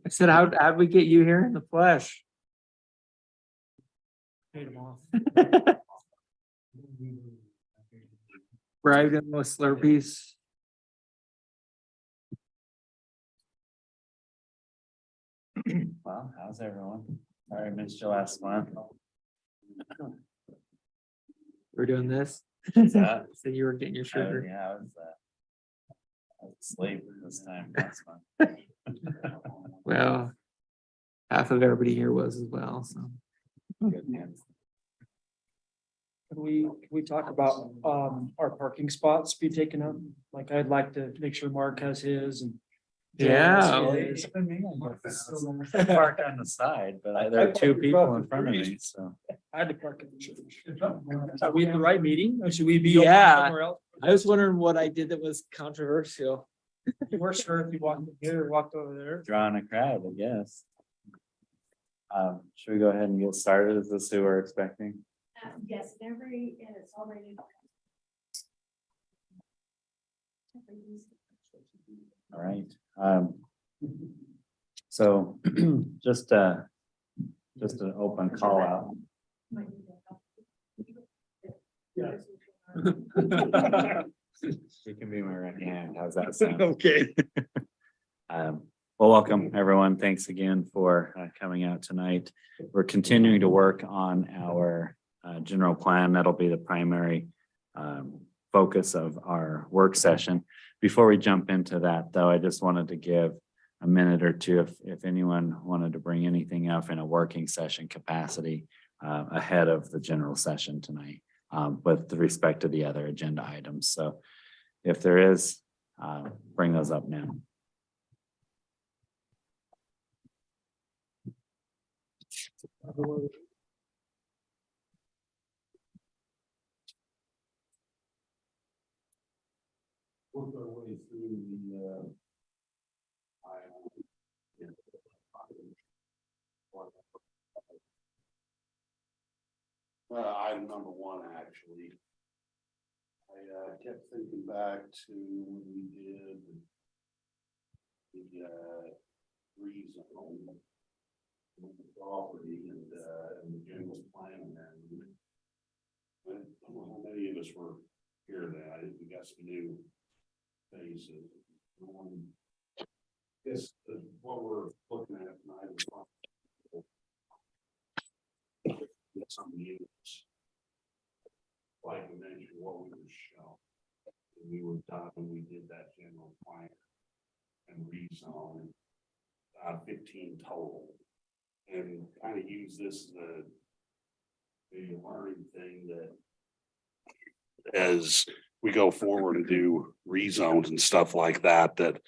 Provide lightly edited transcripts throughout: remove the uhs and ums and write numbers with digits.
I said, how'd we get you here in the flesh? Paid them off. Bribed him with Slurpees. Well, how's everyone? Sorry, I missed you last month. We're doing this. What's that? So you were getting your Oh, sugar. yeah, I was asleep this time last month. Well, half of everybody here was as well, so. Good man. Can we talk about our parking spots be taken up? Like, I'd like to make sure Mark has his and. Joe has Yeah. his. Parked on the side, but there are two people in front of me, so. I had to park at the church. Are we at the right meeting or should we be? over Yeah. somewhere else? I was wondering what I did that was controversial. You weren't sure if you walked here or walked over there. Drawing a crowd, I guess. Should we go ahead and get started? Is this who we're expecting? Yes, and it's already. All right. So just an open call out. You can be my right hand. How's that sound? Okay. Well, welcome, everyone. Thanks again for coming out tonight. We're continuing to work on our general plan. That'll be the primary focus of our work session. Before we jump into that, though, I just wanted to give a minute or two if anyone wanted to bring anything up in a working session capacity ahead of the general session tonight with respect to the other agenda items. So if there is, bring those up now. Work our way through the item number one, actually. I kept thinking back to when we did the rezone of the property and the general plan amendment. I don't know how many of us were here then. I think we got some new faces. Guess what we're looking at tonight is some units. Like we mentioned, what we were shown. We were taught when we did that general plan and rezone 15 total. And kind of use this as a learning thing that as we go forward and do rezones and stuff like that, that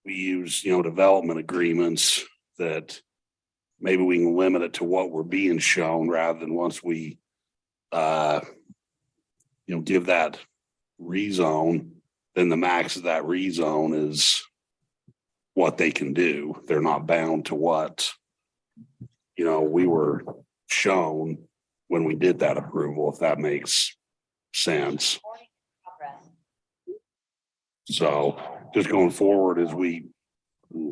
we use, development agreements that maybe we can limit it to what we're being shown rather than once we, give that rezone, then the max of that rezone is what they can do. They're not bound to what, we were shown when we did that approval, if that makes sense. So just going forward as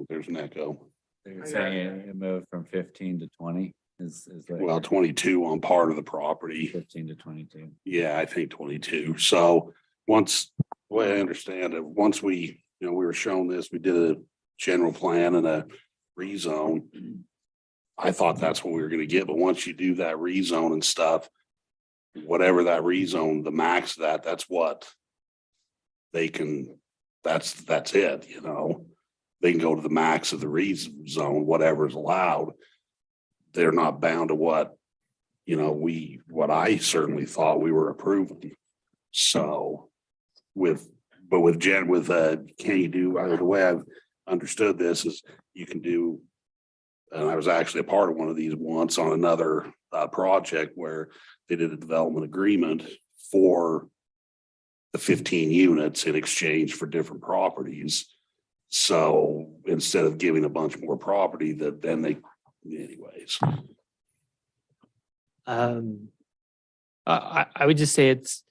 there's an echo. You're saying it moved from 15 to 20 is that Well, 22 on part of the property. 15 to 22. Yeah, I think 22. So the way I understand it, once we were shown this, we did a general plan and a rezone. I thought that's what we were going to get, but once you do that rezone and stuff, whatever that rezone, the max of that's what they can, that's it, they can go to the max of the rezone, whatever's allowed. They're not bound to what, what I certainly thought we were approving. So can you do, the way I've understood this is you can do, and I was actually a part of one of these once on another project where they did a development agreement for the 15 units in exchange for different properties. So instead of giving a bunch more property then they, anyways. I would just say it's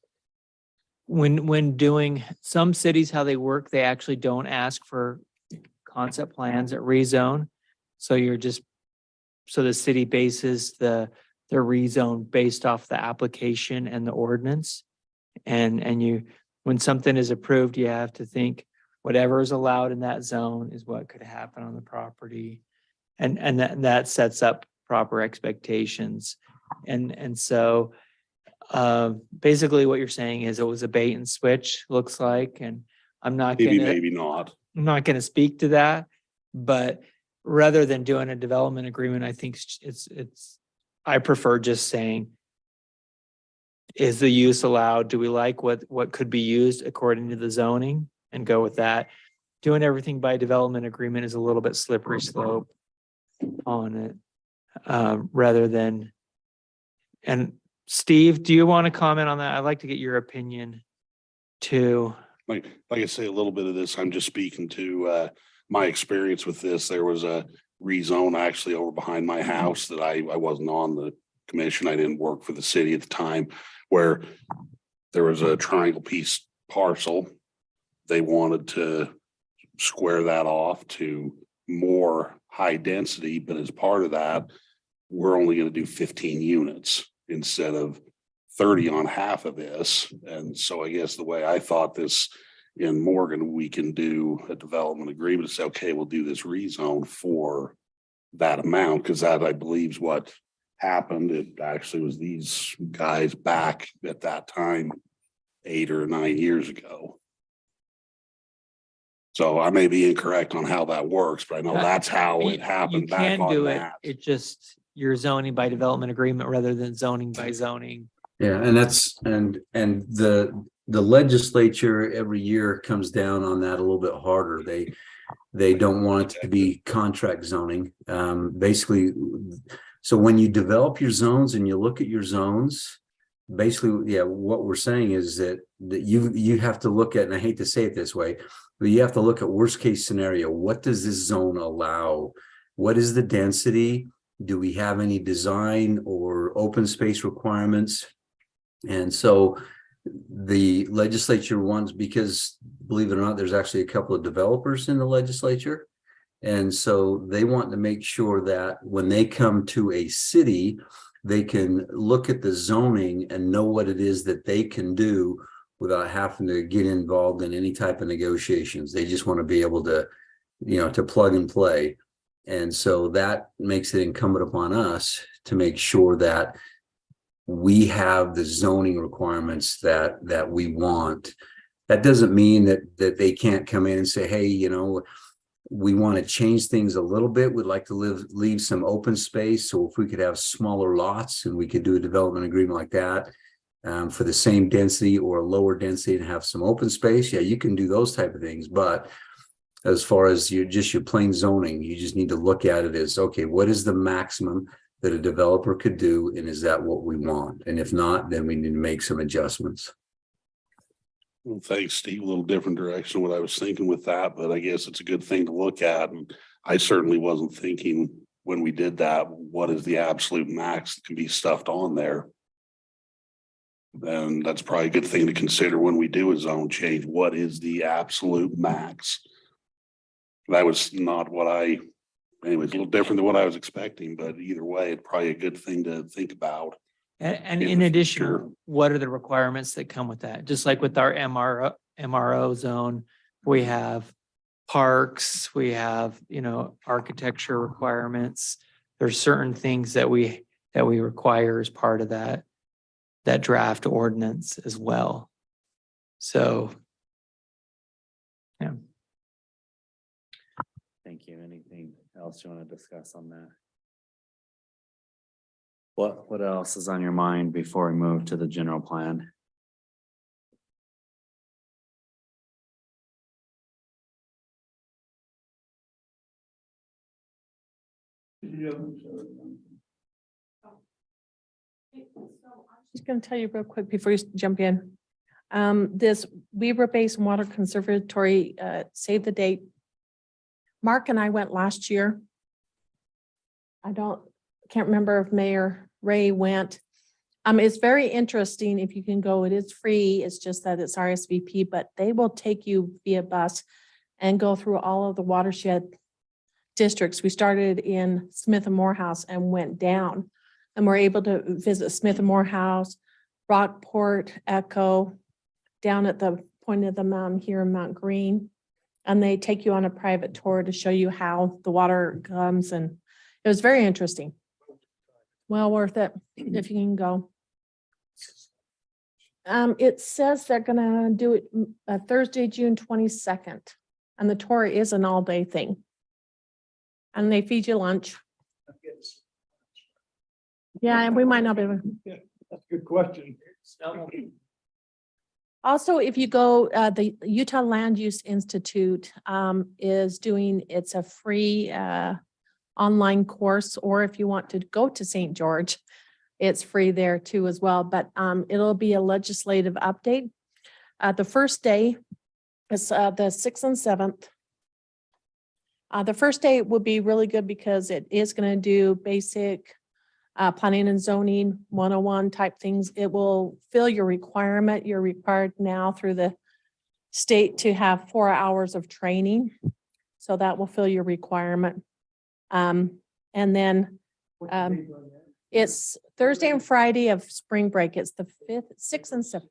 when doing some cities, how they work, they actually don't ask for concept plans that rezone. So you're just, so the city bases the rezone based off the application and the ordinance. And you, when something is approved, you have to think whatever is allowed in that zone is what could happen on the property. And that sets up proper expectations. And so basically what you're saying is it was a bait and switch, looks like, and I'm not Maybe, gonna, maybe not. I'm not gonna speak to that, but rather than doing a development agreement, I think I prefer just saying, is the use allowed? Do we like what could be used according to the zoning and go with that? Doing everything by development agreement is a little bit slippery slope on it, rather than. And Steve, do you want to comment on that? I'd like to get your opinion too. Like I say, a little bit of this, I'm just speaking to my experience with this. There was a rezone actually over behind my house that I wasn't on the commission. I didn't work for the city at the time, where there was a triangle piece parcel. They wanted to square that off to more high density, but as part of that, we're only going to do 15 units instead of 30 on half of this. And so I guess the way I thought this in Morgan, we can do a development agreement and say, okay, we'll do this rezone for that amount, because that, I believe, is what happened. It actually was these guys back at that time 8 or 9 years ago. So I may be incorrect on how that works, but I know that's how it happened You back can on do it. that. It just, you're zoning by development agreement rather than zoning by zoning. Yeah, and that's, and the legislature every year comes down on that a little bit harder. They don't want it to be contract zoning. Basically, so when you develop your zones and you look at your zones, basically, yeah, what we're saying is that you have to look at, and I hate to say it this way, but you have to look at worst case scenario. What does this zone allow? What is the density? Do we have any design or open space requirements? And so the legislature wants, because believe it or not, there's actually a couple of developers in the legislature. And so they want to make sure that when they come to a city, they can look at the zoning and know what it is that they can do without having to get involved in any type of negotiations. They just want to be able to, to plug and play. And so that makes it incumbent upon us to make sure that we have the zoning requirements that we want. That doesn't mean that they can't come in and say, hey, we want to change things a little bit. We'd like to leave some open space. So if we could have smaller lots and we could do a development agreement like that for the same density or a lower density and have some open space, yeah, you can do those type of things. But as far as your plain zoning, you just need to look at it as, okay, what is the maximum that a developer could do? And is that what we want? And if not, then we need to make some adjustments. Well, thanks, Steve. A little different direction what I was thinking with that, but I guess it's a good thing to look at. And I certainly wasn't thinking when we did that, what is the absolute max that can be stuffed on there? Then that's probably a good thing to consider when we do a zone change. What is the absolute max? That was not what anyways, a little different than what I was expecting, but either way, it's probably a good thing to think about. And in in the addition, future. what are the requirements that come with that? Just like with our MRO zone, we have parks, we have, architecture requirements. There's certain things that we require as part of that draft ordinance as well. So, yeah. Thank you. Anything else you want to discuss on that? What else is on your mind before we move to the general plan? Just going to tell you real quick before you jump in. This Weaver Basin Water Conservatory, save the date. Mark and I went last year. Can't remember if Mayor Ray went. It's very interesting if you can go. It is free. It's just that it's RSVP, but they will take you via bus and go through all of the watershed districts. We started in Smith and Morehouse and went down. And we're able to visit Smith and Morehouse, Rockport, Echo, down at the point of the mountain here in Mount Green. And they take you on a private tour to show you how the water comes, and it was very interesting. Well worth it if you can go. It says they're gonna do it Thursday, June 22nd, and the tour is an all-day thing. And they feed you lunch. Yeah, and we might not be able. That's a good question. Also, if you go, the Utah Land Use Institute is doing, it's a free online course, or if you want to go to St. George, it's free there too as well, but it'll be a legislative update. The first day is the 6th and 7th. The first day will be really good because it is going to do basic planning and zoning 101 type things. It will fill your requirement. You're required now through the state to have 4 hours of training. So that will fill your requirement. And then it's Thursday and Friday of spring break. It's the 5th, 6th and 7th.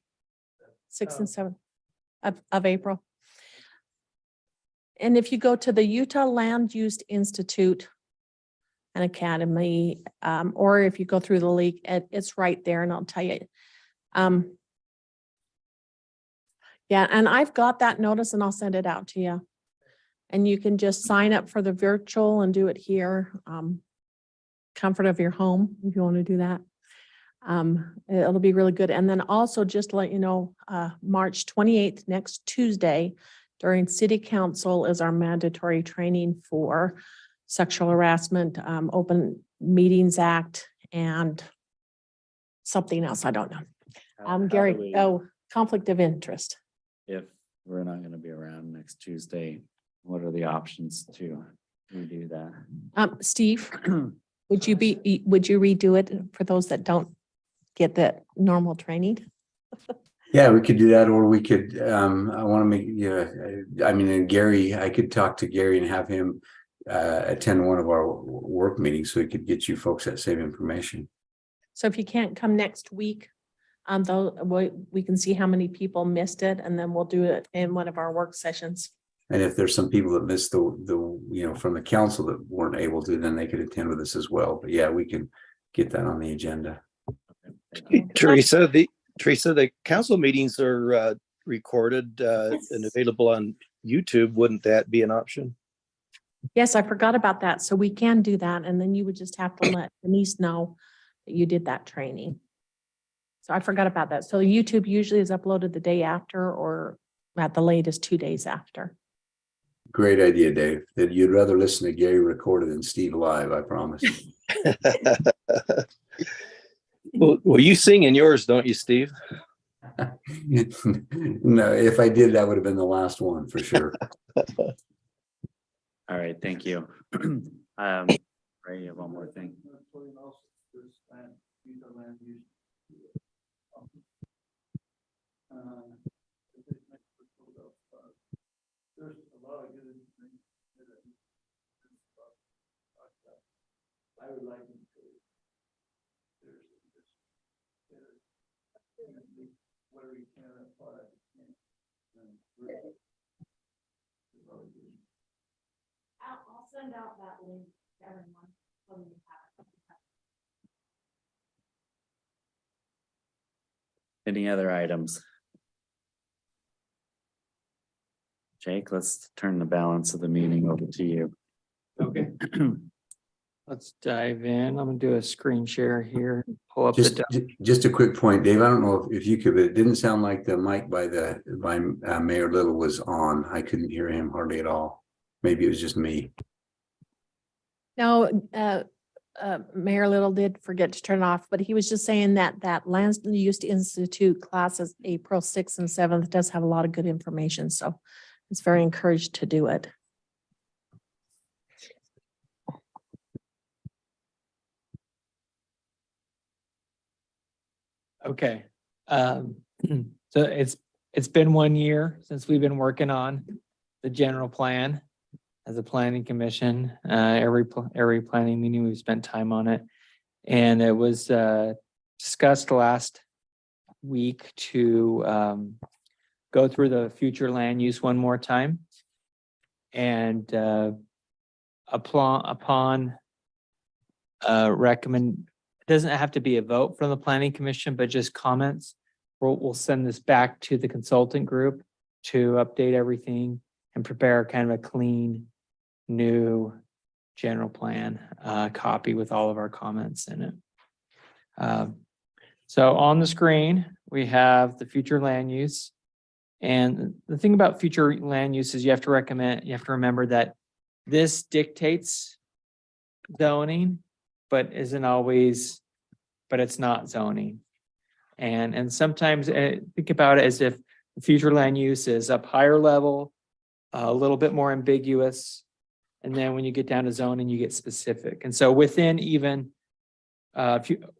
6th and 7th of April. And if you go to the Utah Land Use Institute and Academy, or if you go through the league, it's right there, and I'll tell you. Yeah, and I've got that notice and I'll send it out to you. And you can just sign up for the virtual and do it here. Comfort of your home, if you want to do that. It'll be really good. And then also just to let you know, March 28th, next Tuesday, during city council is our mandatory training for sexual harassment, Open Meetings Act, and something else, I don't know. How do Gary, we- conflict of interest. If we're not gonna be around next Tuesday, what are the options to redo that? Steve, would you redo it for those that don't get the normal training? Yeah, we could do that, or we could, I want to make, I mean, and Gary, I could talk to Gary and have him attend one of our work meetings so he could get you folks that same information. So if you can't come next week, we can see how many people missed it, and then we'll do it in one of our work sessions. And if there's some people that missed the from the council that weren't able to, then they could attend with us as well. But yeah, we can get that on the agenda. Teresa, the council meetings are recorded and available on YouTube. Wouldn't that be an option? Yes, I forgot about that. So we can do that. And then you would just have to let Denise know that you did that training. So I forgot about that. So YouTube usually is uploaded the day after, or at the latest 2 days after. Great idea, Dave. That you'd rather listen to Gary recorded than Steve live, I promise. Well, you sing in yours, don't you, Steve? No, if I did, that would have been the last one for sure. All right, thank you. Ray, you have one more thing. I would like to where we can apply. I'll send out that link to everyone. So you have it. Any other items? Jake, let's turn the balance of the meeting over to you. Okay. Let's dive in. I'm gonna do a screen share here. Pull up the. Just a quick point, Dave. I don't know if you could, but it didn't sound like the mic by Mayor Little was on. I couldn't hear him hardly at all. Maybe it was just me. No, Mayor Little did forget to turn it off, but he was just saying that Land Use Institute classes, April 6th and 7th, does have a lot of good information. So it's very encouraged to do it. Okay. So it's been 1 year since we've been working on the general plan as a planning commission. Every planning meeting, we've spent time on it. And it was discussed last week to go through the future land use one more time. And upon recommend, it doesn't have to be a vote from the planning commission, but just comments. We'll send this back to the consultant group to update everything and prepare kind of a clean, new general plan copy with all of our comments in it. So on the screen, we have the future land use. And the thing about future land use is you have to remember that this dictates zoning, but isn't always, but it's not zoning. And sometimes think about it as if the future land use is up higher level, a little bit more ambiguous. And then when you get down to zoning, you get specific. And so within even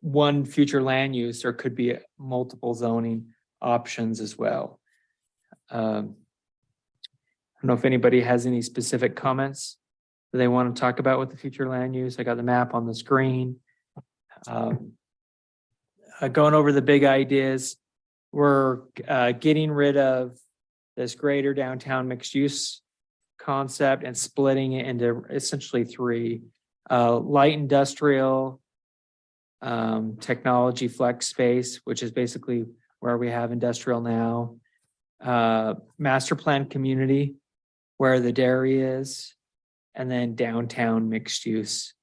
one future land use, there could be multiple zoning options as well. I don't know if anybody has any specific comments that they want to talk about with the future land use. I got the map on the screen. Going over the big ideas, we're getting rid of this greater downtown mixed use concept and splitting it into essentially three: light industrial, technology flex space, which is basically where we have industrial now, master plan community where the dairy is, and then downtown mixed use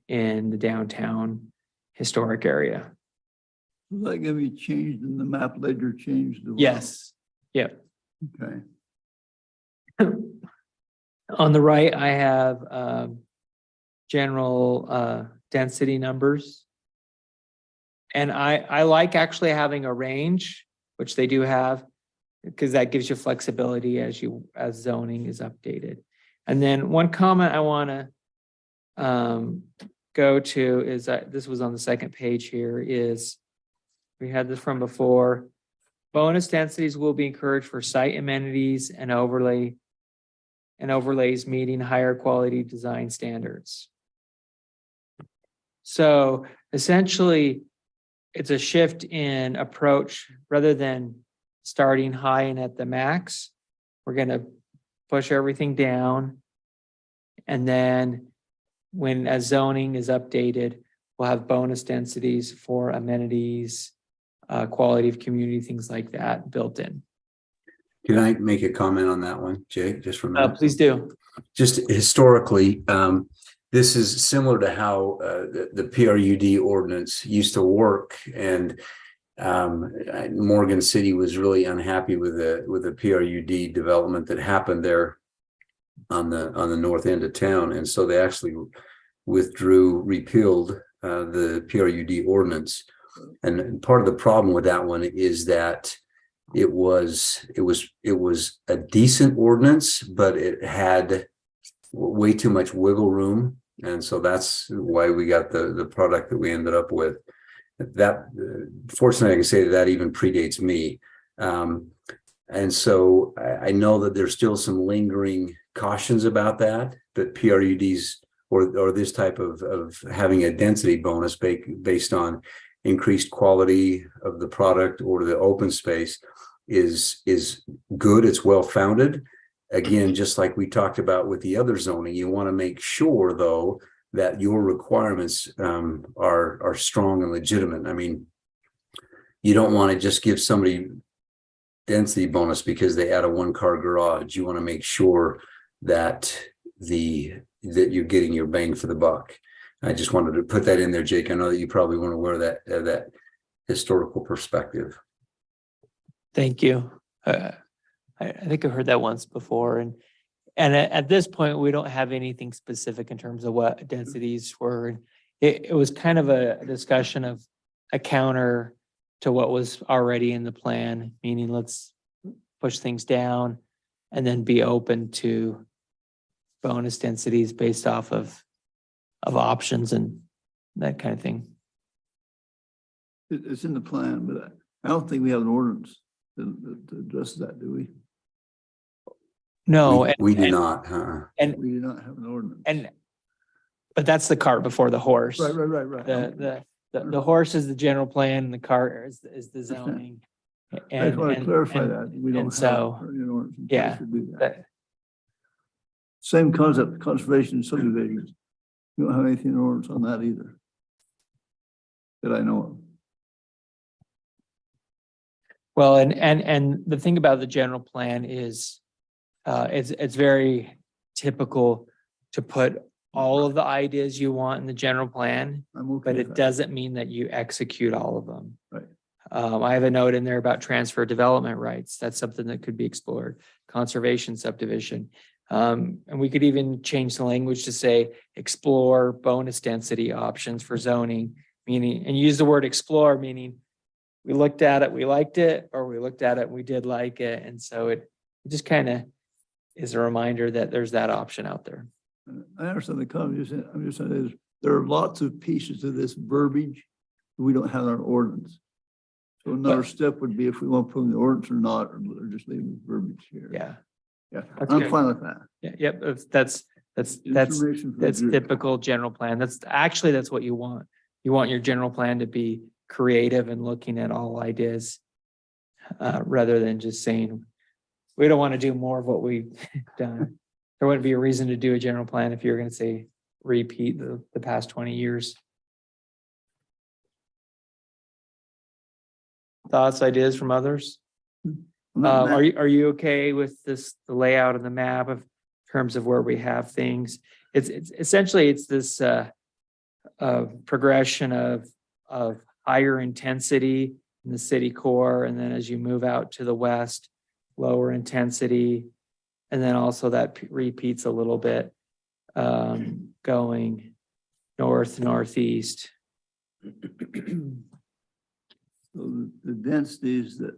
in the downtown historic area. Is that gonna be changed in the map later changed? as well? Yes. Yep. Okay. On the right, I have general density numbers. And I like actually having a range, which they do have, because that gives you flexibility as zoning is updated. And then one comment I want to go to is that this was on the second page here, is we had this from before. Bonus densities will be encouraged for site amenities and overlays meeting higher quality design standards. So essentially, it's a shift in approach. Rather than starting high and at the max, we're going to push everything down. And then as zoning is updated, we'll have bonus densities for amenities, quality of community, things like that built in. Can I make a comment on that one, Jake, just for a minute? Please do. Just historically, this is similar to how the PRUD ordinance used to work, and Morgan City was really unhappy with the PRUD development that happened there on the north end of town, and so they actually repealed the PRUD ordinance. And part of the problem with that one is that it was a decent ordinance, but it had way too much wiggle room. And so that's why we got the product that we ended up with. That, fortunately, I can say that even predates me. And so I know that there's still some lingering cautions about that PRUDs or this type of having a density bonus based on increased quality of the product or the open space is good. It's well founded. Again, just like we talked about with the other zoning, you want to make sure though that your requirements are strong and legitimate. I mean, you don't want to just give somebody density bonus because they add a one-car garage. You want to make sure that you're getting your bang for the buck. I just wanted to put that in there, Jake. I know that you probably want to wear that historical perspective. Thank you. I think I've heard that once before, and at this point, we don't have anything specific in terms of what densities were. It was kind of a discussion of a counter to what was already in the plan, meaning let's push things down and then be open to bonus densities based off of options and that kind of thing. It's in the plan, but I don't think we have an ordinance to address that, do we? No, We do not, huh? and, We do not have an ordinance. but that's the cart before the horse. Right. The horse is the general plan and the cart is the Understand. zoning. I just And, want to and- clarify and- that. We don't and have so, an ordinance in place yeah, to do that. that- Same concept, conservation subdivisions. We don't have anything in ordinance on that either. That I know of. Well, and the thing about the general plan is, it's very typical to put all of the ideas you want in the general plan, I'm okay but with it that. doesn't mean that you execute all of them. Right. I have a note in there about transfer development rights. That's something that could be explored. Conservation subdivision. And we could even change the language to say explore bonus density options for zoning, meaning, and use the word explore, meaning we looked at it, we liked it, or we looked at it, we did like it. And so it just kind of is a reminder that there's that option out there. I understand the comment. I'm just saying is there are lots of pieces of this verbiage that we don't have in our ordinance. So another But- step would be if we want to put in the ordinance or not, or just leave the verbiage here. Yeah. Yeah, That's I'm good. fine with that. Yeah, yep, that's Information for the group. typical general plan. That's what you want. You want your general plan to be creative and looking at all ideas. Rather than just saying, we don't want to do more of what we've done. There wouldn't be a reason to do a general plan if you're gonna say repeat the past 20 years. Thoughts, ideas from others? Not Are you okay with this, the layout of the map of terms of where we have things? It's essentially, it's this progression of higher intensity in the city core, and then as you move out to the west, lower intensity. And then also that repeats a little bit, going north, northeast. So the densities that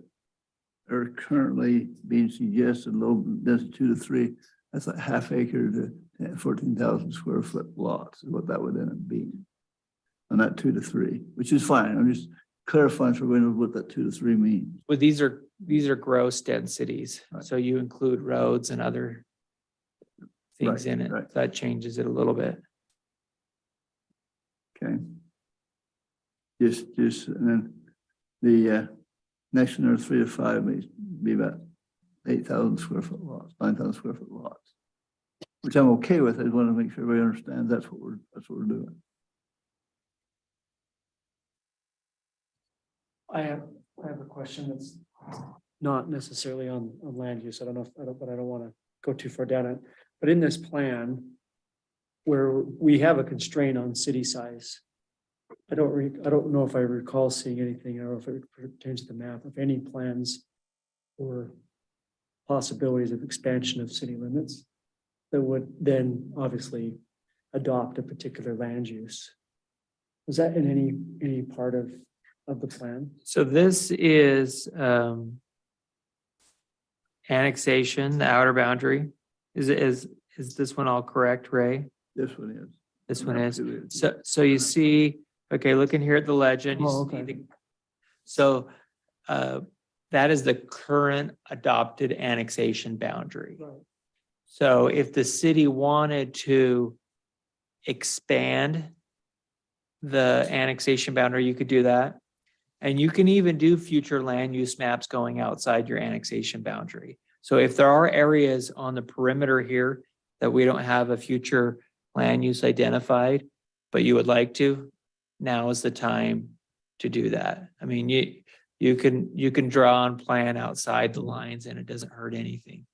are currently being suggested, low density 2 to 3, that's like half acre to 14,000 square foot lots is what that would end up being. On that 2 to 3, which is fine. I'm just clarifying for everyone what that 2 to 3 means. Well, these are gross densities, Right. so you include roads and other things Right, in it. right. That changes it a little bit. Okay. Just, and then the next one, 3 to 5 may be about 8,000 square foot lots, 9,000 square foot lots. Which I'm okay with. I just want to make sure everybody understands that's what we're doing. I have a question that's not necessarily on land use. I don't know if, but I don't want to go too far down it. But in this plan, where we have a constraint on city size, I don't know if I recall seeing anything, or if it pertains to the map, if any plans or possibilities of expansion of city limits that would then obviously adopt a particular land use. Was that in any part of the plan? So this is annexation, the outer boundary. Is this one all correct, Ray? This one is. This one is. So you see, okay, looking here at the legend. you Oh, see okay. So that is the current adopted annexation boundary. So if the city wanted to expand the annexation boundary, you could do that. And you can even do future land use maps going outside your annexation boundary. So if there are areas on the perimeter here that we don't have a future land use identified, but you would like to, now is the time to do that. I mean, you can draw and plan outside the lines and it doesn't hurt anything.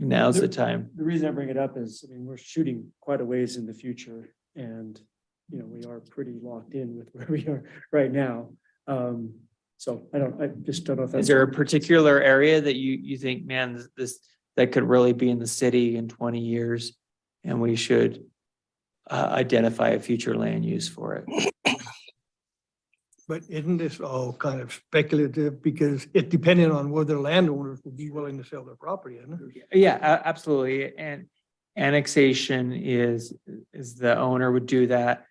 Now's the time. The reason I bring it up is, I mean, we're shooting quite a ways in the future and, you know, we are pretty locked in with where we are right now. So I just don't know if that's. Is there a particular area that you think, man, that could really be in the city in 20 years? And we should identify a future land use for it. But isn't this all kind of speculative because it depending on whether landowners will be willing to sell their property, isn't it? Yeah, absolutely. And annexation is the owner would do that.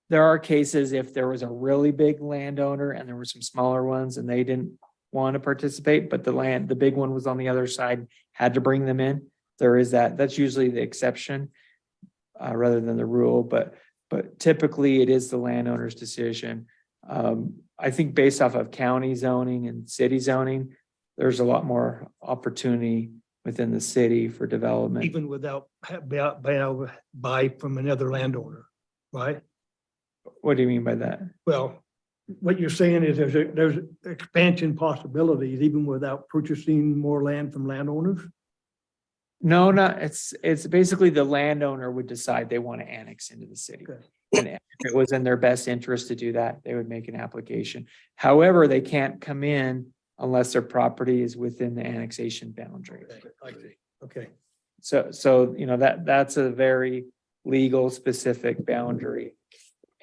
There are cases if there was a really big landowner and there were some smaller ones and they didn't want to participate, but the big one was on the other side, had to bring them in. There is that's usually the exception rather than the rule, but typically it is the landowner's decision. I think based off of county zoning and city zoning, there's a lot more opportunity within the city for development. Even without buy from another landowner, right? What do you mean by that? Well, what you're saying is there's expansion possibilities even without purchasing more land from landowners? No, not, it's basically the landowner would decide they want to annex into the city. Okay. And if it was in their best interest to do that, they would make an application. However, they can't come in unless their property is within the annexation boundary. I see. Okay. So, you know, that's a very legal specific boundary.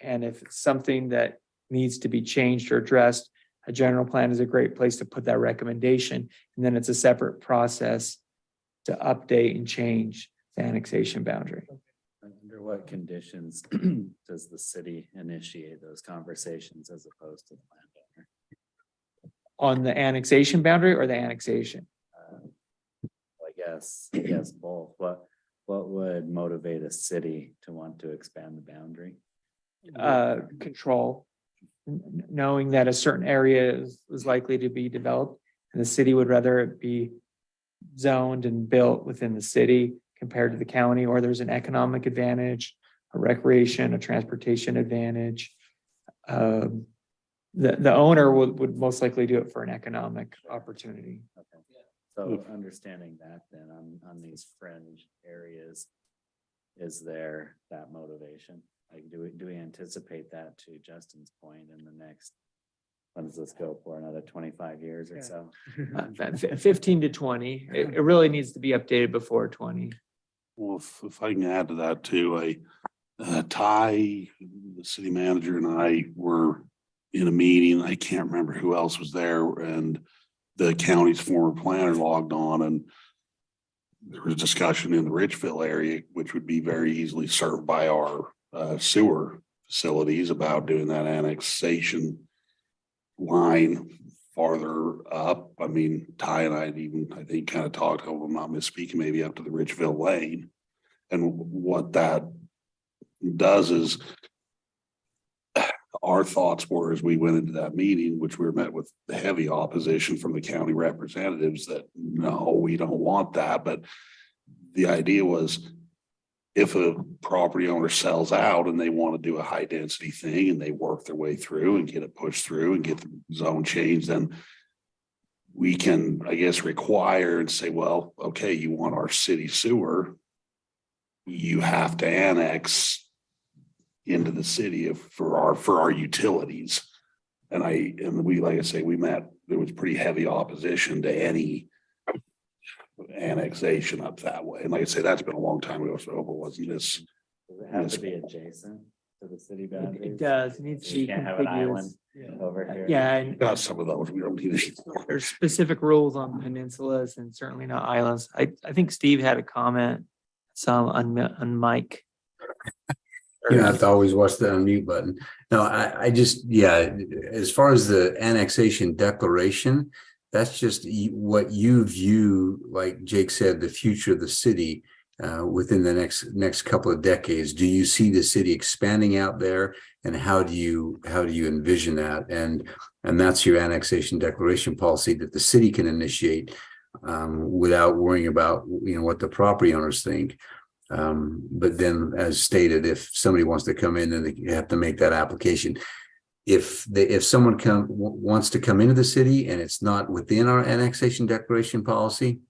And if it's something that needs to be changed or addressed, a general plan is a great place to put that recommendation. And then it's a separate process to update and change the annexation boundary. Under what conditions does the city initiate those conversations as opposed to the landowner? On the annexation boundary or the annexation? I guess both. What would motivate a city to want to expand the boundary? Control, knowing that a certain area is likely to be developed, and the city would rather it be zoned and built within the city compared to the county, or there's an economic advantage, a recreation, a transportation advantage. The owner would most likely do it for an economic opportunity. Okay. So understanding that then on these fringe areas, is there that motivation? Like, do we anticipate that, to Justin's point, in the next, when does this go for, another 25 years or so? 15 to 20. It really needs to be updated before 20. Well, if I can add to that too, Ty, the city manager, and I were in a meeting. I can't remember who else was there, and the county's former planner logged on, and there was discussion in the Richville area, which would be very easily served by our sewer facilities, about doing that annexation line farther up. I mean, Ty and I had even, I think, kind of talked, hope I'm not misspeaking, maybe up to the Richville Lane. And what that does is, our thoughts were, as we went into that meeting, which we were met with heavy opposition from the county representatives, that no, we don't want that. But the idea was, if a property owner sells out and they want to do a high density thing and they work their way through and get it pushed through and get the zone changed, then we can, I guess, require and say, well, okay, you want our city sewer, you have to annex into the city for our utilities. And we, like I say, we met, there was pretty heavy opposition to any annexation up that way. And like I say, that's been a long time ago, so I hope it wasn't this. Does it have to be adjacent to the city boundaries? It does. It needs to be You can't have an island contiguous. over here. Yeah, and Got some of those, we don't need it. there's specific rules on peninsulas and certainly not islands. I think Steve had a comment, some on Mike. You don't have to always watch the unmute button. No, I just, yeah, as far as the annexation declaration, that's just what you view, like Jake said, the future of the city within the next couple of decades. Do you see the city expanding out there, and how do you envision that? And that's your annexation declaration policy that the city can initiate without worrying about, you know, what the property owners think. But then, as stated, if somebody wants to come in, then they have to make that application. If someone wants to come into the city and it's not within our annexation declaration policy,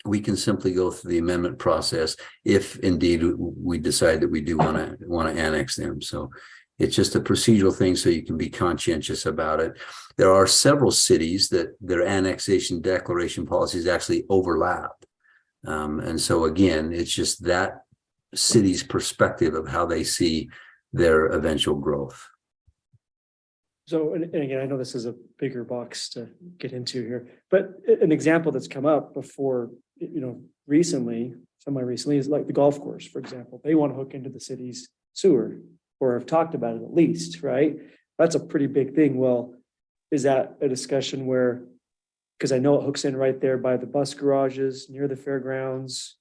we can simply go through the amendment process if indeed we decide that we do want to annex them. So it's just a procedural thing, so you can be conscientious about it. There are several cities that their annexation declaration policies actually overlap. And so again, it's just that city's perspective of how they see their eventual growth. So, and again, I know this is a bigger box to get into here, but an example that's come up before, you know, semi-recently is like the golf course, for example. They want to hook into the city's sewer, or have talked about it at least, right? That's a pretty big thing. Well, is that a discussion where because I know it hooks in right there by the bus garages near the fairgrounds.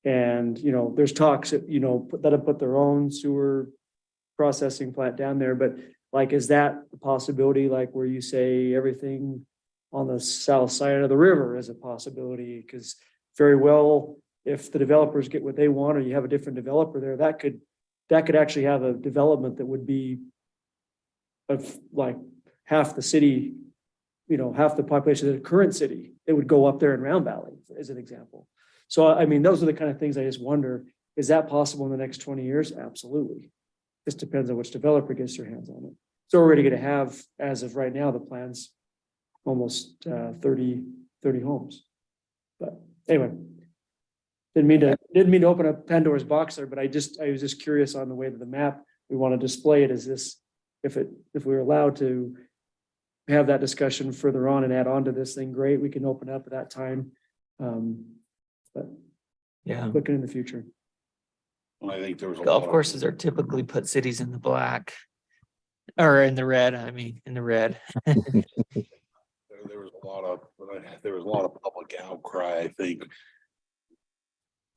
And, you know, there's talks that, you know, that'll put their own sewer processing plant down there, but like, is that a possibility, like where you say everything on the south side of the river is a possibility? Because very well, if the developers get what they want, or you have a different developer there, that could actually have a development that would be of like half the city, you know, half the population of the current city, it would go up there in Round Valley, as an example. So, I mean, those are the kind of things I just wonder, is that possible in the next 20 years? Absolutely. Just depends on which developer gets their hands on it. So we're already going to have, as of right now, the plans, almost 30 homes. But anyway, didn't mean to open up Pandora's box there, but I was just curious on the way that the map, we want to display it as this, if we're allowed to have that discussion further on and add on to this thing, great, we can open up at that time. But Yeah. looking in the future. And I think there was a lot Golf of- courses are typically put cities in the black. Or in the red, I mean, in the red. There was a lot of public outcry, I think.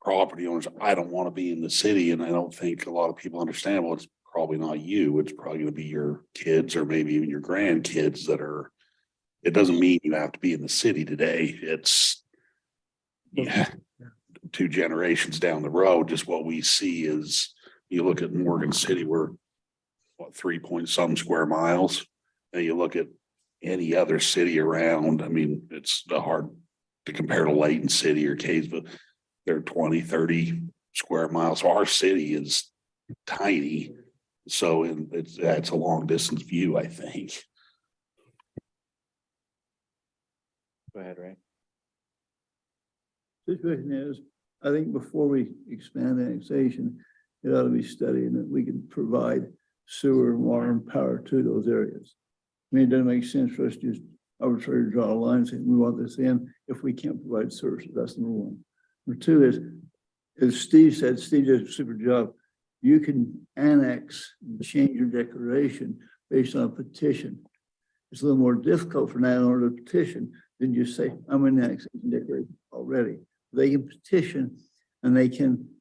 Property owners, I don't want to be in the city, and I don't think a lot of people understand, well, it's probably not you, it's probably gonna be your kids or maybe even your grandkids that are. It doesn't mean you have to be in the city today, it's. Yeah, 2 generations down the road, just what we see is, you look at Morgan City, we're what, 3 point some square miles? And you look at any other city around, I mean, it's hard to compare to Layton City or Kaysville. They're 20, 30 square miles. So our city is tiny. So it's a long distance view, I think. Go ahead, Ray. Situation is, I think before we expand annexation, it ought to be studied that we can provide sewer, water, and power to those areas. I mean, it doesn't make sense for us to just arbitrarily draw a line and say, we want this in if we can't provide services. That's number one. Number two is, as Steve said, Steve did a super job. You can annex and change your declaration based on a petition. It's a little more difficult for that in order to petition than just say, I'm an annexation declaration already. They can petition and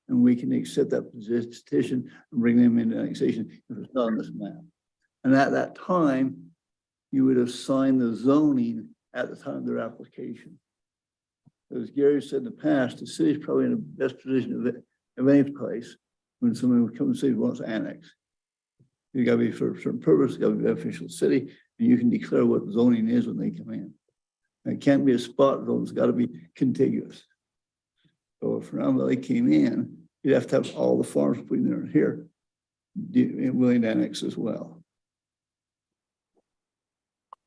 we can accept that petition and bring them into annexation if it's not on this map. And at that time, you would have signed the zoning at the time of their application. As Gary said in the past, the city's probably in the best position of any place when someone would come and say wants to annex. You gotta be for a certain purpose, you gotta be beneficial to the city, and you can declare what zoning is when they come in. And it can't be a spot zone, it's gotta be contiguous. So if Round Valley came in, you'd have to have all the farms between there and here willing to annex as well.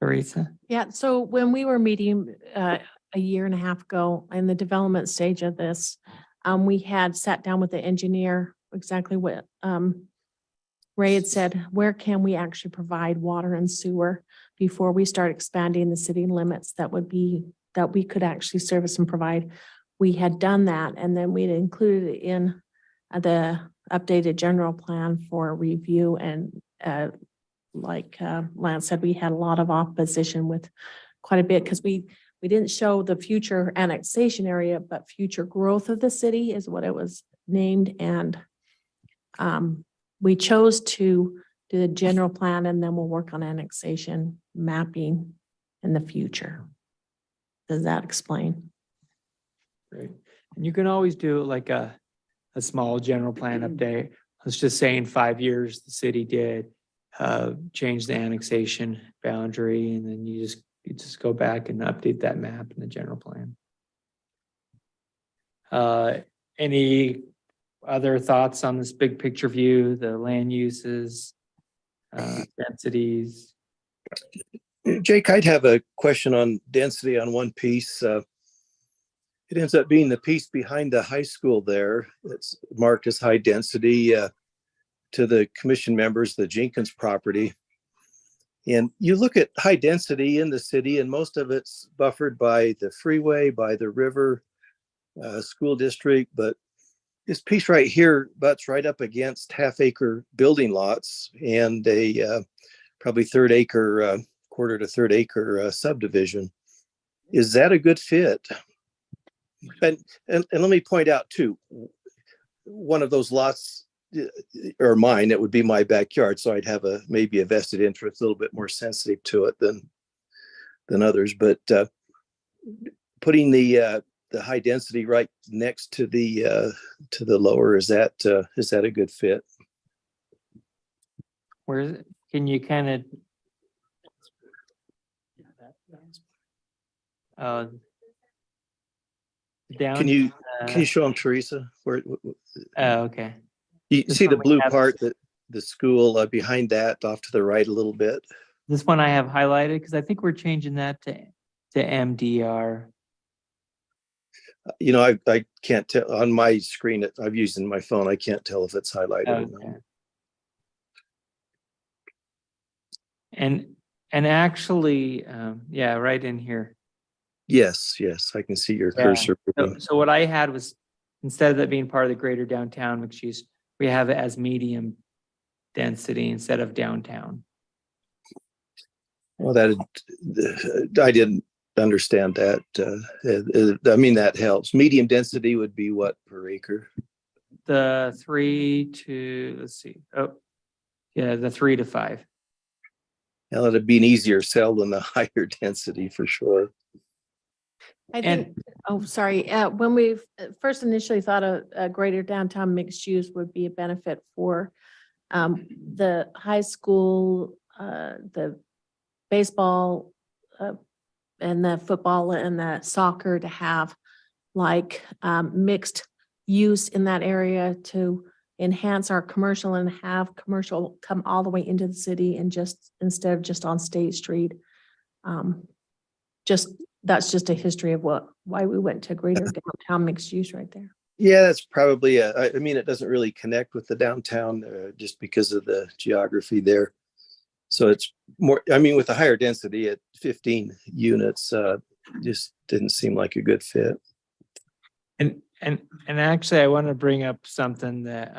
Teresa? Yeah, so when we were meeting a year and a half ago in the development stage of this, we had sat down with the engineer, exactly what Ray had said, where can we actually provide water and sewer before we start expanding the city limits that we could actually service and provide. We had done that, and then we'd included it in the updated general plan for review. And like Lance said, we had a lot of opposition with quite a bit because we didn't show the future annexation area, but future growth of the city is what it was named. And we chose to do the general plan, and then we'll work on annexation mapping in the future. Does that explain? Great. And you can always do like a small general plan update. Let's just say in 5 years, the city did change the annexation boundary, and then you just go back and update that map in the general plan. Any other thoughts on this big picture view, the land uses, densities? Jake, I'd have a question on density on one piece. It ends up being the piece behind the high school there. It's marked as high density to the commission members, the Jenkins property. And you look at high density in the city, and most of it's buffered by the freeway, by the river, school district. But this piece right here butts right up against half-acre building lots and a probably quarter to third acre subdivision. Is that a good fit? And let me point out too, one of those lots or mine, it would be my backyard. So I'd have maybe a vested interest, a little bit more sensitive to it than others, but putting the high density right next to the lower, is that a good fit? Where, can you kind of? Down. Can you show them, Teresa? Oh, okay. You This see the one we blue have- part, that the school behind that off to the right a little bit? This one I have highlighted because I think we're changing that to MDR. You know, I can't tell on my screen. I've used in my phone. I can't tell if it's highlighted or not. Okay. And actually, yeah, right in here. Yes, I can see your Yeah. cursor. So what I had was, instead of that being part of the greater downtown mixed use, we have it as medium density instead of downtown. Well, I didn't understand that. I mean, that helps. Medium density would be what per acre? The 3 to, let's see, oh, yeah, the 3 to 5. Now, it'd be an easier sell than the higher density for sure. I And- think, oh, sorry, when we first initially thought a greater downtown mixed use would be a benefit for the high school, the baseball, and the football and the soccer to have like mixed use in that area to enhance our commercial and have commercial come all the way into the city and just instead of just on State Street. That's just a history of why we went to greater downtown mixed use right there. Yeah, that's probably, I mean, it doesn't really connect with the downtown just because of the geography there. So it's more, I mean, with the higher density at 15 units, just didn't seem like a good fit. And actually, I want to bring up something that,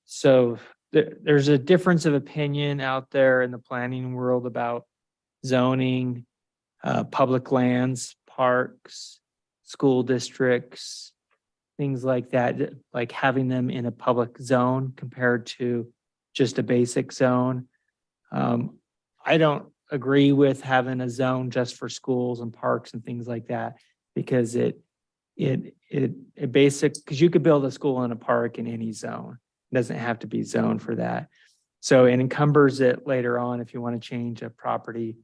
so there's a difference of opinion out there in the planning world about zoning, public lands, parks, school districts, things like that, like having them in a public zone compared to just a basic zone. I don't agree with having a zone just for schools and parks and things like that, because it basic, because you could build a school in a park in any zone. It doesn't have to be zoned for that. So it encumbers it later on if you want to change a property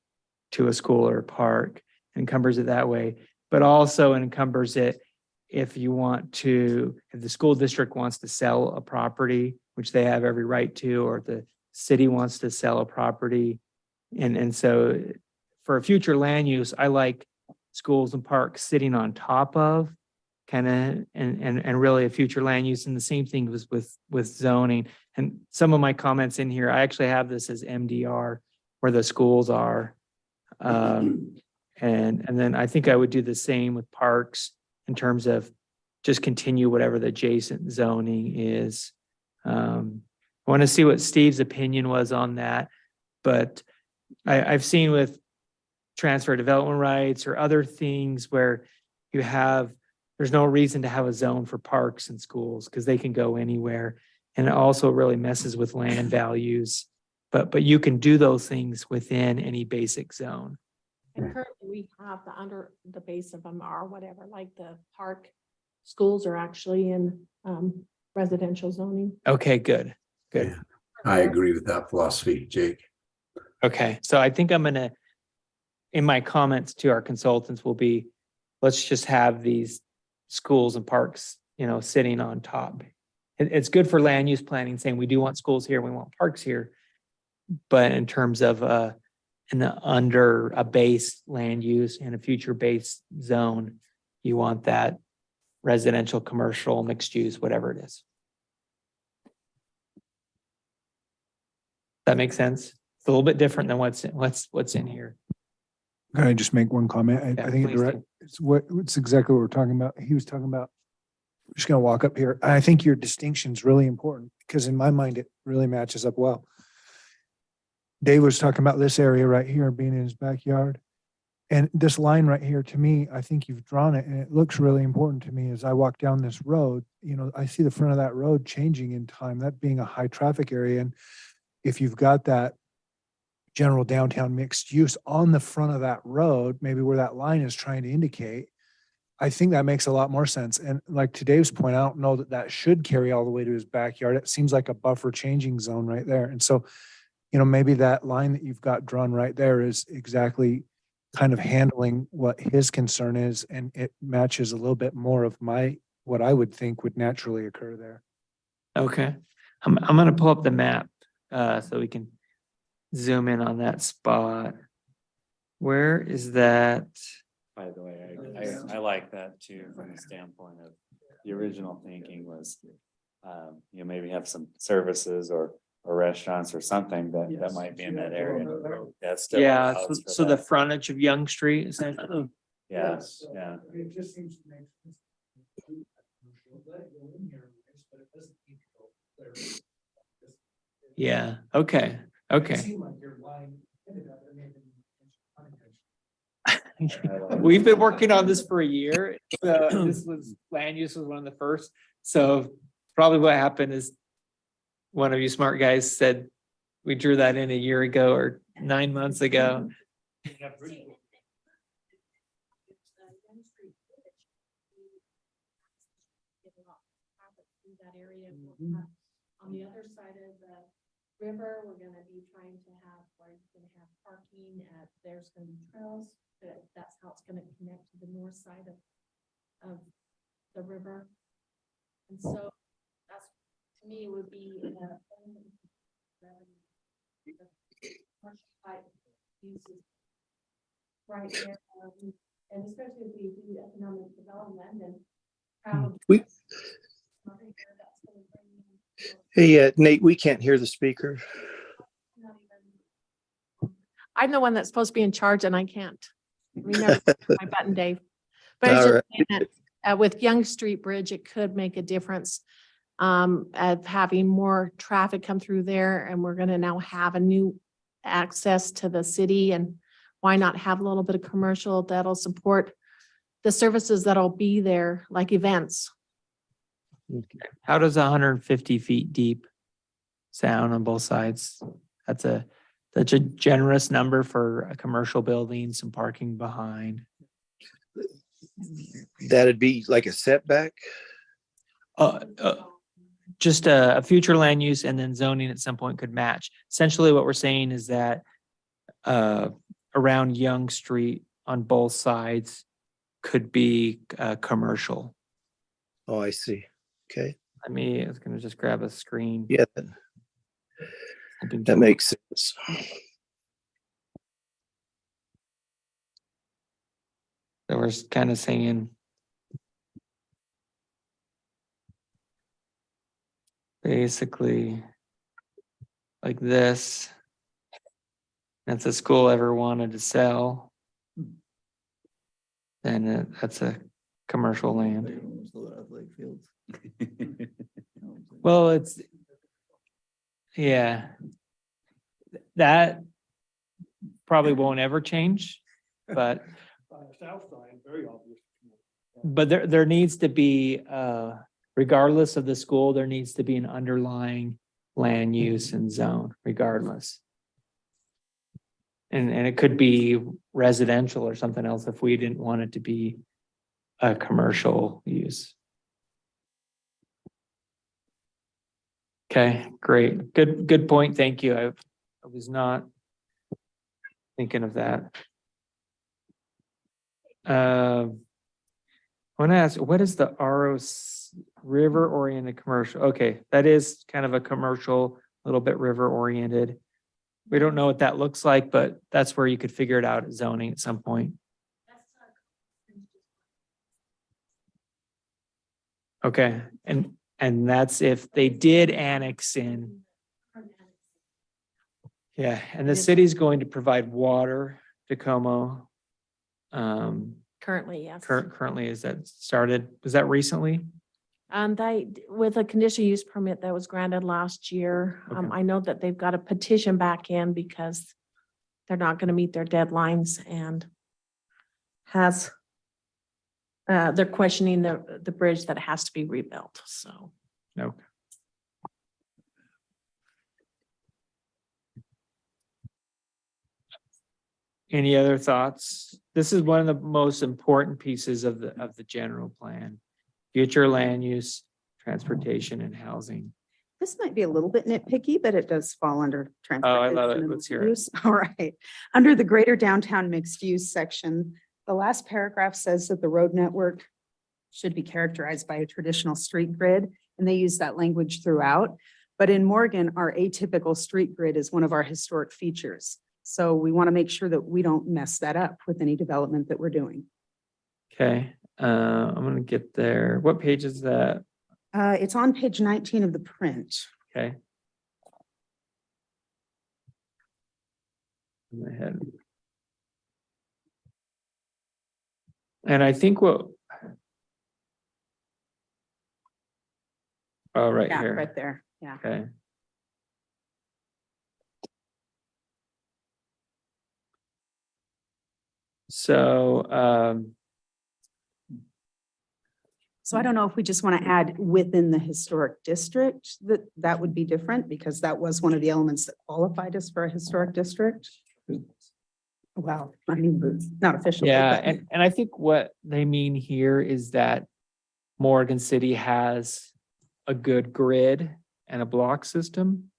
to a school or a park, it encumbers it that way. But also it encumbers it if you want to, if the school district wants to sell a property, which they have every right to, or the city wants to sell a property. And so for a future land use, I like schools and parks sitting on top of kind of, and really a future land use. And the same thing was with zoning. And some of my comments in here, I actually have this as MDR where the schools are. And then I think I would do the same with parks in terms of just continue whatever the adjacent zoning is. I want to see what Steve's opinion was on that, but I've seen with transfer development rights or other things where you have, there's no reason to have a zone for parks and schools because they can go anywhere. And it also really messes with land values, but you can do those things within any basic zone. And currently we have under the base of them or whatever, like the park schools are actually in residential zoning. Okay, good. Yeah, I agree with that philosophy, Jake. Okay, so I think I'm gonna, in my comments to our consultants will be, let's just have these schools and parks, sitting on top. It's good for land use planning, saying we do want schools here, we want parks here. But in terms of under a base land use and a future base zone, you want that residential, commercial, mixed use, whatever it is. That makes sense? It's a little bit different than what's in here. Can I just make one comment? Yeah, I think please do. it's exactly what we're talking about. He was talking about, I'm just gonna walk up here. I think your distinction is really important because in my mind, it really matches up well. Dave was talking about this area right here being in his backyard. And this line right here, to me, I think you've drawn it and it looks really important to me as I walk down this road. I see the front of that road changing in time, that being a high traffic area. And if you've got that general downtown mixed use on the front of that road, maybe where that line is trying to indicate, I think that makes a lot more sense. And like to Dave's point, I don't know that that should carry all the way to his backyard. It seems like a buffer changing zone right there. And so, maybe that line that you've got drawn right there is exactly kind of handling what his concern is. And it matches a little bit more of what I would think would naturally occur there. Okay, I'm gonna pull up the map, so we can zoom in on that spot. Where is that? By the way, I like that too, from the standpoint of the original thinking was, maybe have some services or restaurants or something that might be in that area. That still Yeah, allows for so the that. frontage of Young Street essentially. Yeah, yeah. It just seems to make sense. Yeah, okay, okay. We've been working on this for a year. Land use was one of the first. So probably what happened is one of you smart guys said, we drew that in a year ago or 9 months ago. That area. On the other side of the river, we're gonna be trying to have, where you're gonna have parking, there's gonna be trails, that's how it's gonna connect to the north side of the river. And so that's, to me, would be uses right there, and especially if we do economic development and travel. Hey, Nate, we can't hear the speaker. I'm the one that's supposed to be in charge and I can't. We never push my button, Dave. But it's All just right. saying that, with Young Street Bridge, it could make a difference of having more traffic come through there, and we're gonna now have a new access to the city, and why not have a little bit of commercial that'll support the services that'll be there, like events. How does 150 feet deep sound on both sides? That's a generous number for a commercial building, some parking behind. That'd be like a setback. Just a future land use and then zoning at some point could match. Essentially what we're saying is that around Young Street on both sides could be commercial. Oh, I see. Okay. I was gonna just grab a screen. Yeah, that makes sense. So we're kind of saying basically like this. If the school ever wanted to sell, then that's a commercial land. Well, that probably won't ever change, but South side, very obvious. But there needs to be, regardless of the school, there needs to be an underlying land use and zone regardless. And it could be residential or something else if we didn't want it to be a commercial use. Okay, great. Good point. Thank you. I was not thinking of that. I want to ask, what is the ROC, river oriented commercial? Okay, that is kind of a commercial, a little bit river oriented. We don't know what that looks like, but that's where you could figure it out at zoning at some point. Okay, and that's if they did annex in. Yeah, and the city's going to provide water to Como. Currently, yes. Currently, is that started? Was that recently? With a conditional use permit that was granted last year, Okay. I know that they've got a petition back in because they're not gonna meet their deadlines, and has, they're questioning the bridge that has to be rebuilt, so. No. Any other thoughts? This is one of the most important pieces of the general plan. Future land use, transportation and housing. This might be a little bit nitpicky, but it does fall under. Oh, I love it. transportation and Let's hear it. use. All right. Under the greater downtown mixed use section, the last paragraph says that the road network should be characterized by a traditional street grid, and they use that language throughout. But in Morgan, our atypical street grid is one of our historic features. So we want to make sure that we don't mess that up with any development that we're doing. Okay, I'm gonna get there. What page is that? It's on page 19 of the print. Okay. In my head. And I think what. Oh, right Yeah, here. right there. Yeah. Okay. So, So I don't know if we just want to add within the historic district, that would be different because that was one of the elements that qualified us for a historic district. Well, I mean, it's not officially. yeah, but- and I think what they mean here is that Morgan City has a good grid and a block system.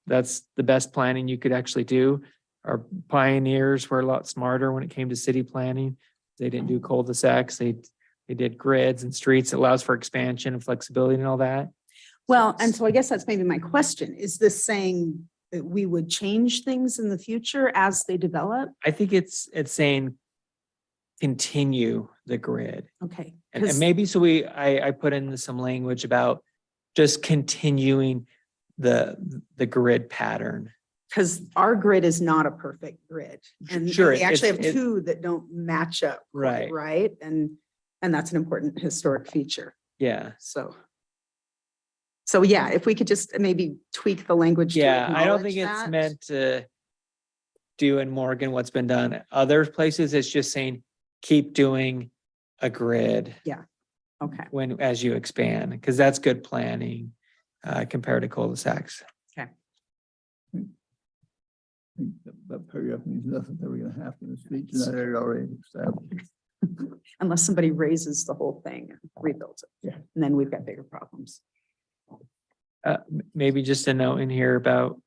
That's the best planning you could actually do. Our pioneers were a lot smarter when it came to city planning. They didn't do cul-de-sacs. They did grids and streets. It allows for expansion and flexibility and all that. Well, and so I guess that's maybe my question. Is this saying that we would change things in the future as they develop? I think it's saying continue the grid. Okay. And 'Cause- maybe so I put in some language about just continuing the grid pattern. Because our grid is not a perfect grid. And Sure, we actually have it's- two that don't match up. quite Right. Right? And that's an important historic feature. Yeah. So yeah, if we could just maybe tweak the language. to Yeah, I don't think acknowledge it's that. meant to do in Morgan what's been done. Other places, it's just saying, keep doing a grid Okay, as you expand, because that's good planning compared to cul-de-sacs. That paragraph means nothing, that we're gonna happen in the streets, and that area already established. unless somebody raises the whole thing and rebuilds it. Yeah. And then we've got bigger problems. Maybe just a note in here about, do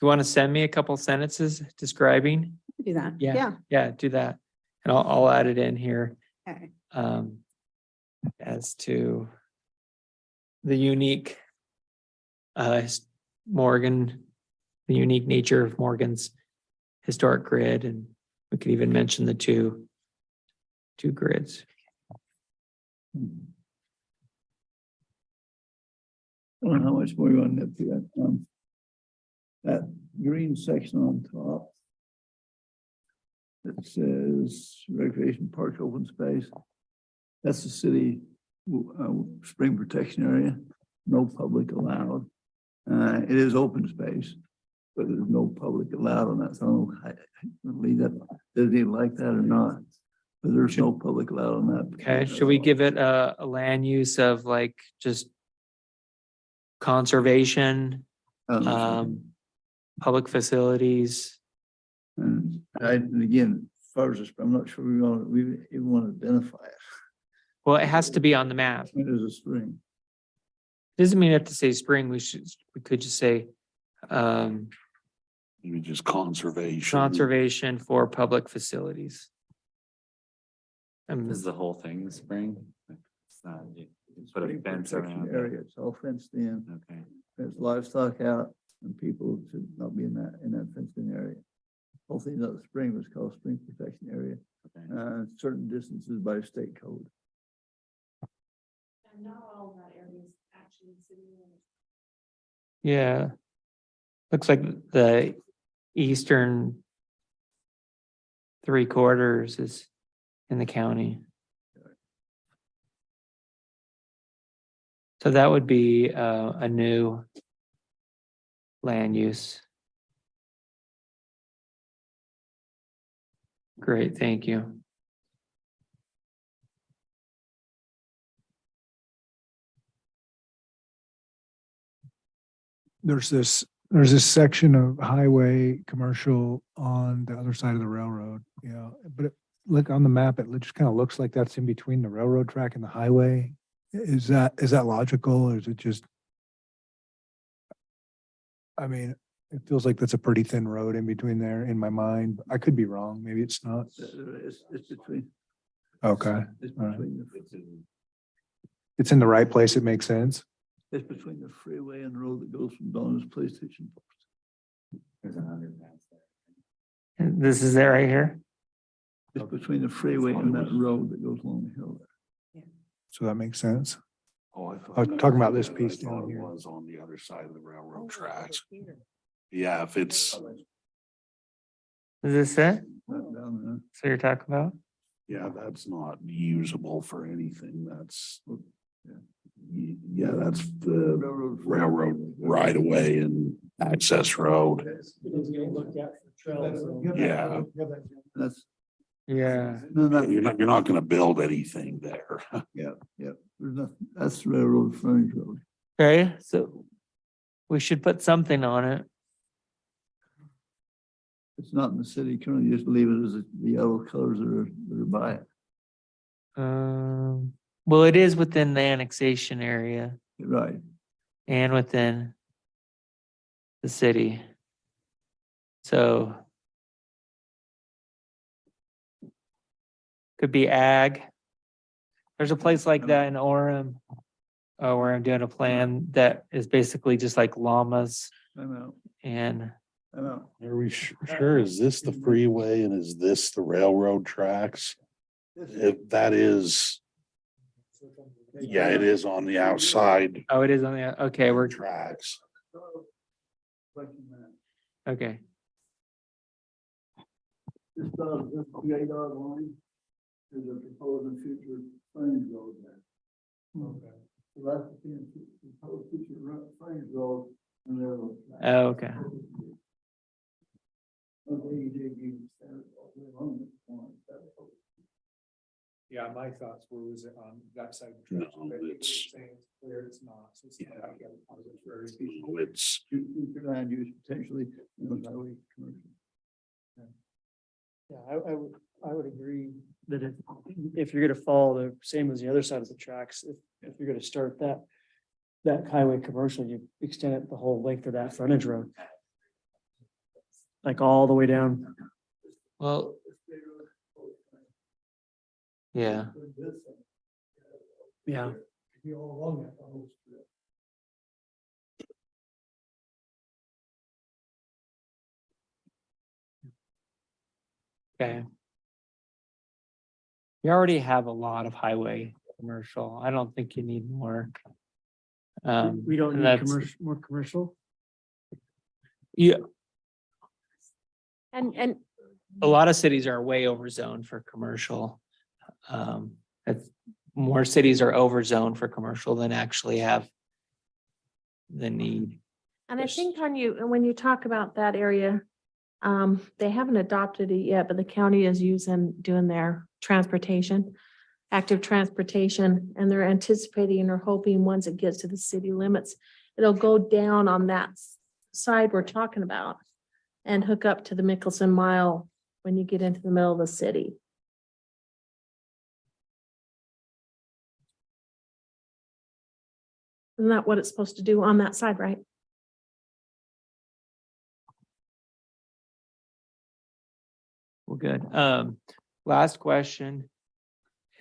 you want to send me a couple sentences describing? Do that. Yeah. Yeah, do that. And I'll add it in here. Okay. As to the unique Morgan, the unique nature of Morgan's historic grid, and we could even mention the two grids. I don't know how much more you want to nip that. That green section on top. It says recreation park open space. That's the city spring protection area, no public allowed. It is open space, but there's no public allowed on that. So I don't know, I believe that, does he like that or not? But there's no public allowed on that. Okay, should we give it a land use of like just conservation, public facilities? And again, as far as this, I'm not sure we even want to identify it. Well, it has to be on the map. It is a spring. Doesn't mean you have to say spring. We could just say Maybe just conservation. conservation for public facilities. Is the whole thing spring? It's not, you put a Spring fence protection around area, it. it's all fenced in, Okay. there's livestock out, and people should not be in that fenced in area. Whole thing of the spring was called spring protection area, Okay. certain distances by state code. And not all of that area is actually city limits. Yeah. Looks like the eastern 3/4 is in the county. So that would be a new land use. Great, thank you. there's this section of highway commercial on the other side of the railroad, but look on the map, it just kind of looks like that's in between the railroad track and the highway. Is that logical or is it just? I mean, it feels like that's a pretty thin road in between there in my mind. I could be wrong. Maybe it's not. It's between. Okay. It's All right. between, It's in the right place. It makes sense. it's between the freeway and the road that goes from Donna's PlayStation. There's an underpass there. And this is it right here? It's between the freeway and that road that goes along the hill there. So that makes sense. Oh, I was talking about this piece I thought down it here. was on the other side of the railroad tracks. Yeah, if it's, Is this it? That down So you're talking about? yeah, that's not usable for anything. That's, yeah, that's the railroad right away and access road. Yeah. there. That's, Yeah. no, no, You're not gonna build anything there. yeah, there's nothing, that's the railroad frontage road. Okay, so we should put something on it. It's not in the city currently, you just leave it as the yellow colors that are by it. Well, it is within the annexation area Right. and within the city. So could be ag. There's a place like that in Orem, where I'm doing a plan that is basically just like llamas I'm out, and I'm out. Are we sure? Is this the freeway and is this the railroad tracks? If that is, yeah, it is on the outside oh, it is on the, okay, we're, tracks. okay. This radar line is a proposed future frontage road there. Okay. So that's the proposed future frontage road and railroad. track. Oh, okay. Yeah, my thoughts were, was it on that side? No, it's, Where it's not. So it's not like it's, Future land use potentially, highway commercial. Yeah, I would agree that if you're gonna follow the same as the other side of the tracks, if you're gonna start that highway commercial, you extend it the whole length of that frontage road. Like all the way down. Well, yeah. Yeah. Okay. You already have a lot of highway commercial. I don't think you need more. We don't and need that's- more commercial. Yeah, And a lot of cities are way over zoned for commercial. It's more cities are over zoned for commercial than actually have the need. And I think when you talk about that area, they haven't adopted it yet, but the county is doing their transportation, active transportation, and they're anticipating or hoping once it gets to the city limits, it'll go down on that side we're talking about and hook up to the Mickelson Mile when you get into the middle of the city. Isn't that what it's supposed to do on that side, right? Well, good. Last question.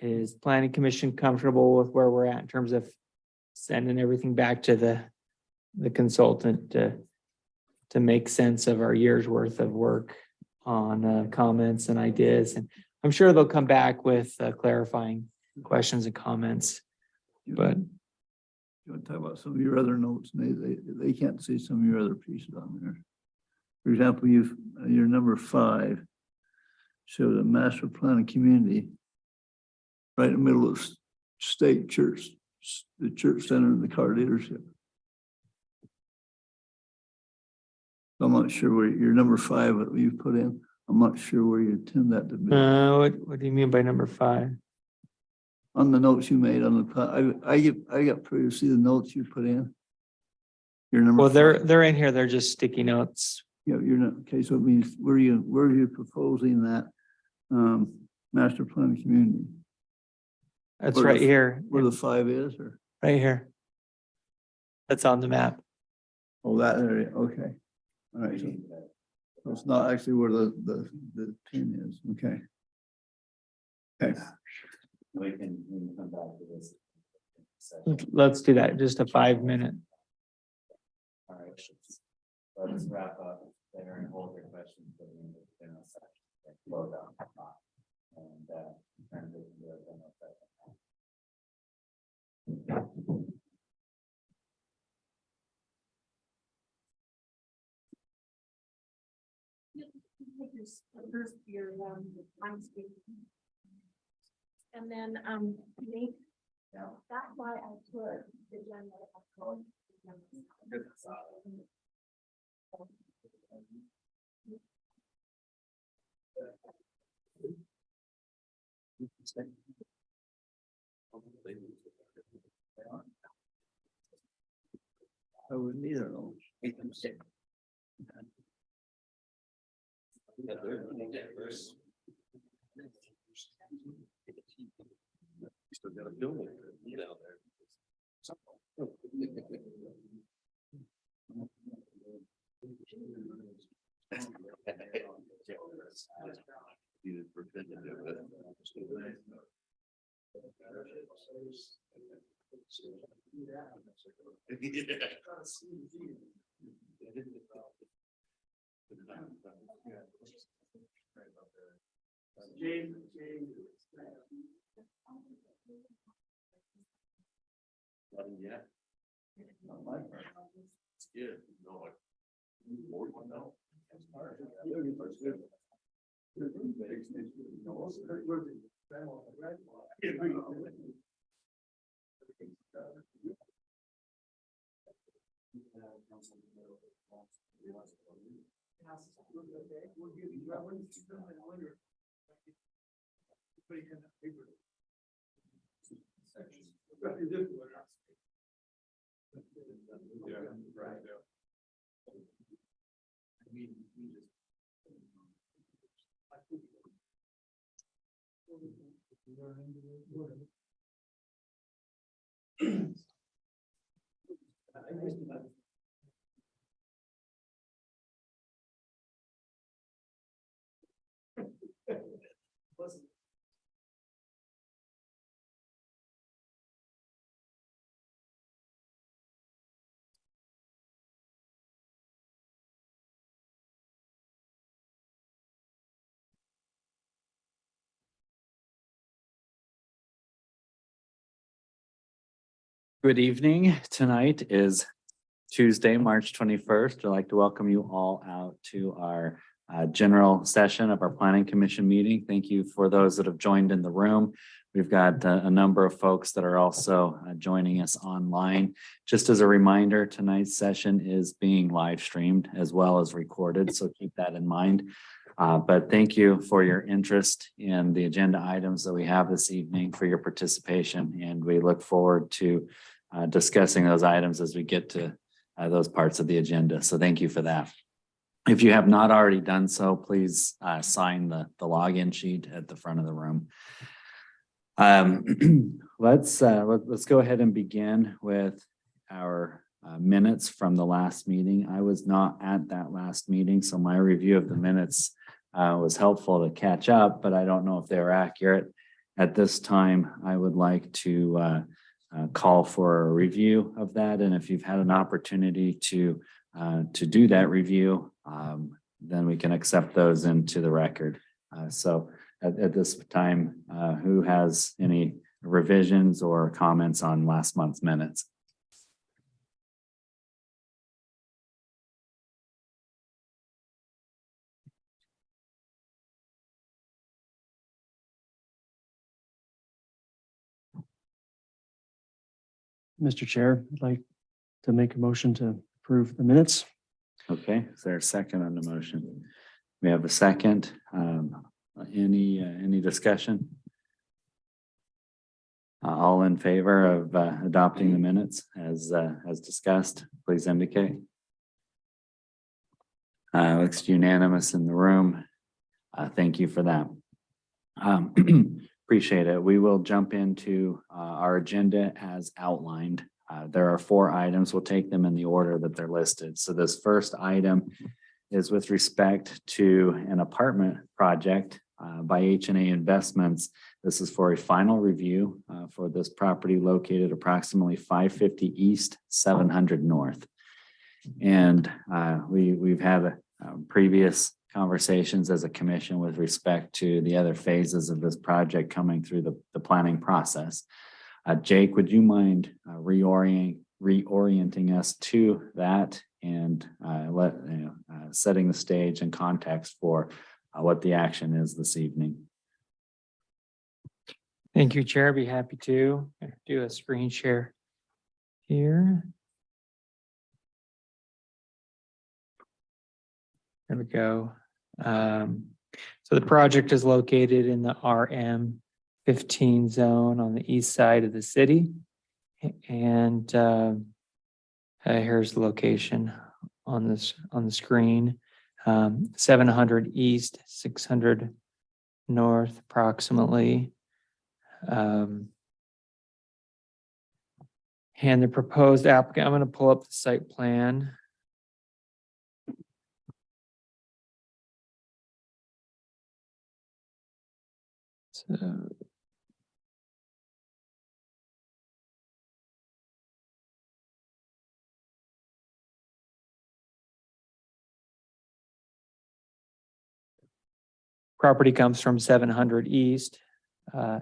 Is planning commission comfortable with where we're at in terms of sending everything back to the consultant to make sense of our year's worth of work on comments and ideas? And I'm sure they'll come back with clarifying questions and comments, but You want to talk about some of your other notes, and they can't see some of your other pieces on there. For example, your number 5 shows a master plan of community right in the middle of state church, the church center and the car dealership. I'm not sure where your number 5 that you put in, I'm not sure where you intend that to be. what do you mean by number 5? On the notes you made on the, I got privy to see the notes you put in. Your number. Well, five. they're in here. They're just sticky notes. Yeah, you're not, okay, so it means where are you proposing that master plan community? It's Where right the- here, Where the 5 is or, right here. That's on the map. oh, that area, okay. All right, so it's not actually where the pin is, okay. Okay, We can come back to this. Let's do that. Just a 5 minute. All right. Let's wrap up there and hold your questions for the end of the general section. Slow down. And transition to the general section. And then, Nate, that's why I put the general. I wouldn't either, no. Still got a building down there. Yeah. Not my part. It's good. No, like, more than no. Yeah, right. Good evening. Tonight is Tuesday, March 21st. I'd like to welcome you all out to our general session of our Planning Commission meeting. Thank you for those that have joined in the room. We've got a number of folks that are also joining us online. Just as a reminder, tonight's session is being live streamed as well as recorded, so keep that in mind. But thank you for your interest in the agenda items that we have this evening, for your participation, and we look forward to discussing those items as we get to those parts of the agenda. So thank you for that. If you have not already done so, please sign the login sheet at the front of the room. Let's go ahead and begin with our minutes from the last meeting. I was not at that last meeting, so my review of the minutes was helpful to catch up, but I don't know if they were accurate. At this time, I would like to call for a review of that, and if you've had an opportunity to do that review, then we can accept those into the record. So at this time, who has any revisions or comments on last month's minutes? Mr. Chair, I'd like to make a motion to approve the minutes. Okay, is there a second on the motion? We have a second. Any discussion? All in favor of adopting the minutes as discussed? please indicate. Looks unanimous in the room. Thank you for that. Appreciate it. We will jump into our agenda as outlined. There are 4 items. We'll take them in the order that they're listed. So this first item is with respect to an apartment project by H&A Investments. This is for a final review for this property located approximately 550 East, 700 North. And we've had previous conversations as a commission with respect to the other phases of this project coming through the planning process. Jake, would you mind reorienting us to that and setting the stage and context for what the action is this evening? Thank you, Chair. Be happy to do a screen share here. There we go. So the project is located in the RM 15 zone on the east side of the city. And here's the location on the screen. 700 East, 600 North approximately. And the proposed applicant, I'm going to pull up the site plan. So property comes from 700 East,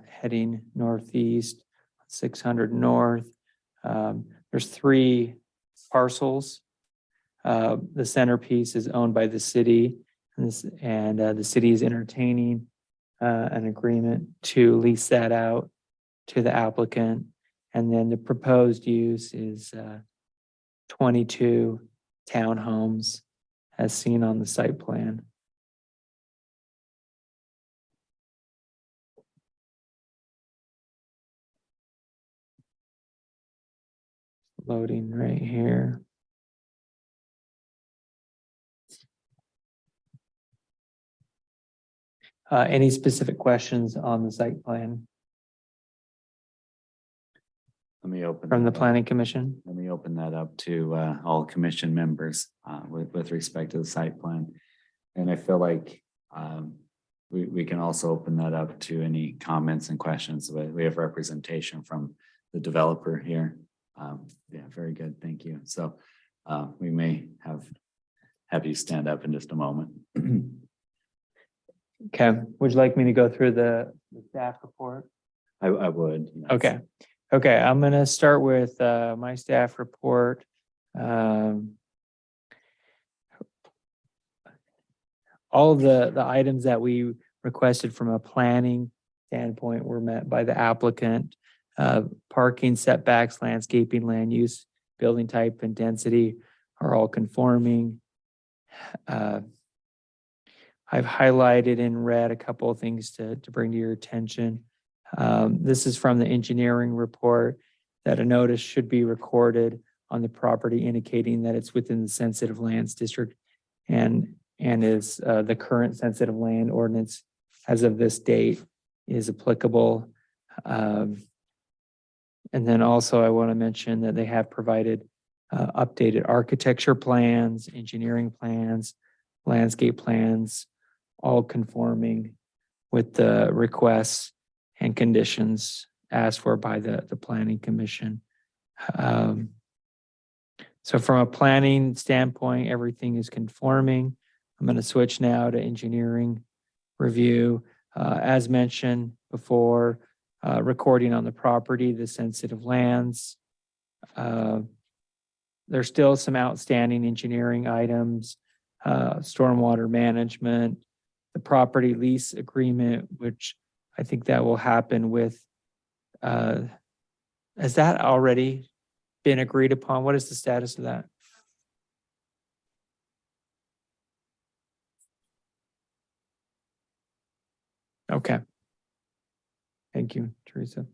heading northeast, 600 North. There's 3 parcels. The centerpiece is owned by the city, and the city is entertaining an agreement to lease that out to the applicant. And then the proposed use is 22 townhomes as seen on the site plan. Loading right here. Any specific questions on the site plan Let me open from the that up. Planning Commission? Let me open that up to all commission members with respect to the site plan. And I feel like we can also open that up to any comments and questions. We have representation from the developer here. Yeah, very good. Thank you. So we may have you stand up in just a moment. Okay, would you like me to go through the staff report? I would. yes. Okay, I'm gonna start with my staff report. All of the items that we requested from a planning standpoint were met by the applicant. Parking, setbacks, landscaping, land use, building type, and density are all conforming. I've highlighted in red a couple of things to bring to your attention. This is from the engineering report that a notice should be recorded on the property indicating that it's within the sensitive lands district and is the current sensitive land ordinance as of this date is applicable. And then also I want to mention that they have provided updated architecture plans, engineering plans, landscape plans, all conforming with the requests and conditions asked for by the Planning Commission. So from a planning standpoint, everything is conforming. I'm going to switch now to engineering review. As mentioned before, recording on the property, the sensitive lands. There's still some outstanding engineering items, stormwater management, the property lease agreement, which I think that will happen with, has that already been agreed upon? What is the status of that? Okay. Thank you, Teresa.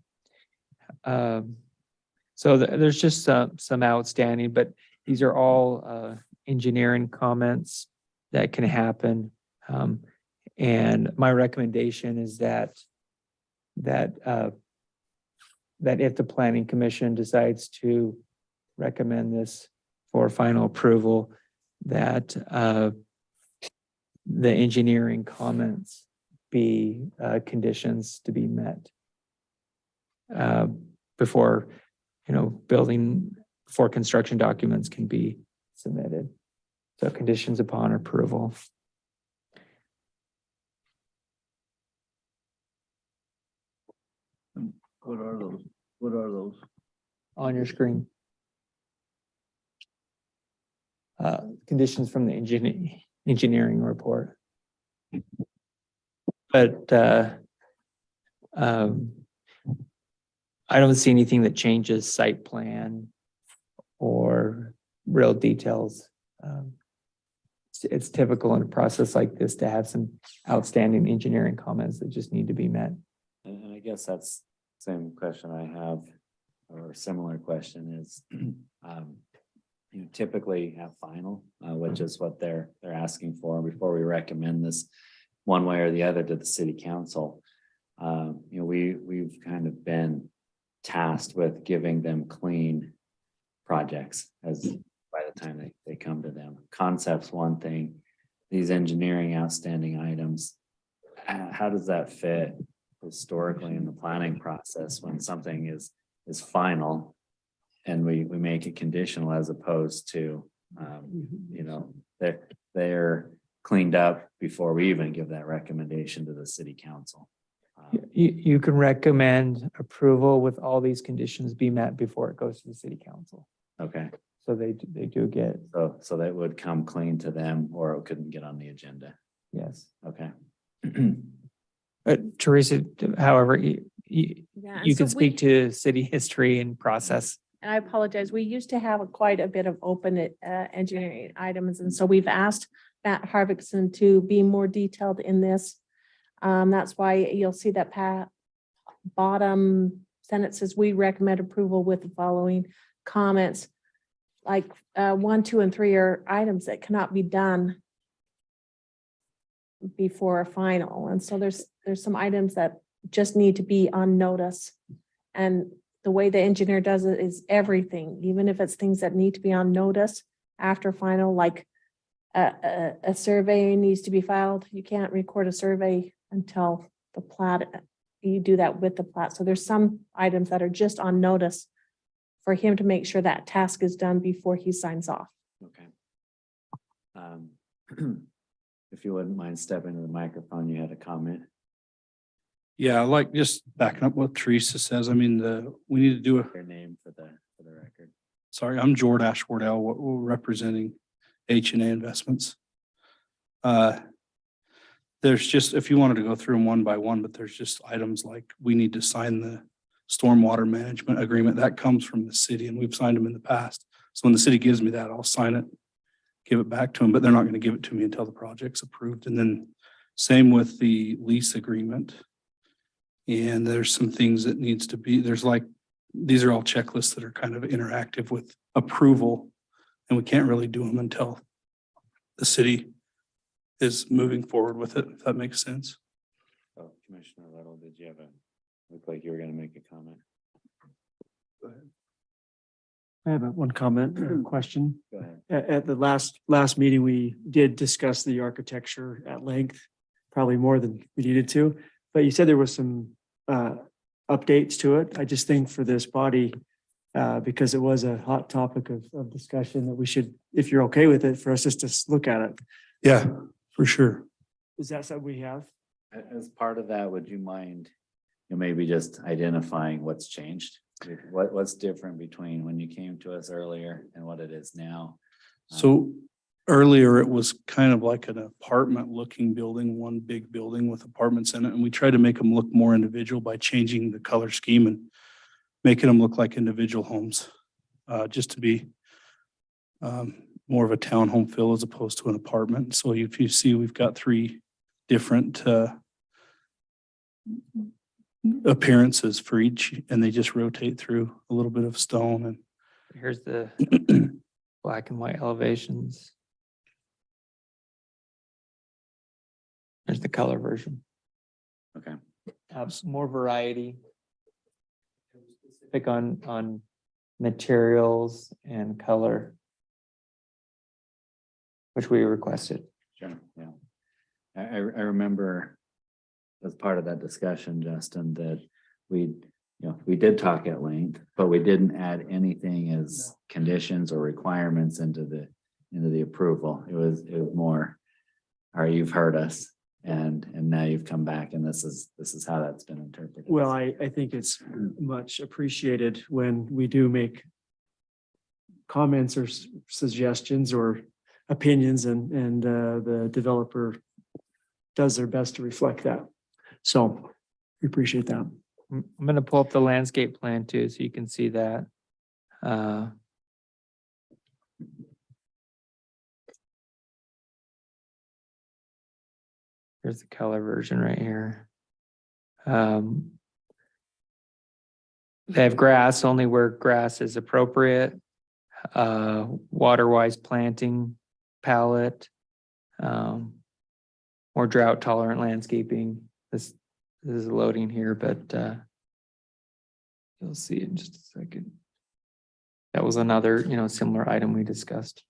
So there's just some outstanding, but these are all engineering comments that can happen. And my recommendation is that if the planning commission decides to recommend this for final approval, that the engineering comments be conditions to be met before, before construction documents can be submitted. So conditions upon approval. What are those? What are those? On your screen. Conditions from the engineering report. But I don't see anything that changes site plan or real details. It's typical in a process like this to have some outstanding engineering comments that just need to be met. And I guess that's the same question I have, or a similar question is, you typically have final, which is what they're asking for before we recommend this one way or the other to the city council. We've kind of been tasked with giving them clean projects as by the time they come to them. Concept's one thing, these engineering outstanding items, how does that fit historically in the planning process when something is final and we make it conditional as opposed to, they're cleaned up before we even give that recommendation to the city council. You can recommend approval with all these conditions be met before it goes to the city council. Okay, So they do get, so that would come clean to them or it couldn't get on the agenda. yes. Okay. But Teresa, however, you Yeah, can so speak to city history and process. And I apologize, we used to have quite a bit of open engineering items, and so we've asked Matt Harvickson to be more detailed in this. That's why you'll see that bottom sentence says, we recommend approval with the following comments. Like 1, 2, and 3 are items that cannot be done before a final. And so there's some items that just need to be on notice. And the way the engineer does it is everything, even if it's things that need to be on notice after final, like a survey needs to be filed. You can't record a survey until the plat, you do that with the plat. So there's some items that are just on notice for him to make sure that task is done before he signs off. Okay. If you wouldn't mind stepping to the microphone, you had a comment. Yeah, like just backing up what Teresa says, I mean, we need to do Your name for the record. sorry, I'm Jordash Wardell, we're representing H&A Investments. There's just, if you wanted to go through them one by one, but there's just items like we need to sign the stormwater management agreement that comes from the city and we've signed them in the past. So when the city gives me that, I'll sign it, give it back to them, but they're not going to give it to me until the project's approved. And then same with the lease agreement. And there's some things that needs to be, these are all checklists that are kind of interactive with approval. And we can't really do them until the city is moving forward with it, if that makes sense. So Commissioner Little, did you have look like you were going to make a comment? Go ahead. I have one comment or question. Go ahead. At the last meeting, we did discuss the architecture at length, probably more than we needed to. But you said there was some updates to it. I just think for this body, because it was a hot topic of discussion, that we should, if you're okay with it, for us just to look at it. Yeah, for sure. Is that something we have? As part of that, would you mind, maybe just identifying what's changed? What's different between when you came to us earlier and what it is now? So earlier it was kind of like an apartment looking building, one big building with apartments in it. And we tried to make them look more individual by changing the color scheme and making them look like individual homes, just to be more of a townhome feel as opposed to an apartment. So if you see, we've got 3 different appearances for each, and they just rotate through a little bit of stone. And Here's the black and white elevations. There's the color version. Okay. More variety. Specific on materials and color. Which we requested. Sure, yeah. I remember as part of that discussion, Justin, that we did talk at length, but we didn't add anything as conditions or requirements into the approval. It was more, all right, you've heard us and now you've come back and this is how that's been interpreted. Well, I think it's much appreciated when we do make comments or suggestions or opinions and the developer does their best to reflect that. So we appreciate that. I'm gonna pull up the landscape plan too, so you can see that. Here's the color version right here. They have grass only where grass is appropriate. Water-wise planting palette. More drought tolerant landscaping. This is loading here, but you'll see in just a second. That was another, similar item we discussed.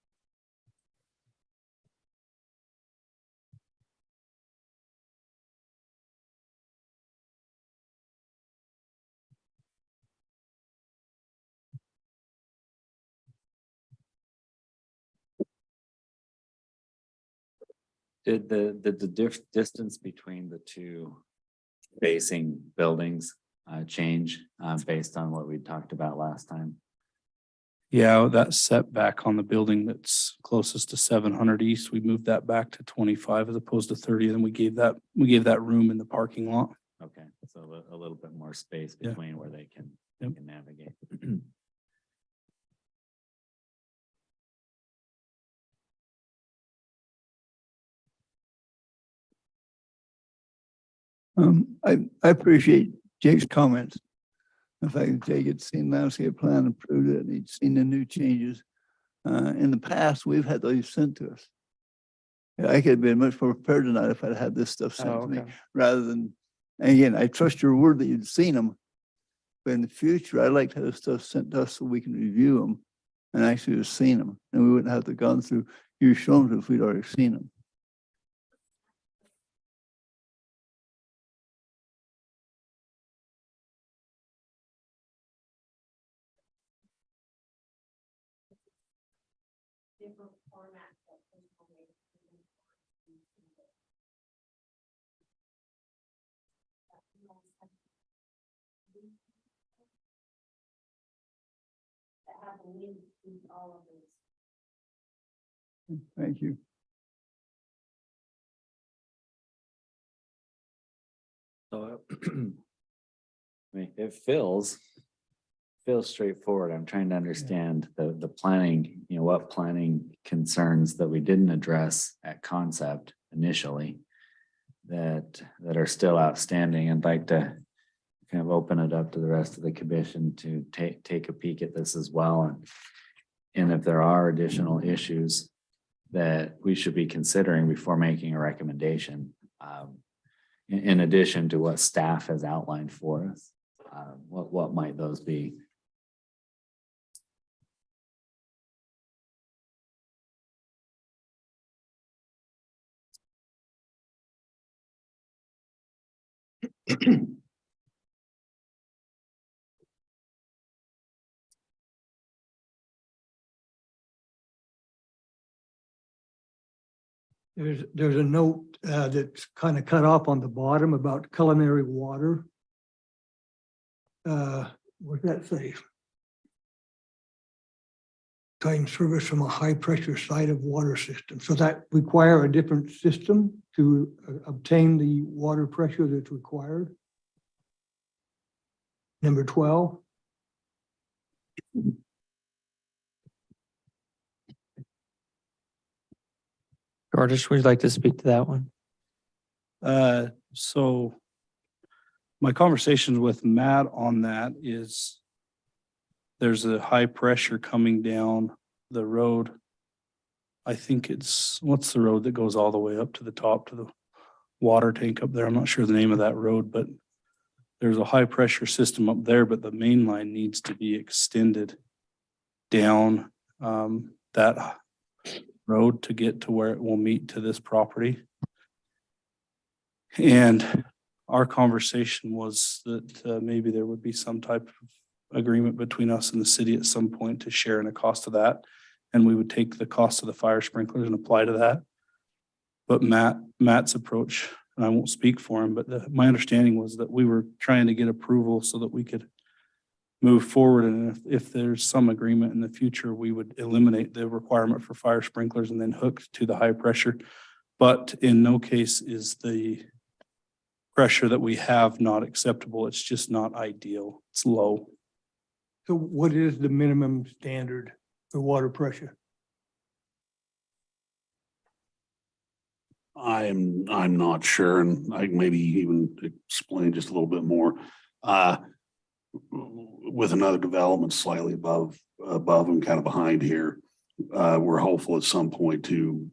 Did the distance between the two facing buildings change based on what we talked about last time? Yeah, that setback on the building that's closest to 700 East, we moved that back to 25 as opposed to 30. And we gave that room in the parking lot. Okay, so a little bit more space Yeah. between where they can Yep. navigate. I appreciate Jake's comments. The fact that Jake had seen landscape plan, approved it, and he'd seen the new changes. In the past, we've had those sent to us. I could have been much more prepared tonight if I'd had this stuff sent to me, rather than, and again, I trust your word that you'd seen them. But in the future, I'd like to have stuff sent to us so we can review them and actually have seen them. And we wouldn't have to gone through you showing them if we'd already seen them. Different formats of information. That have a link to all of these. Thank you. So, I mean, it feels straightforward. I'm trying to understand the planning, what planning concerns that we didn't address at concept initially that are still outstanding. I'd like to kind of open it up to the rest of the commission to take a peek at this as well. And if there are additional issues that we should be considering before making a recommendation, in addition to what staff has outlined for us, what might those be? There's a note that's kind of cut off on the bottom about culinary water. What's that say? Time service from a high pressure site of water system. So that require a different system to obtain the water pressure that's required. Number 12. George, would you like to speak to that one? So my conversations with Matt on that is there's a high pressure coming down the road. I think what's the road that goes all the way up to the top to the water tank up there? I'm not sure the name of that road, but there's a high pressure system up there, but the main line needs to be extended down that road to get to where it will meet to this property. And our conversation was that maybe there would be some type of agreement between us and the city at some point to share in the cost of that. And we would take the cost of the fire sprinklers and apply to that. But Matt's approach, and I won't speak for him, but my understanding was that we were trying to get approval so that we could move forward. And if there's some agreement in the future, we would eliminate the requirement for fire sprinklers and then hook to the high pressure. But in no case is the pressure that we have not acceptable. It's just not ideal. It's low. So what is the minimum standard for water pressure? I'm not sure, and I can maybe even explain just a little bit more. With another development slightly above and kind of behind here, we're hopeful at some point to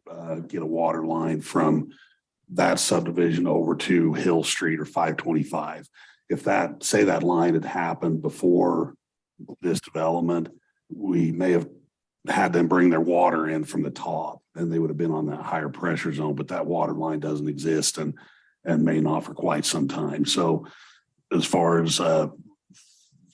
get a water line from that subdivision over to Hill Street or 525. If that line had happened before this development, we may have had them bring their water in from the top, and they would have been on that higher pressure zone, but that water line doesn't exist and may not for quite some time. So as far as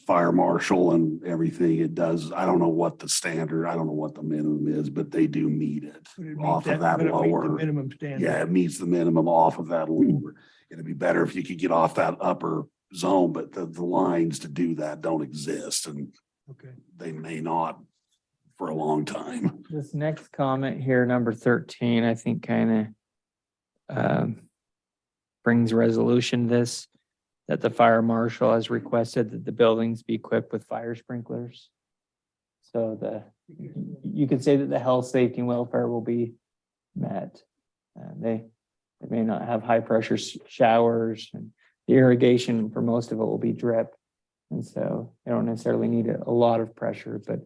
fire marshal and everything, it does, I don't know what the standard, I don't know what the minimum is, but they do meet it off of that lower. Minimum standard. Yeah, it meets the minimum off of that lower. It'd be better if you could get off that upper zone, but the lines to do that don't exist, and Okay. they may not for a long time. This next comment here, number 13, I think kind of brings resolution to this, that the fire marshal has requested that the buildings be equipped with fire sprinklers. So you could say that the health, safety, and welfare will be met. They may not have high pressure showers, and the irrigation for most of it will be drip. And so they don't necessarily need a lot of pressure, but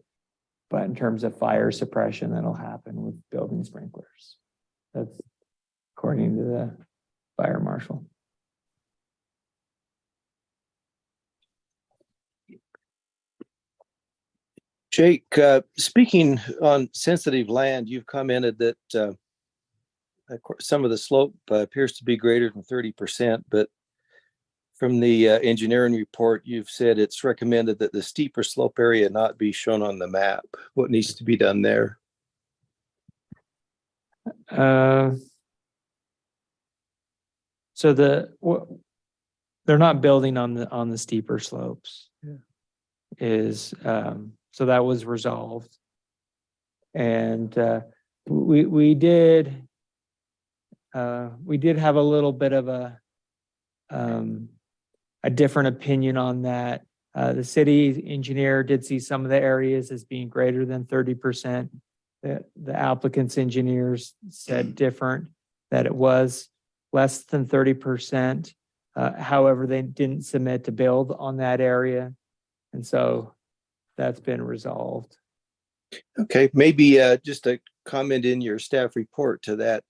in terms of fire suppression, that'll happen with building sprinklers. That's according to the fire marshal. Jake, speaking on sensitive land, you've commented that some of the slope appears to be greater than 30%, but from the engineering report, you've said it's recommended that the steeper slope area not be shown on the map. What needs to be done there? So they're not building on the steeper slopes. Yeah. So that was resolved. And we did have a little bit of a different opinion on that. The city engineer did see some of the areas as being greater than 30%. The applicant's engineers said different, that it was less than 30%. However, they didn't submit to build on that area. And so that's been resolved. Okay, maybe just a comment in your staff report to that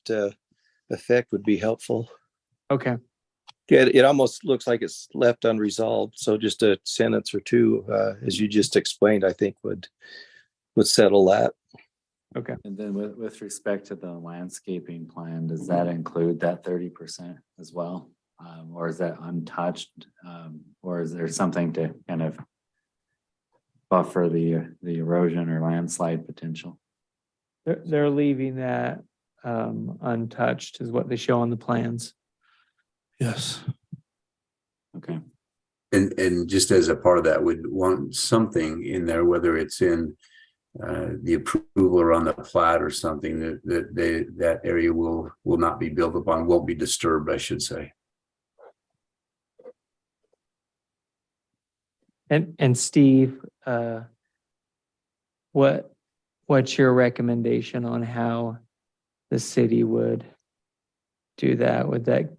effect would be helpful. Okay. Yeah, it almost looks like it's left unresolved. So just a sentence or two, as you just explained, I think would settle that. Okay. And then with respect to the landscaping plan, does that include that 30% as well? Or is that untouched? Or is there something to kind of buffer the erosion or landslide potential? They're leaving that untouched is what they show on the plans. Yes. Okay. And just as a part of that, we'd want something in there, whether it's in the approval or on the plat or something, that area will not be built upon, won't be disturbed, I should say. And Steve, what's your recommendation on how the city would do that? Would that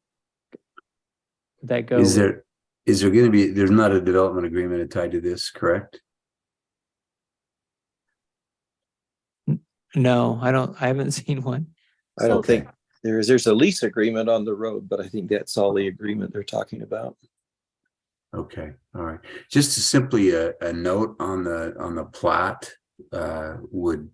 go? Is there going to be, there's not a development agreement tied to this, correct? No, I haven't seen one. I don't So- think there's a lease agreement on the road, but I think that's all the agreement they're talking about. Okay, all right. Just simply a note on the plat would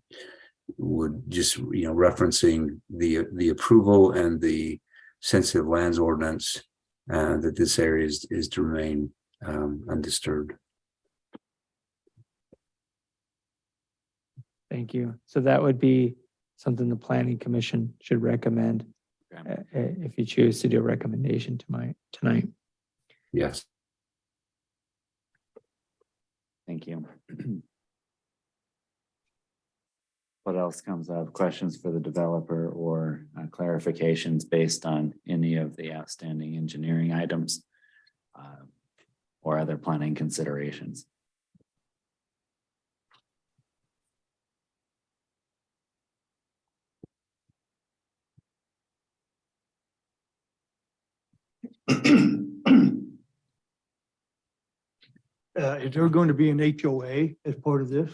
just, referencing the approval and the sensitive lands ordinance that this area is to remain undisturbed. Thank you. So that would be something the planning commission should recommend if you choose to do a recommendation tonight. Yes. Thank you. What else comes up? Questions for the developer or clarifications based on any of the outstanding engineering items or other planning considerations? Is there going to be an HOA as part of this?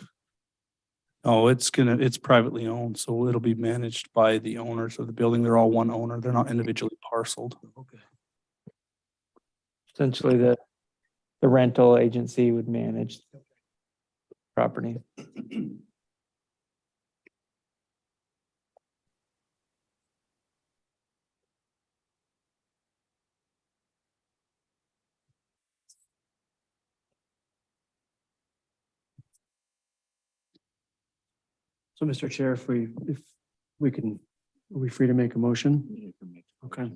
Oh, it's privately owned, so it'll be managed by the owners of the building. They're all one owner. They're not individually parceled. Okay. Essentially, the rental agency would manage property. So, Mr. Chair, if we can, are we free to make a motion? Okay.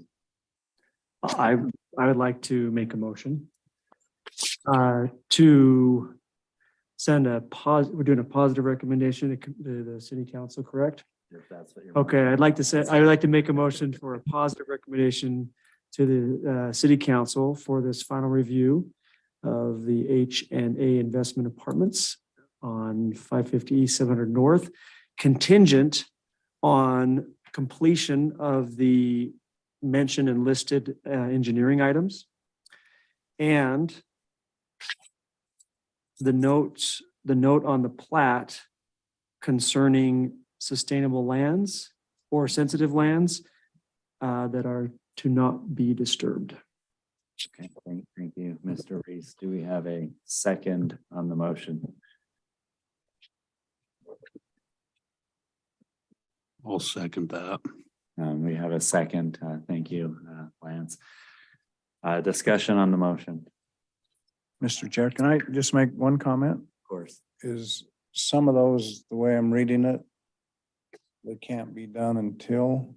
I would like to make a motion to send we're doing a positive recommendation to the city council, correct? If that's what you're. Okay, I would like to make a motion for a positive recommendation to the city council for this final review of the H&A Investment Apartments on 550 East 700 North, contingent on completion of the mentioned and listed engineering items. And the note on the plat concerning sustainable lands or sensitive lands that are to not be disturbed. Okay, thank you, Mr. Reese. Do we have a second on the motion? I'll second that. We have a second. Thank you, Lance. Discussion on the motion, Mr. Chair, can I just make one comment? of course. Is some of those, the way I'm reading it, they can't be done until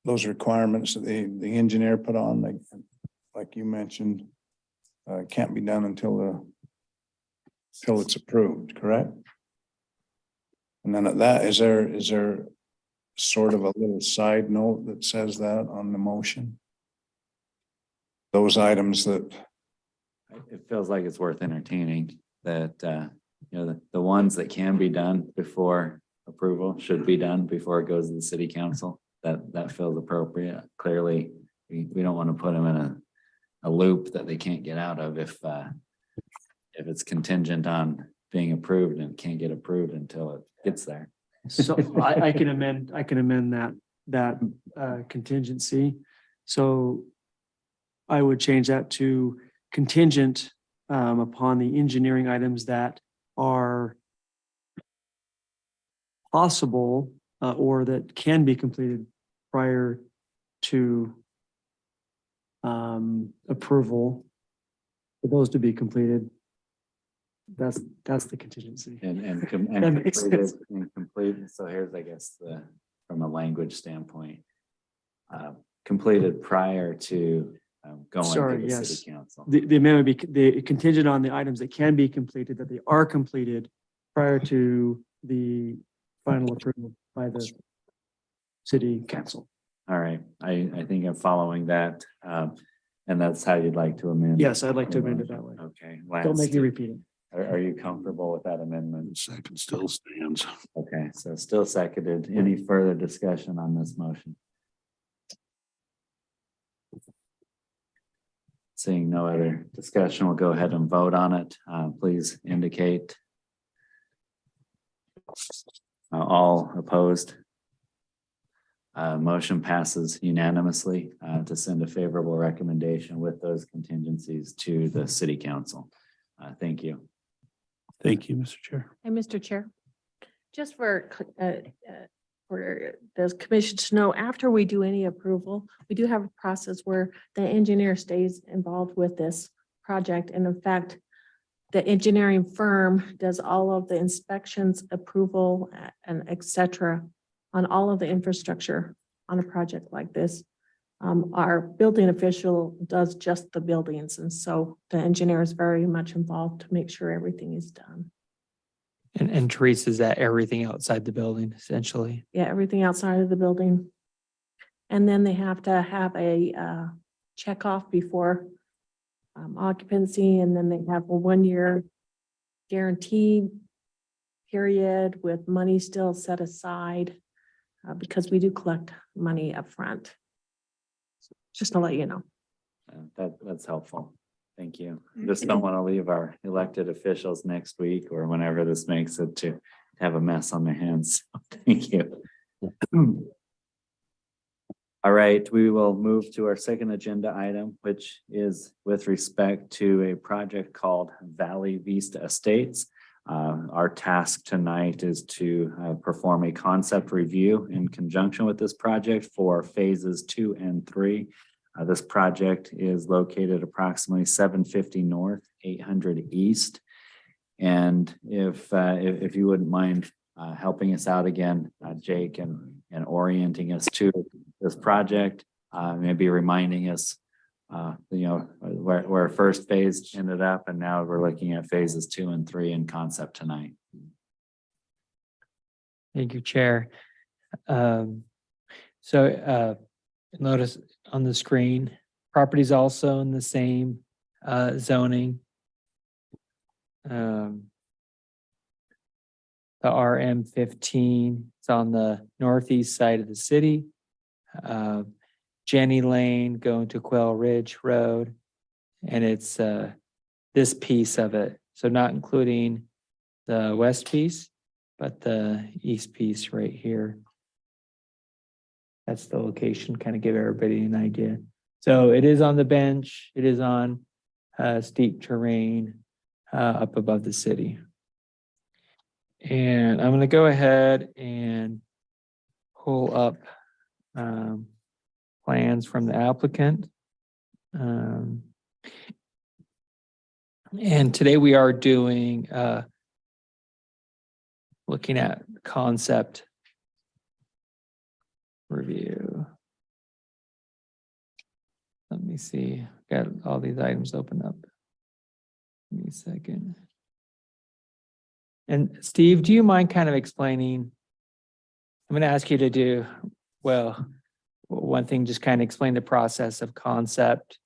those requirements that the engineer put on, like you mentioned, can't be done until it's approved, correct? And then at that, is there sort of a little side note that says that on the motion? Those items that, It feels like it's worth entertaining that, the ones that can be done before approval should be done before it goes to the city council. That feels appropriate. Clearly, we don't want to put them in a loop that they can't get out of if it's contingent on being approved and can't get approved until it gets there. So I can amend that contingency. So I would change that to contingent upon the engineering items that are possible or that can be completed prior to approval for those to be completed. That's the contingency. And That makes completed sense. and complete. So here's, I guess, from a language standpoint, completed prior to going Sorry, to the yes. city council. The amendment would be the contingent on the items that can be completed, that they are completed prior to the final approval by the city council. All right, I think I'm following that. And that's how you'd like to amend. Yes, I'd like to amend it that way. Okay. Don't Lance, make me repeat it. Are you comfortable with that amendment? Second still stands. Okay, so still seconded. Any further discussion on this motion? Seeing no other discussion, we'll go ahead and vote on it. Please indicate. All opposed? Motion passes unanimously to send a favorable recommendation with those contingencies to the city council. Thank you. Thank you, Mr. Chair. And Mr. Chair, just for the commission to know, after we do any approval, we do have a process where the engineer stays involved with this project. And in fact, the engineering firm does all of the inspections, approval, and et cetera on all of the infrastructure on a project like this. Our building official does just the buildings. And so the engineer is very much involved to make sure everything is done. And Teresa's at everything outside the building, essentially. Yeah, everything outside of the building. And then they have to have a check off before occupancy, and then they have a 1-year guarantee period with money still set aside because we do collect money up front. Just to let you know. That's helpful. Thank you. Just don't want to leave our elected officials next week or whenever this makes it to have a mess on their hands. Thank you. All right, we will move to our second agenda item, which is with respect to a project called Valley Vista Estates. Our task tonight is to perform a concept review in conjunction with this project for phases 2 and 3. This project is located approximately 750 north, 800 east. And if you wouldn't mind helping us out again, Jake, and orienting us to this project, maybe reminding us, where first phase ended up, and now we're looking at phases 2 and 3 in concept tonight. Thank you, Chair. Notice on the screen, properties also in the same zoning. The RM15 is on the northeast side of the city. Jenny Lane going to Quail Ridge Road, and it's this piece of it. So not including the west piece, but the east piece right here. That's the location, kind of give everybody an idea. So it is on the bench. It is on steep terrain up above the city. And I'm going to go ahead and pull up plans from the applicant. And today we are doing, looking at concept review. Let me see, got all these items open up. Give me a second. And Steve, do you mind kind of explaining? I'm going to ask you to do, well, one thing, just kind of explain the process of concept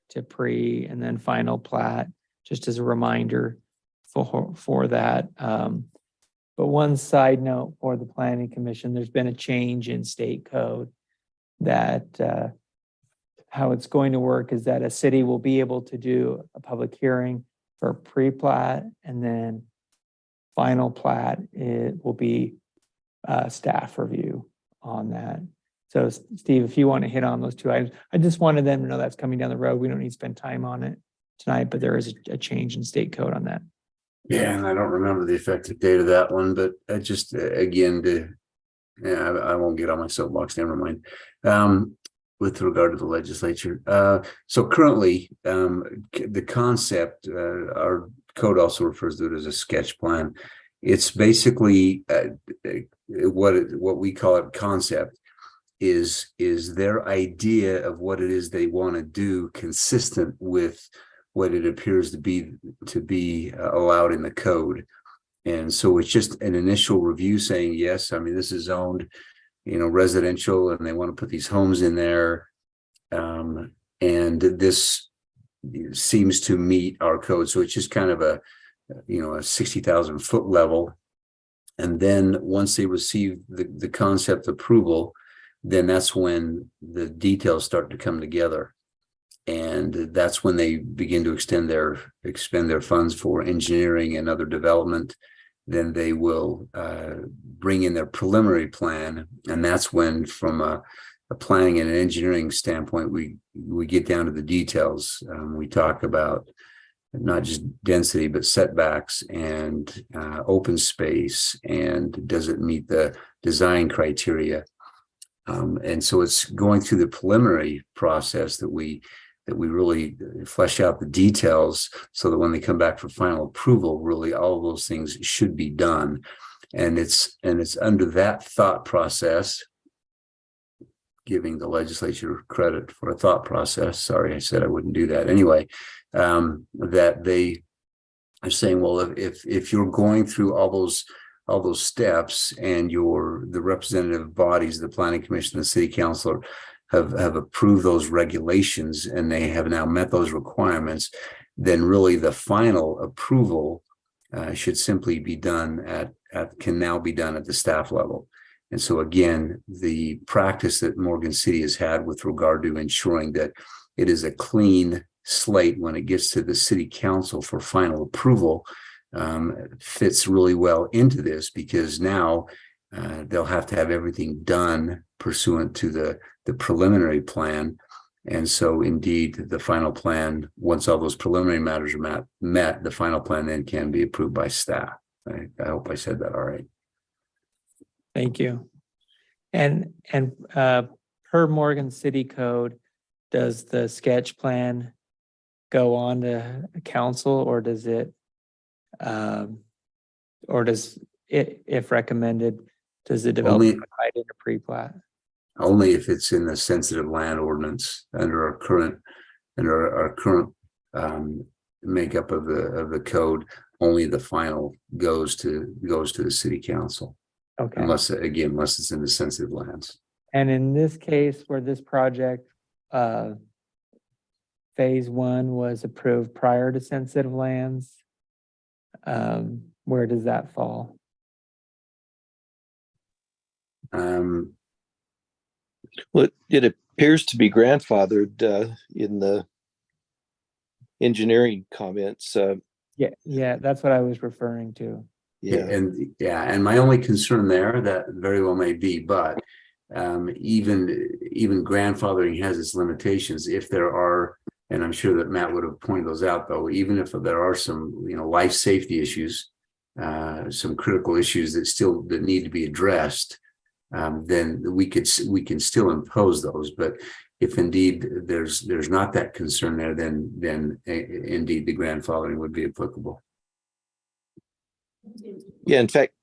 to pre and then final plat, just as a reminder for that. But one side note for the Planning Commission, there's been a change in state code that how it's going to work is that a city will be able to do a public hearing for pre-plat, and then final plat, it will be staff review on that. So Steve, if you want to hit on those two items, I just wanted them to know that's coming down the road. We don't need to spend time on it tonight, but there is a change in state code on that. Yeah, and I don't remember the effective date of that one, but I just, again, I won't get on my soapbox, never mind. With regard to the legislature. So currently, the concept, our code also refers to it as a sketch plan. It's basically what we call it concept is their idea of what it is they want to do consistent with what it appears to be allowed in the code. And so it's just an initial review saying, yes, I mean, this is zoned, residential, and they want to put these homes in there. And this seems to meet our code. So it's just kind of a 60,000 foot level. And then once they receive the concept approval, then that's when the details start to come together. And that's when they begin to expend their funds for engineering and other development. then they will bring in their preliminary plan. And that's when, from a planning and an engineering standpoint, we get down to the details. We talk about not just density, but setbacks and open space, and does it meet the design criteria? And so it's going through the preliminary process that we really flesh out the details, so that when they come back for final approval, really all of those things should be done. And it's under that thought process, giving the legislature credit for a thought process. Sorry, I said I wouldn't do that anyway. That they are saying, well, if you're going through all those steps, and the representative bodies, the planning commission, the city council, have approved those regulations, and they have now met those requirements, then really the final approval should simply be done can now be done at the staff level. And so again, the practice that Morgan City has had with regard to ensuring that it is a clean slate when it gets to the city council for final approval fits really well into this, because now they'll have to have everything done pursuant to the preliminary plan. And so indeed, the final plan, once all those preliminary matters are met, the final plan then can be approved by staff. I hope I said that all right. Thank you. And per Morgan City Code, does the sketch plan go on to council, or does it, if recommended, does the developer provide it a pre-plat? Only if it's in the sensitive land ordinance under our current makeup of the code. Only the final goes to the city council. Okay. Unless it's in the sensitive lands. And in this case, where this project, phase 1 was approved prior to sensitive lands, where does that fall? Well, it appears to be grandfathered in the engineering comments. Yeah, that's what I was referring to. Yeah. And my only concern there, that very well may be, but even grandfathering has its limitations. If there are, and I'm sure that Matt would have pointed those out, though, even if there are some, life safety issues, some critical issues that need to be addressed, then we can still impose those. But if indeed there's not that concern there, then indeed the grandfathering would be applicable. Yeah, in fact,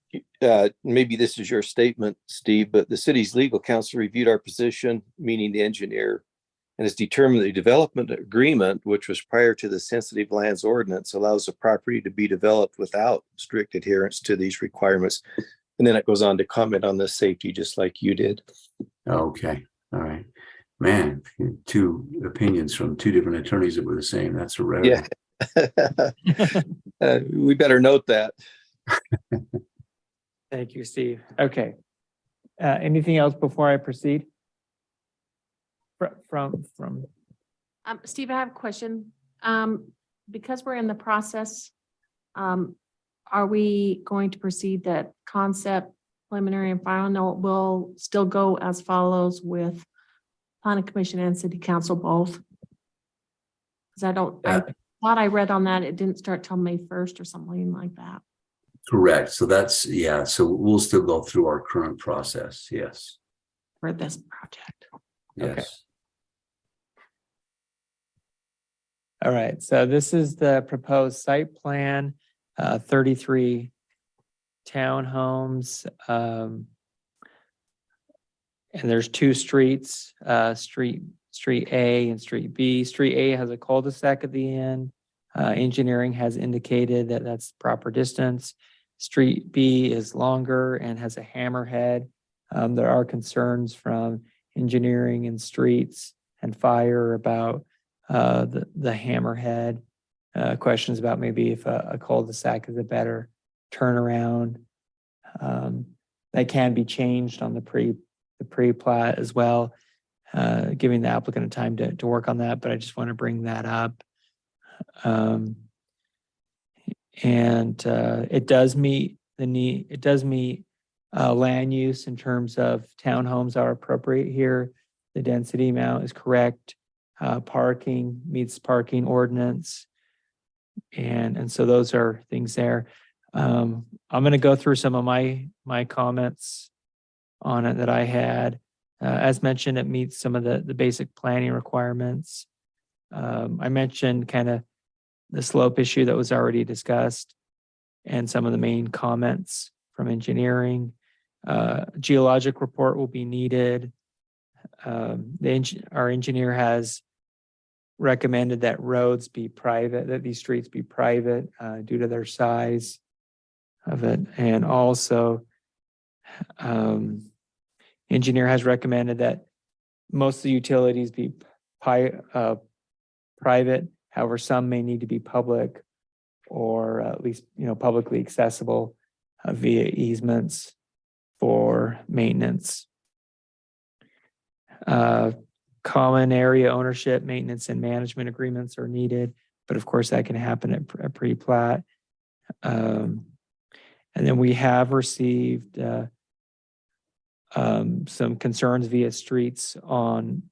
maybe this is your statement, Steve, but the city's legal counsel reviewed our position, meaning the engineer, and has determined the development agreement, which was prior to the sensitive lands ordinance, allows the property to be developed without strict adherence to these requirements. And then it goes on to comment on the safety, just like you did. Okay, all right. Man, 2 opinions from 2 different attorneys that were the same. That's a rare. Yeah. We better note that. Thank you, Steve. Okay. Anything else before I proceed? From Steve, I have a question. Because we're in the process, are we going to proceed that concept, preliminary and final note will still go as follows with planning commission and city council both? Because I thought I read on that it didn't start till May 1st or something like that. Correct. So so we'll still go through our current process. Yes. For this project. Yes. Okay. All right. So this is the proposed site plan, 33 townhomes. And there's 2 streets, Street A and Street B. Street A has a cul-de-sac at the end. Engineering has indicated that that's the proper distance. Street B is longer and has a hammerhead. There are concerns from engineering and streets and fire about the hammerhead. Questions about maybe if a cul-de-sac is a better turnaround. That can be changed on the pre-plat as well, giving the applicant a time to work on that, but I just want to bring that up. It does meet the need, it does meet land use in terms of townhomes are appropriate here. The density amount is correct. Parking meets parking ordinance. And so those are things there. I'm going to go through some of my comments on it that I had. As mentioned, it meets some of the basic planning requirements. I mentioned kind of the slope issue that was already discussed and some of the main comments from engineering. Geologic report will be needed. Our engineer has recommended that roads be private, that these streets be private due to their size of it. And also, engineer has recommended that most of the utilities be private. However, some may need to be public or at least, publicly accessible via easements for maintenance. Common area ownership, maintenance, and management agreements are needed, but of course that can happen at pre-plat. And then we have received some concerns via streets on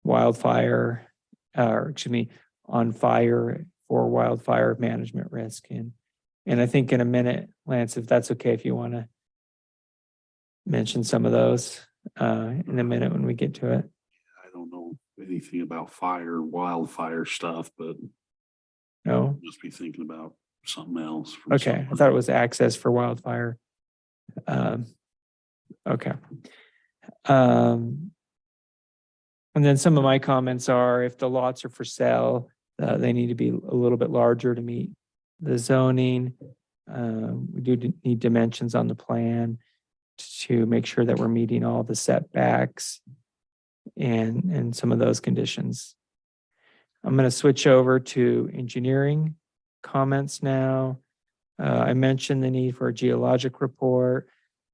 wildfire, on fire for wildfire management risk. And I think in a minute, Lance, if that's okay, if you want to mention some of those in a minute when we get to it. I don't know anything about wildfire stuff, but No? must be thinking about something else. from Okay, I somewhere. thought it was access for wildfire. Okay. And then some of my comments are if the lots are for sale, they need to be a little bit larger to meet the zoning. We do need dimensions on the plan to make sure that we're meeting all the setbacks and some of those conditions. I'm going to switch over to engineering comments now. I mentioned the need for a geologic report,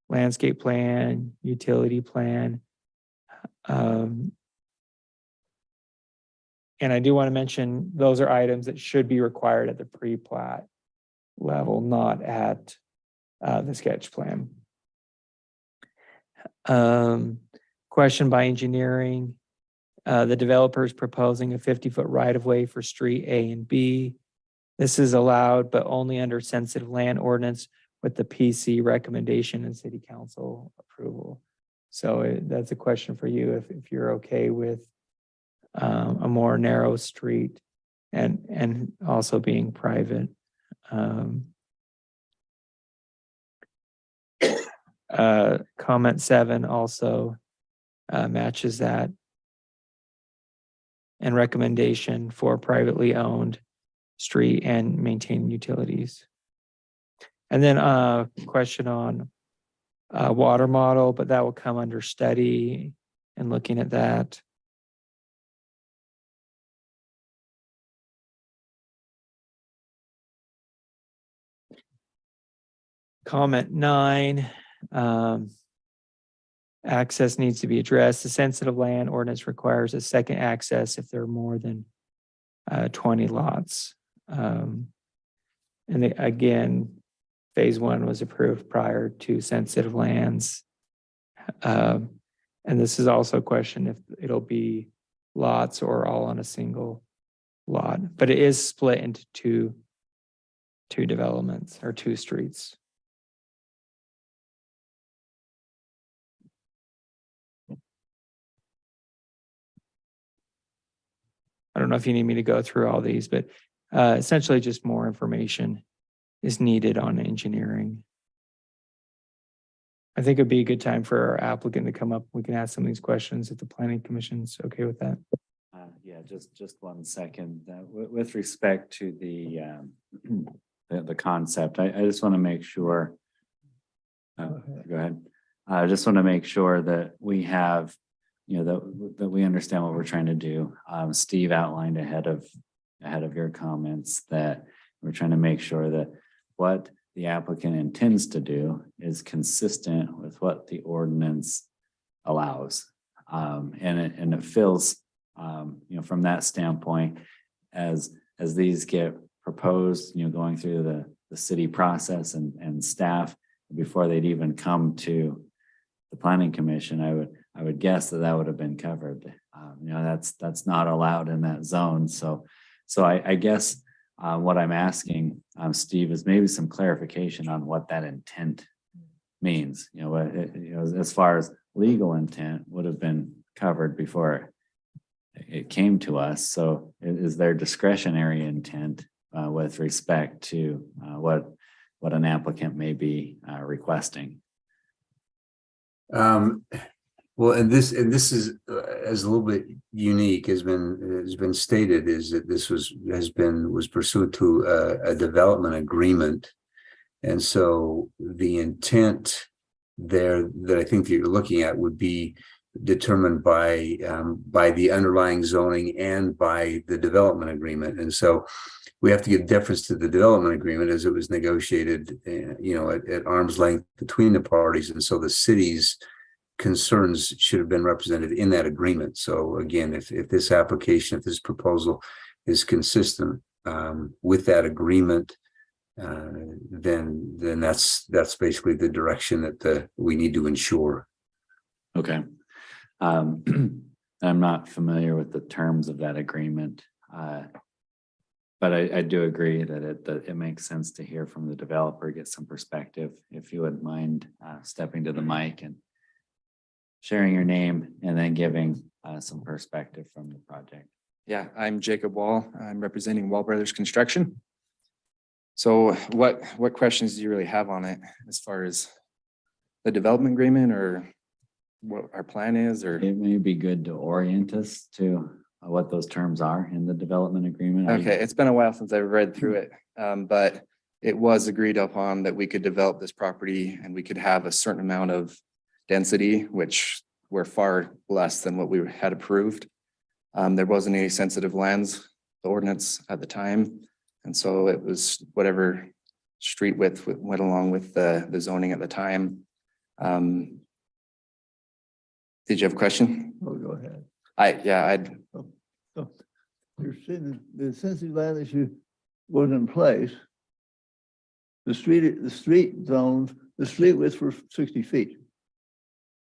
landscape plan, utility plan. And I do want to mention those are items that should be required at the pre-plat level, not at the sketch plan. Question by engineering. The developer is proposing a 50-foot right-of-way for street A and B. This is allowed, but only under sensitive land ordinance with the PC recommendation and city council approval. So that's a question for you if you're okay with a more narrow street and also being private. Comment 7 also matches that. And recommendation for privately owned street and maintained utilities. And then a question on water model, but that will come under study and looking at that. Comment 9, access needs to be addressed. The sensitive land ordinance requires a second access if there are more than 20 lots. And again, phase 1 was approved prior to sensitive lands. And this is also a question if it'll be lots or all on a single lot, but it is split into two developments or 2 streets. I don't know if you need me to go through all these, but essentially just more information is needed on engineering. I think it'd be a good time for our applicant to come up. We can ask some of these questions if the planning commission's okay with that. Yeah, just 1 second. With respect to the concept, I just want to make sure. Go ahead. I just want to make sure that we have, that we understand what we're trying to do. Steve outlined ahead of your comments that we're trying to make sure that what the applicant intends to do is consistent with what the ordinance allows. And it feels, from that standpoint, as these get proposed, going through the the city process and staff before they'd even come to the planning commission, I would guess that would have been covered. That's not allowed in that zone. So I guess what I'm asking, Steve, is maybe some clarification on what that intent means. As far as legal intent would have been covered before it came to us. So is there discretionary intent with respect to what an applicant may be requesting? Well, and this is as a little bit unique has been stated, is that this was pursuant to a development agreement. And so the intent there that I think that you're looking at would be determined by the underlying zoning and by the development agreement. And so we have to give deference to the development agreement as it was negotiated, at arm's length between the parties. And so the city's concerns should have been represented in that agreement. So again, if this application, if this proposal is consistent with that agreement, then that's basically the direction that we need to ensure. Okay. I'm not familiar with the terms of that agreement. But I do agree that it makes sense to hear from the developer, get some perspective. If you wouldn't mind stepping to the mic and sharing your name and then giving some perspective from the project. Yeah, I'm Jacob Wall. I'm representing Wall Brothers Construction. So what questions do you really have on it as far as the development agreement or what our plan is, or? It may be good to orient us to what those terms are in the development agreement. Okay, it's been a while since I've read through it, but it was agreed upon that we could develop this property and we could have a certain amount of density, which were far less than what we had approved. There wasn't any sensitive lands, the ordinance at the time. And so it was whatever street width went along with the zoning at the time. Did you have a question? Oh, go ahead. So you're saying the sensitive land issue was in place. The street zones, the street widths were 60 feet.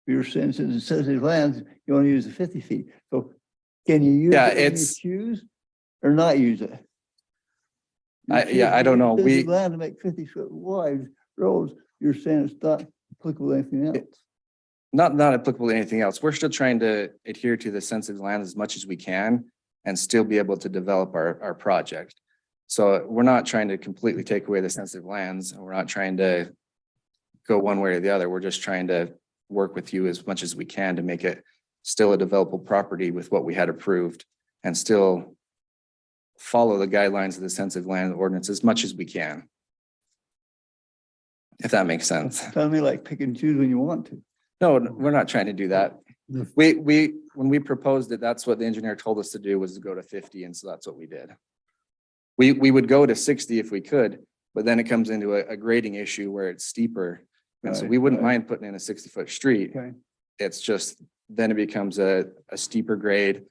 You're saying since it's sensitive lands, you want to use the 50 feet. So can you use it when you choose or not use it? I don't know. We land to make 50-foot wide roads. You're saying it's not applicable to anything else. Not applicable to anything else. We're still trying to adhere to the sensitive land as much as we can and still be able to develop our project. So we're not trying to completely take away the sensitive lands, and we're not trying to go one way or the other. We're just trying to work with you as much as we can to make it still a developable property with what we had approved and still follow the guidelines of the sensitive land ordinance as much as we can. If that makes sense. Sound me like pick and choose when you want to. No, we're not trying to do that. When we proposed it, that's what the engineer told us to do, was to go to 50. And so that's what we did. We would go to 60 if we could, but then it comes into a grading issue where it's steeper. And so we wouldn't mind putting in a 60-foot street. Okay. It's just, then it becomes a steeper grade,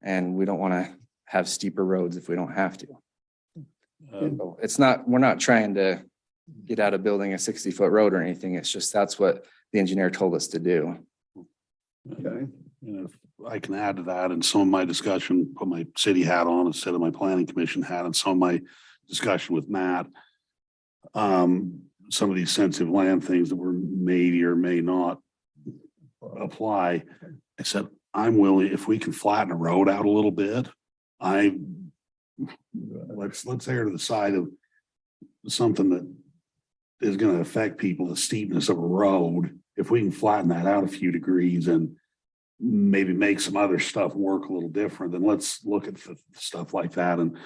and we don't want to have steeper roads if we don't have to. So we're not trying to get out of building a 60-foot road or anything. It's just, that's what the engineer told us to do. Okay. And if I can add to that, and some of my discussion, put my city hat on instead of my planning commission hat, and some of my discussion with Matt, some of these sensitive land things that were maybe or may not apply. I said, I'm willing, if we can flatten a road out a little bit, let's err to the side of something that is going to affect people, the steepness of a road. If we can flatten that out a few degrees and maybe make some other stuff work a little different, then let's look at stuff like that. And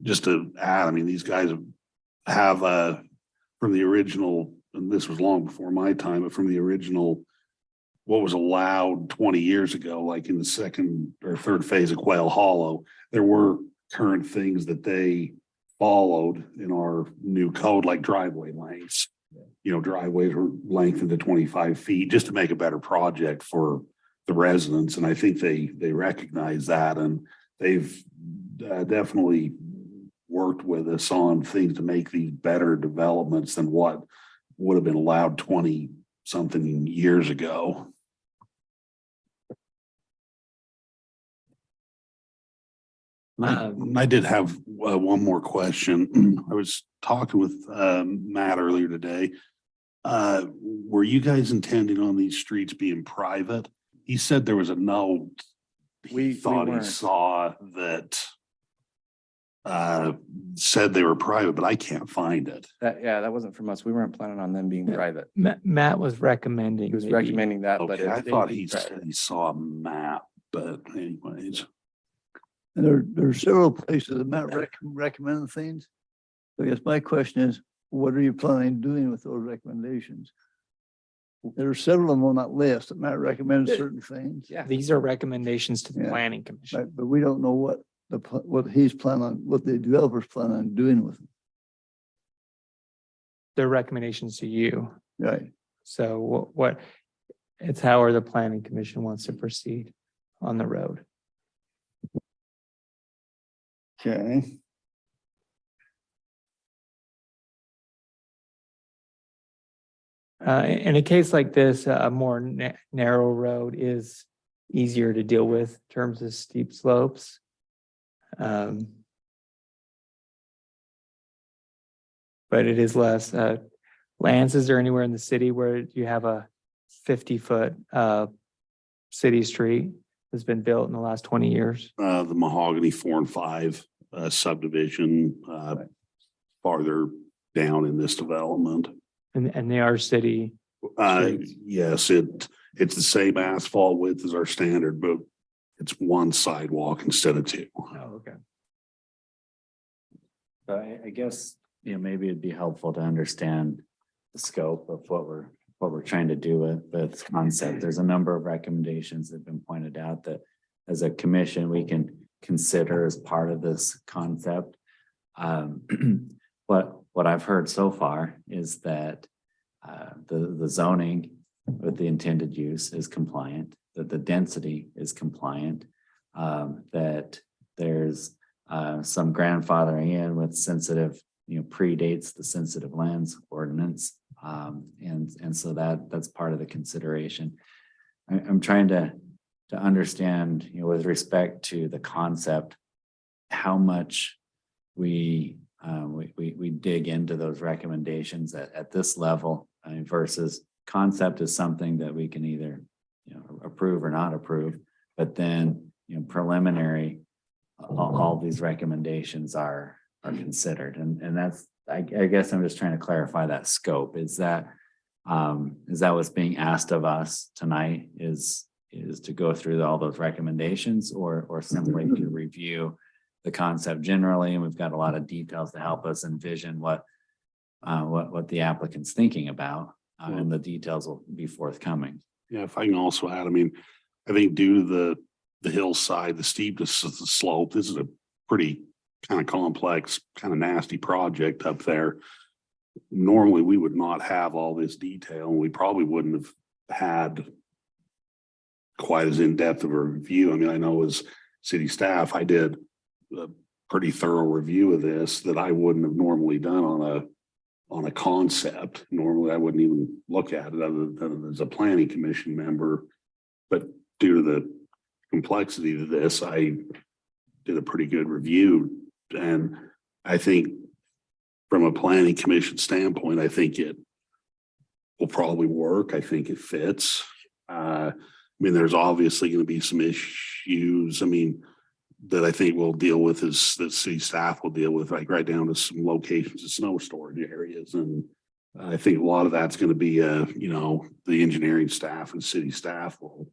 just to add, I mean, these guys have from the original, and this was long before my time, but from the original, what was allowed 20 years ago, like in the second or third phase of Quail Hollow, there were current things that they followed in our new code, like driveway lengths. Driveways were lengthened to 25 feet just to make a better project for the residents. And I think they recognize that, and they've definitely worked with us on things to make these better developments than what would have been allowed 20 something years ago. I did have one more question. I was talking with Matt earlier today. Were you guys intending on these streets being private? He said there was a note. We He thought he weren't. saw that said they were private, but I can't find it. That wasn't from us. We weren't planning on them being private. Matt was recommending. He was maybe- recommending that, but. Okay, I they- thought he said he saw a map, but anyways. And there are several places that Matt recommended things. So I guess my question is, what are you planning on doing with those recommendations? There are several of them on that list that Matt recommended certain things. Yeah. These are recommendations to the Yeah. planning commission. But we don't know what what he's planning on, what the developers plan on doing with them. They're recommendations to you. Right. So what, it's however the planning commission wants to proceed on the road. Okay. In a case like this, a more narrow road is easier to deal with in terms of steep slopes. But it is less, Lance, is there anywhere in the city where you have a 50-foot city street that's been built in the last 20 years? The Mahogany 4 and 5 subdivision farther down in this development. And they are city. Streets. Yes, it's the same asphalt width as our standard, but it's one sidewalk instead of two. Oh, okay. So I guess, maybe it'd be helpful to understand the scope of what we're trying to do with this concept. There's a number of recommendations that have been pointed out that as a commission, we can consider as part of this concept. What I've heard so far is that the zoning with the intended use is compliant, that the density is compliant, that there's some grandfathering in with sensitive, predates the sensitive lands ordinance. And so that's part of the consideration. I'm trying to understand, with respect to the concept, how much we dig into those recommendations at this level versus concept is something that we can either, approve or not approve, but then, preliminary, all these recommendations are considered. And that's, I guess I'm just trying to clarify that scope. Is that what's being asked of us tonight is to go through all those recommendations or simply to review the concept generally? And we've got a lot of details to help us envision what the applicant's thinking about, and the details will be forthcoming. Yeah, if I can also add, I think due to the hillside, the steepness of the slope, this is a pretty kind of complex, kind of nasty project up there. Normally, we would not have all this detail, and we probably wouldn't have had quite as in-depth of a review. I know as city staff, I did a pretty thorough review of this that I wouldn't have normally done on a concept. Normally, I wouldn't even look at it other than as a planning commission member. But due to the complexity of this, I did a pretty good review. And I think from a planning commission standpoint, I think it will probably work. I think it fits. There's obviously going to be some issues. That I think we'll deal with is that city staff will deal with, like right down to some locations of snow storage areas. And I think a lot of that's going to be, the engineering staff and city staff will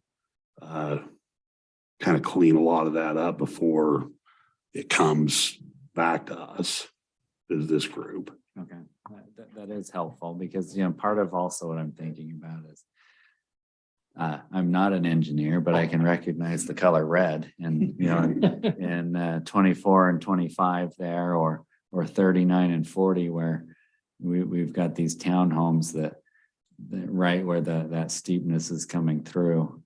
kind of clean a lot of that up before it comes back to us as this group. Okay, that is helpful because, part of also what I'm thinking about is I'm not an engineer, but I can recognize the color red and, in 24 and 25 there or 39 and 40 where we've got these townhomes that right where that steepness is coming through.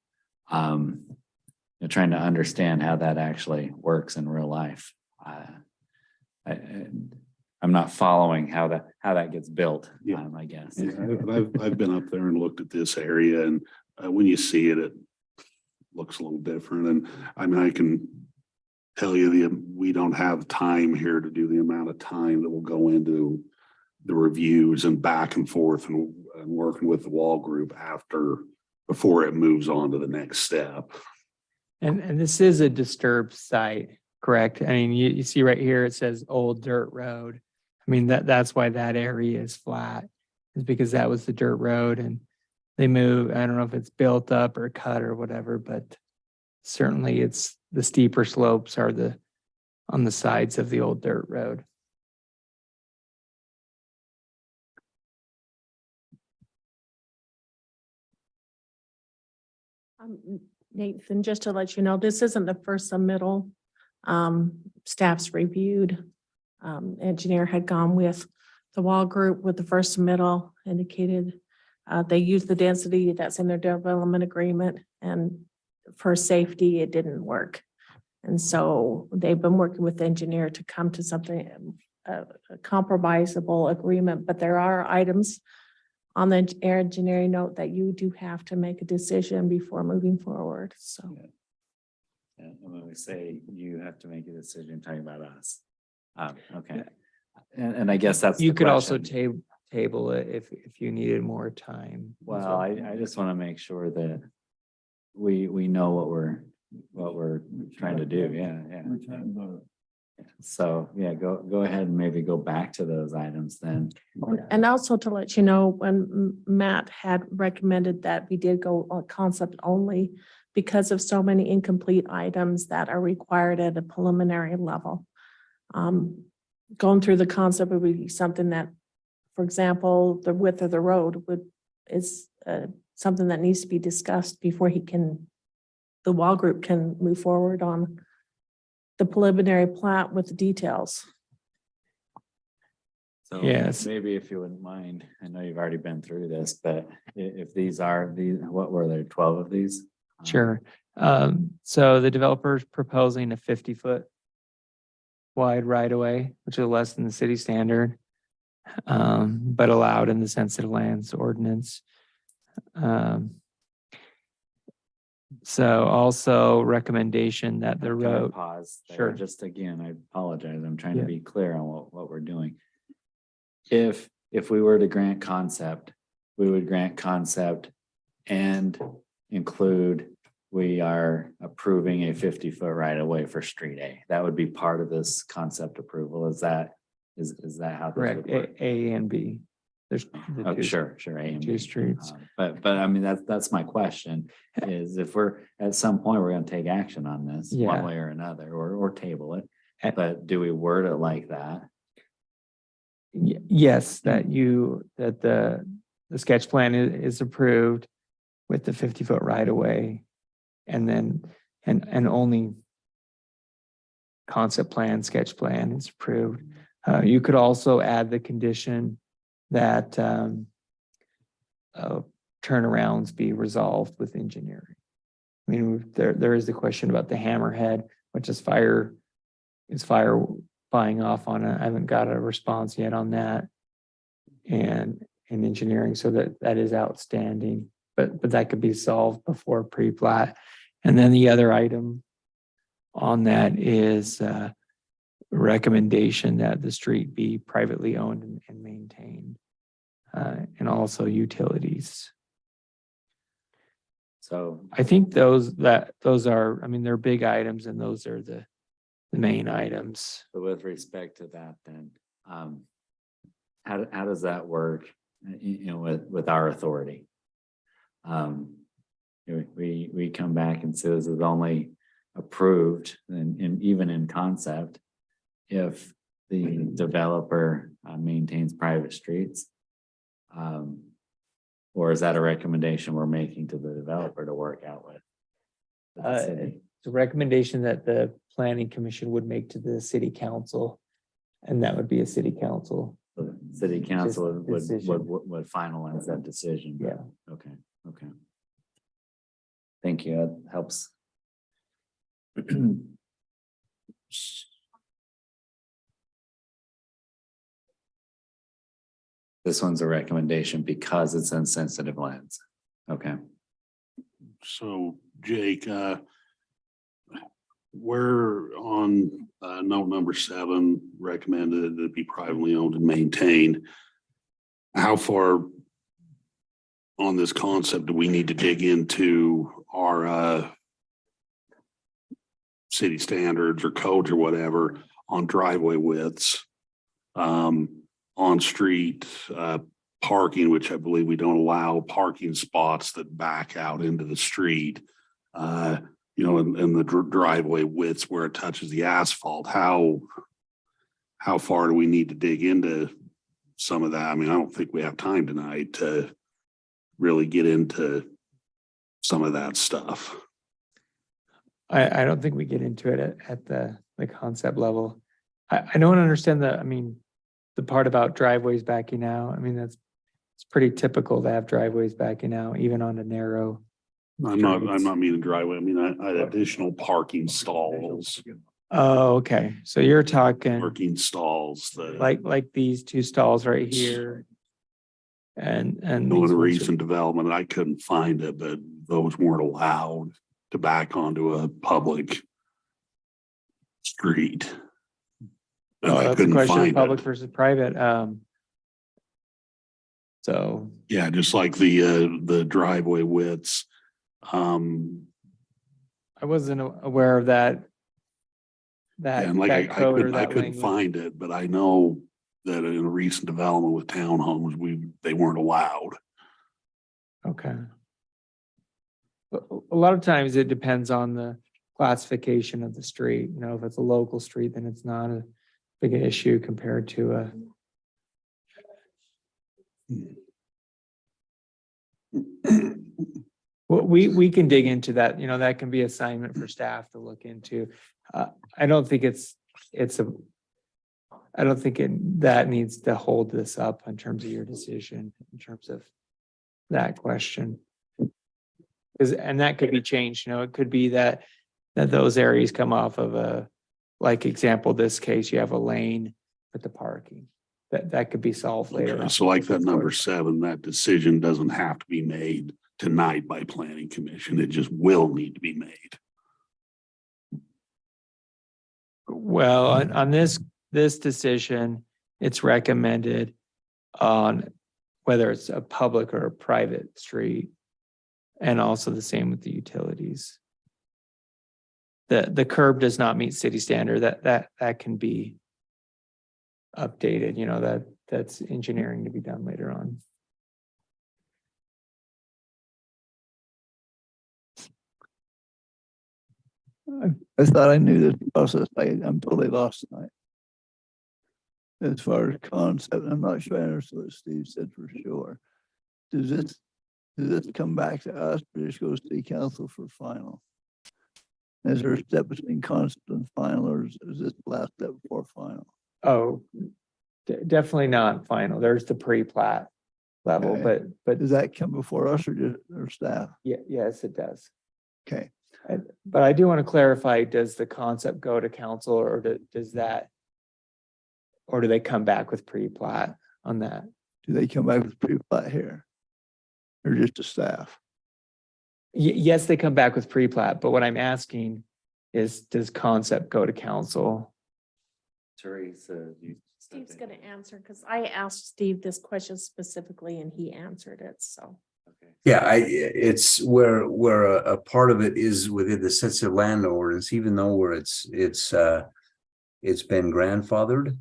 Trying to understand how that actually works in real life. I'm not following how that gets built, Yeah. I guess. Yeah, I've been up there and looked at this area and when you see it, it looks a little different. And I mean, I can tell you we don't have time here to do the amount of time that will go into the reviews and back and forth and working with the wall group before it moves on to the next step. And this is a disturbed site, correct? I mean, you see right here, it says old dirt road. I mean, that's why that area is flat, is because that was the dirt road and they move, I don't know if it's built up or cut or whatever, but certainly it's the steeper slopes are on the sides of the old dirt road. Nathan, just to let you know, this isn't the first submittal. Staff's reviewed. Engineer had gone with the wall group with the first submittal, indicated they used the density that's in their development agreement, and for safety, it didn't work. And so they've been working with the engineer to come to something, a compromisable agreement, but there are items on the engineering note that you do have to make a decision before moving forward, so. And when we say you have to make a decision, talking about us. Okay. And I guess that's. You the could also question. table it if you needed more time. Well, I just want to make sure that we know what we're trying to do. Yeah. So, yeah, go ahead and maybe go back to those items then. And also to let you know, when Matt had recommended that we did go on concept only because of so many incomplete items that are required at a preliminary level. Going through the concept would be something that, for example, the width of the road is something that needs to be discussed before the wall group can move forward on the preliminary plat with the details. So Yes. maybe if you wouldn't mind, I know you've already been through this, but if these are what were there, 12 of these? Sure. So the developer's proposing a 50-foot wide right of way, which is less than the city standard, but allowed in the sensitive lands ordinance. So also recommendation that the Can I road, pause there? Sure. Just again, I apologize. I'm trying to Yeah. be clear on what we're doing. If we were to grant concept, we would grant concept and include we are approving a 50-foot right of way for street A. That would be part of this concept approval. Is that how? this correct, would work? A and B. There's the Oh, two- sure, A and two B. streets. But I mean, that's my question is if we're, at some point, we're gonna take action on this Yeah. one way or another, or table it. And- But do we word it like that? Yes, that the sketch plan is approved with the 50-foot right of way. And then, and only concept plan, sketch plan is approved. You could also add the condition that turnarounds be resolved with engineering. I mean, there is the question about the hammerhead, which is fire flying off on it. I haven't got a response yet on that. And in engineering, so that is outstanding, but that could be solved before pre-plat. And then the other item on that is recommendation that the street be privately owned and maintained, and also utilities. So I think those are, I mean, they're big items and those are the main items. So with respect to that, then, how does that work, with our authority? We come back and say this is only approved and even in concept if the developer maintains private streets. Or is that a recommendation we're making to the developer to work out with? the city? It's a recommendation that the planning commission would make to the city council. And that would be a city council. The City council decision. would finalize that decision. Yeah. Okay. Thank you. That helps. This one's a recommendation because it's in sensitive lands. Okay. So Jake, we're on note number 7, recommended that it be privately owned and maintained. How far on this concept do we need to dig into our city standards or codes or whatever on driveway widths, on street parking, which I believe we don't allow parking spots that back out into the street, you know, and the driveway widths where it touches the asphalt. How far do we need to dig into some of that? I mean, I don't think we have time tonight to really get into some of that stuff. I don't think we get into it at the concept level. I don't understand the part about driveways backing out. I mean, it's pretty typical to have driveways backing out, even on a narrow. I'm not meaning driveway. I mean, additional parking stalls, Oh, okay. So you're talking parking stalls that. like these 2 stalls right here. And In these ones a are- recent development, I couldn't find it, but those weren't allowed to back onto a public street. And Oh, I that's a couldn't question of find public it. versus private. So Yeah, just like the driveway widths. I wasn't aware of that. And like That I code or couldn't, I that couldn't language. find it, but I know that in a recent development with townhomes, they weren't allowed. Okay. A lot of times it depends on the classification of the street. You know, if it's a local street, then it's not a big issue compared to a. Well, we can dig into that, you know, that can be assignment for staff to look into. I don't think I don't think that needs to hold this up in terms of your decision, in terms of that question. And that could be changed, you know, it could be that those areas come off of a, like example, this case, you have a lane with the parking. That could be solved later Okay, on. so like that number 7, that decision doesn't have to be made tonight by planning commission. It just will need to be made. Well, on this decision, it's recommended on whether it's a public or a private street. And also the same with the utilities. The curb does not meet city standard. That can be updated, you know, that's engineering to be done later on. I thought I knew this process. I'm totally lost tonight. As far as concept, I'm not sure I understood what Steve said for sure. Does this come back to us, or just goes to the council for final? Is there a step between concept and final, or is this the last step before final? Oh, definitely not final. There's the pre-plat level, Okay. but Does that come before us or just our staff? yes, it does. Okay, But I do want to clarify, does the concept go to council or does that? Or do they come back with pre-plat on that? do they come back with pre-plat here? Or just the staff? Yes, they come back with pre-plat, but what I'm asking is, does concept go to council? Teresa, you. Steve's gonna answer, because I asked Steve this question specifically and he answered it, so. Yeah, it's where a part of it is within the sensitive land ordinance, even though where it's been grandfathered.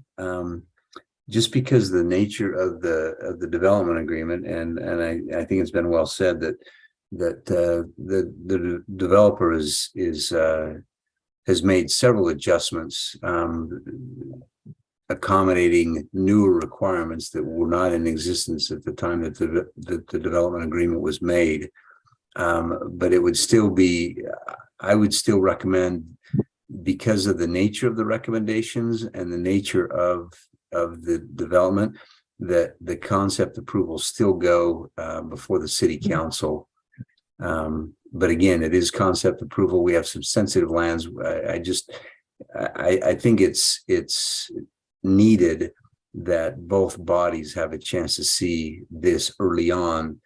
Just because the nature of the development agreement, and I think it's been well said that the developer has made several adjustments, accommodating newer requirements that were not in existence at the time that the development agreement was made. But it would still be, I would still recommend, because of the nature of the recommendations and the nature of the development, that the concept approval still go before the city council. But again, it is concept approval. We have some sensitive lands. I think it's needed that both bodies have a chance to see this early on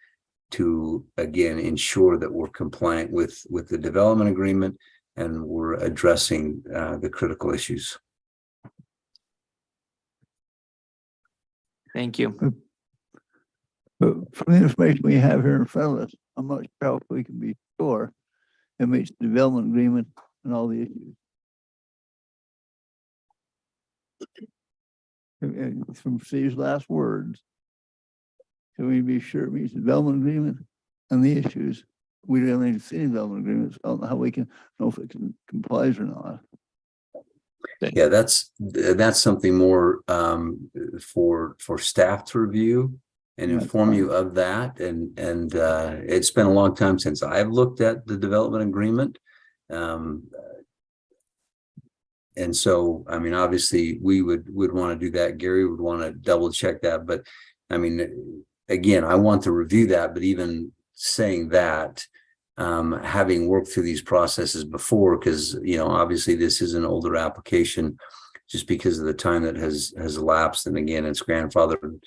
to, again, ensure that we're compliant with the development agreement and we're addressing the critical issues. Thank you. But from the information we have here in front of us, I'm not sure if we can be sure it meets the development agreement and all the issues. From Steve's last words, can we be sure it meets the development agreement and the issues? We don't need to see any development agreements. I don't know how we can know if it complies or not. Yeah, that's something more for staff to review and That's inform fine. you of that. And it's been a long time since I've looked at the development agreement. And so, I mean, obviously, we would want to do that. Gary would want to double check that. But I mean, again, I want to review that. But even saying that, having worked through these processes before, because, you know, obviously this is an older application just because of the time that has elapsed. And again, it's grandfathered.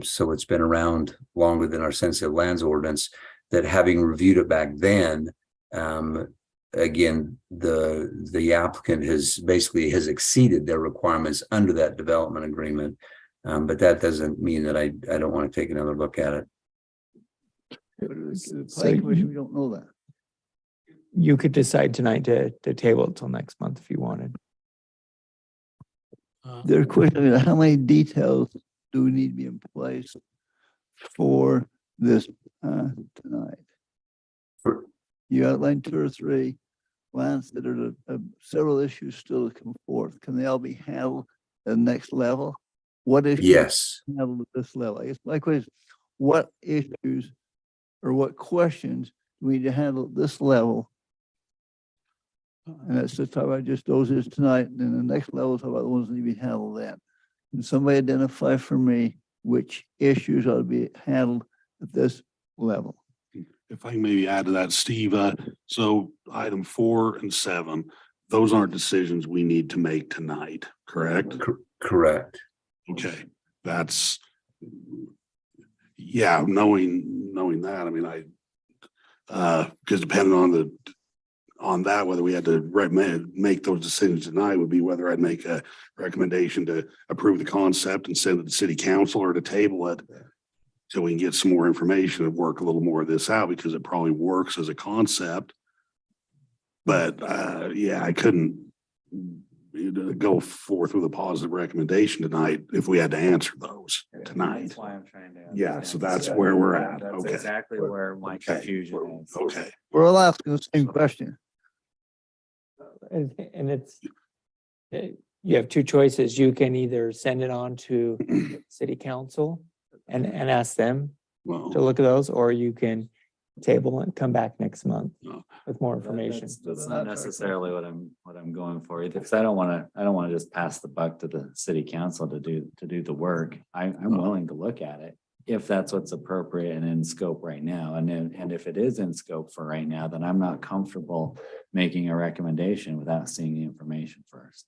So it's been around longer than our sensitive lands ordinance, that having reviewed it back then, again, the applicant has exceeded their requirements under that development agreement. But that doesn't mean that I don't want to take another look at it. The planning commission, we don't know that. You could decide tonight to table it till next month if you wanted. Their question is, how many details do we need to be in place for this tonight? You outlined 2 or 3. Lance, that are several issues still to come forth. Can they all be handled at the next level? What issues? Yes. Handled at this level? I guess my question is, what issues or what questions do we need to handle at this level? And that's the talk about just those is tonight, and then the next level, talk about the ones that need to be handled then. Can somebody identify for me which issues ought to be handled at this level? If I can maybe add to that, Steve, so item 4 and 7, those aren't decisions we need to make tonight, correct? Correct. Okay, that's, yeah, knowing that, I mean, because depending on that, whether we had to make those decisions tonight would be whether I'd make a recommendation to approve the concept and send it to city council, or to table it till we can get some more information and work a little more of this out, because it probably works as a concept. But yeah, I couldn't go forth with a positive recommendation tonight if we had to answer those tonight. That's why I'm trying to. Yeah, so understand. that's where we're at. That's Okay. exactly where my Okay. confusion is. Okay. We're all asking the same question. And it's, you have 2 choices. You can either send it on to city council and ask them Well, to look at those, or you can table and come back next month No. with more information. That's not necessarily what I'm going for either, because I don't want to just pass the buck to the city council to do the work. I'm willing to look at it if that's what's appropriate and in scope right now. And if it is in scope for right now, then I'm not comfortable making a recommendation without seeing the information first.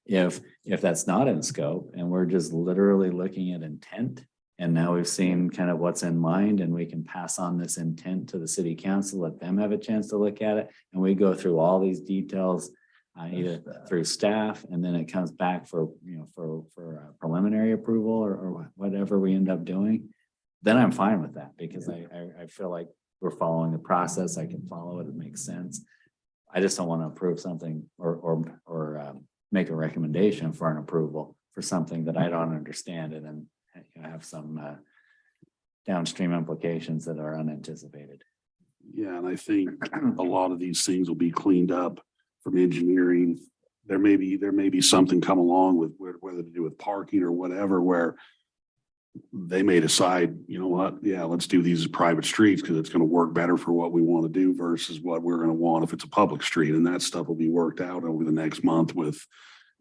If that's not in scope and we're just literally looking at intent, and now we've seen kind of what's in mind, and we can pass on this intent to the city council, let them have a chance to look at it. And we go through all these details, either through staff, and then it comes back for preliminary approval or whatever we end up doing. Then I'm fine with that, because I feel like we're following the process. I can follow it. It makes sense. I just don't want to approve something or make a recommendation for an approval for something that I don't understand, and then have some downstream implications that are unanticipated. yeah, and I think a lot of these things will be cleaned up from engineering. There may be something come along with whether to do with parking or whatever, where they may decide, you know what, yeah, let's do these as private streets because it's going to work better for what we want to do versus what we're going to want if it's a public street. And that stuff will be worked out over the next month with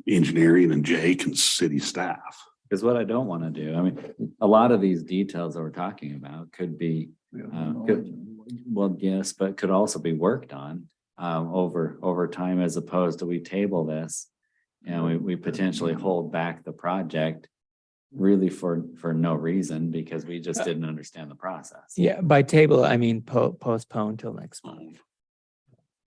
engineering and Jake and city staff. Because what I don't want to do, I mean, a lot of these details that we're talking about could be, well, yes, but could also be worked on over time, as opposed to we table this and we potentially hold back the project really for no reason because we just didn't understand the process. Yeah, by table, I mean postpone till next month.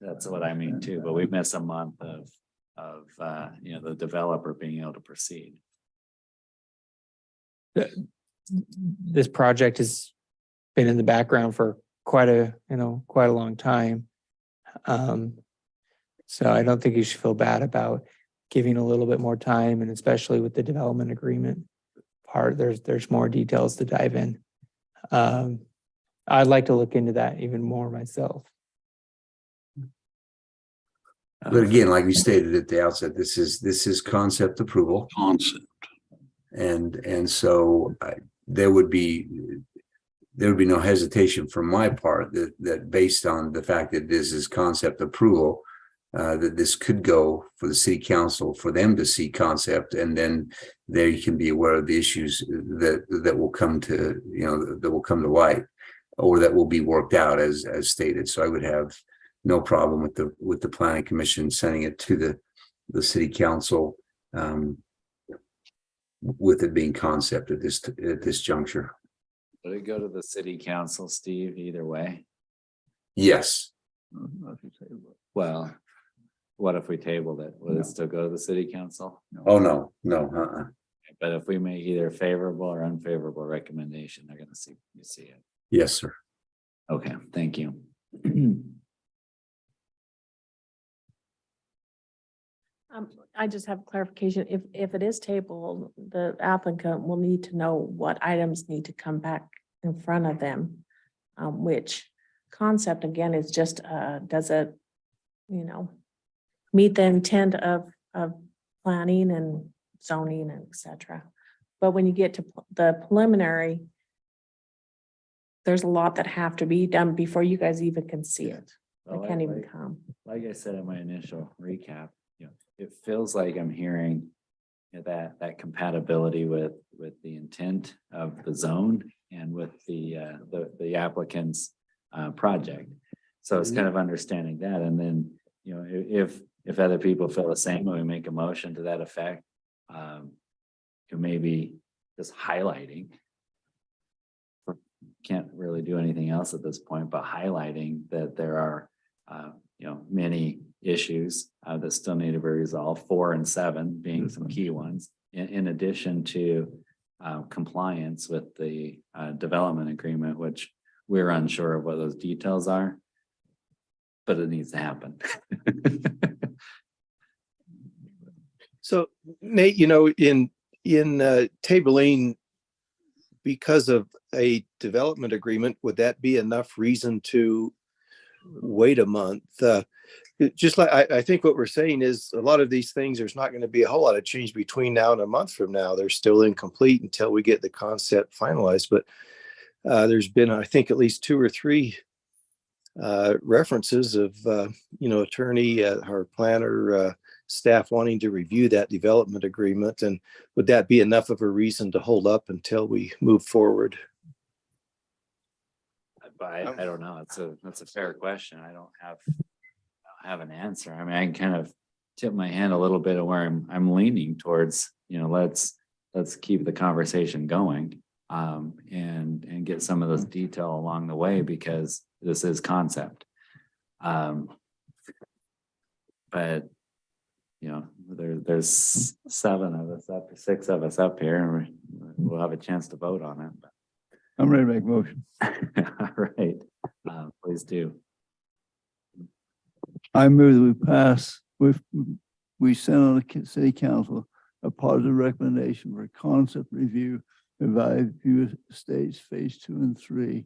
That's what I mean too, but we miss a month of, the developer being able to proceed. This project has been in the background for quite a long time. So I don't think you should feel bad about giving a little bit more time, and especially with the development agreement part, there's more details to dive in. I'd like to look into that even more myself. But again, like we stated at the outset, this is concept approval. Concept. And so there would be no hesitation from my part that based on the fact that this is concept approval, that this could go for the city council for them to see concept, and then they can be aware of the issues that will come to, that will come to light, or that will be worked out as stated. So I would have no problem with the planning commission sending it to the city council, with it being concept at this juncture. Would it go to the city council, Steve, either way? Yes. Well, what if we tabled it? Would it still go to the city council? Oh, no. But if we make either favorable or unfavorable recommendation, they're gonna see it. Yes, sir. Okay, thank you. I just have clarification. If it is tabled, the applicant will need to know what items need to come back in front of them. Which concept again is just, does it, meet the intent of planning and zoning and et cetera. But when you get to the preliminary, there's a lot that have to be done before you guys even can see it. Well, I can't even come. Like I said in my initial recap, it feels like I'm hearing that compatibility with the intent of the zone and with the applicant's project. So it's kind of understanding that, and then, if other people feel the same, we make a motion to that effect. To maybe just highlighting. Can't really do anything else at this point, but highlighting that there are, many issues that still need to be resolved, 4 and 7 being some key ones, in addition to compliance with the development agreement, which we're unsure of what those details are, but it needs to happen. So Nate, in tabling because of a development agreement, would that be enough reason to wait a month? Just like I think what we're saying is a lot of these things, there's not going to be a whole lot of change between now and a month from now. They're still incomplete until we get the concept finalized. But there's been, I think, at least 2 or 3 references of, attorney or planner staff wanting to review that development agreement. And would that be enough of a reason to hold up until we move forward? But I don't know. That's a fair question. I don't have an answer. I mean, I can kind of tip my hand a little bit of where I'm leaning towards, let's keep the conversation going, and get some of this detail along the way, because this is concept. But there's 7 of us up, 6 of us up here, and we'll have a chance to vote on it. I'm ready to make a motion. All right, please do. I move that we pass we send on the city council a positive recommendation for concept review of View Estates phase 2 and 3.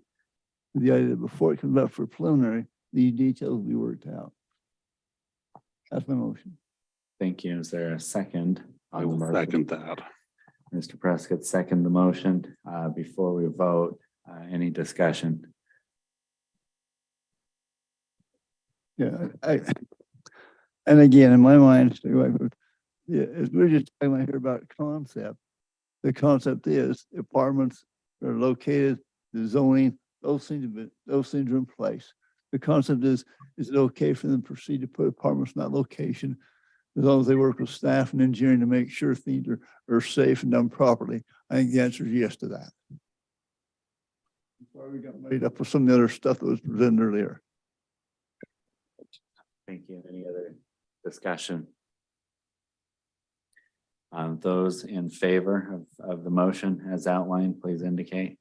With the idea that before it comes up for preliminary, the details will be worked out. That's my motion. Thank you. Is there a second? I will second that. Mr. Prescott, second the motion. Before we vote, any discussion? Yeah, and again, in my mind, as we're just talking about here about concept, the concept is apartments are located, the zoning, those things are in place. The concept is it okay for them to proceed to put apartments in that location, as long as they work with staff and engineering to make sure things are safe and done properly? I think the answer is yes to that. Before we got made up with some of the other stuff that was presented earlier. Thank you. Any other discussion? Those in favor of the motion as outlined, please indicate.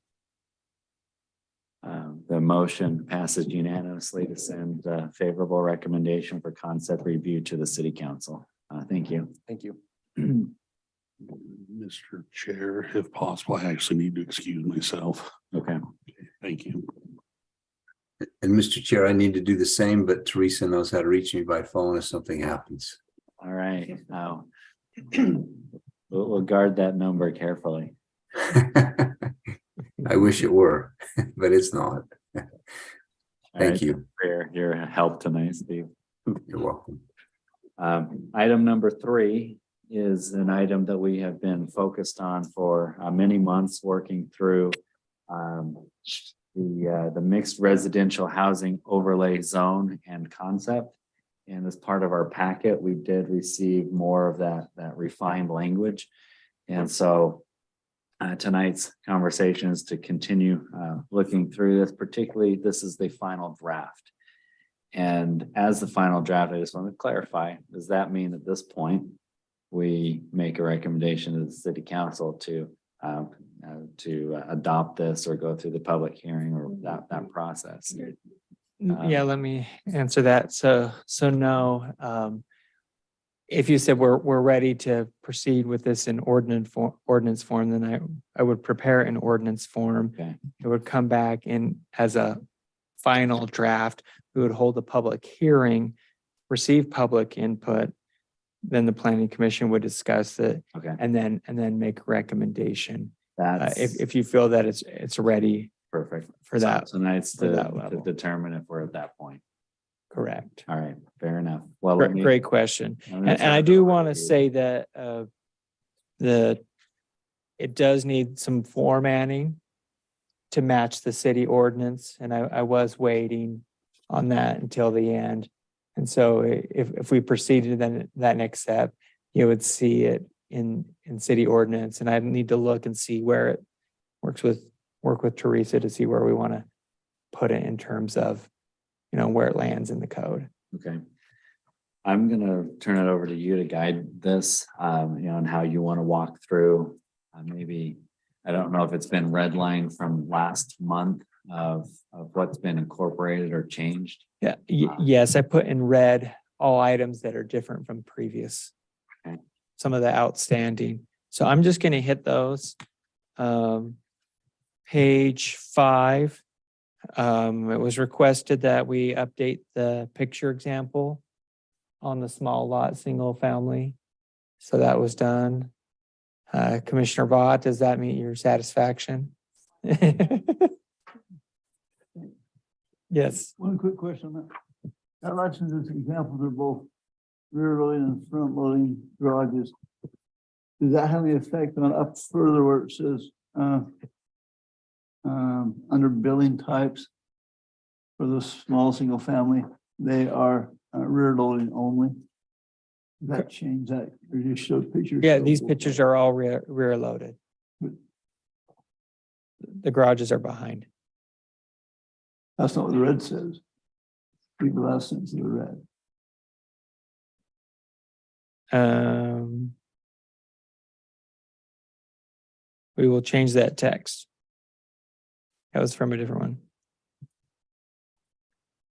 The motion passes unanimously to send a favorable recommendation for concept review to the city council. Thank you. Thank you. Mr. Chair, if possible, I actually need to excuse myself. Okay. Thank you. And Mr. Chair, I need to do the same, but Teresa knows how to reach me by phone if something happens. All right. Now, we'll guard that number carefully. I wish it were, but it's not. All Thank right, you. For your help tonight, Steve. You're welcome. Item number 3 is an item that we have been focused on for many months, working through the mixed residential housing overlay zone and concept. And as part of our packet, we did receive more of that refined language. And so tonight's conversation is to continue looking through this. Particularly, this is the final draft. And as the final draft, I just want to clarify, does that mean at this point we make a recommendation to the city council to adopt this or go through the public hearing or that process? Yeah, let me answer that. So no, if you said we're ready to proceed with this in ordinance form, then I would prepare an ordinance form. Okay. It would come back in as a final draft. We would hold a public hearing, receive public input. Then the planning commission would discuss it Okay. and then make a recommendation. That's If you feel that it's ready perfect for that. Tonight's for that to level. determine if we're at that point. Correct. All right, fair enough. Well, let me- Great question. I'm gonna And turn I it do over want to you. say that it does need some formatting to match the city ordinance, and I was waiting on that until the end. And so if we proceeded then that next step, you would see it in city ordinance, and I need to look and see where it work with Teresa to see where we want to put it in terms of, where it lands in the code. Okay. I'm gonna turn it over to you to guide this, on how you want to walk through. Maybe, I don't know if it's been redlined from last month of what's been incorporated or changed. Yeah, yes, I put in red all items that are different from previous. Okay. Some of the outstanding. So I'm just gonna hit those. Page 5. It was requested that we update the picture example on the small lot, single family. So that was done. Commissioner Vaught, does that meet your satisfaction? Yes. One quick question on that. I like to this example, they're both rear loading and front loading garages. Does that have any effect on up further where it says, under building types for the small single family, they are rear loading only? Does that change that? Or just show pictures? Yeah, these pictures are all rear loaded. The garages are behind. That's not what the red says. Read the last sentence of the red. We will change that text. That was from a different one.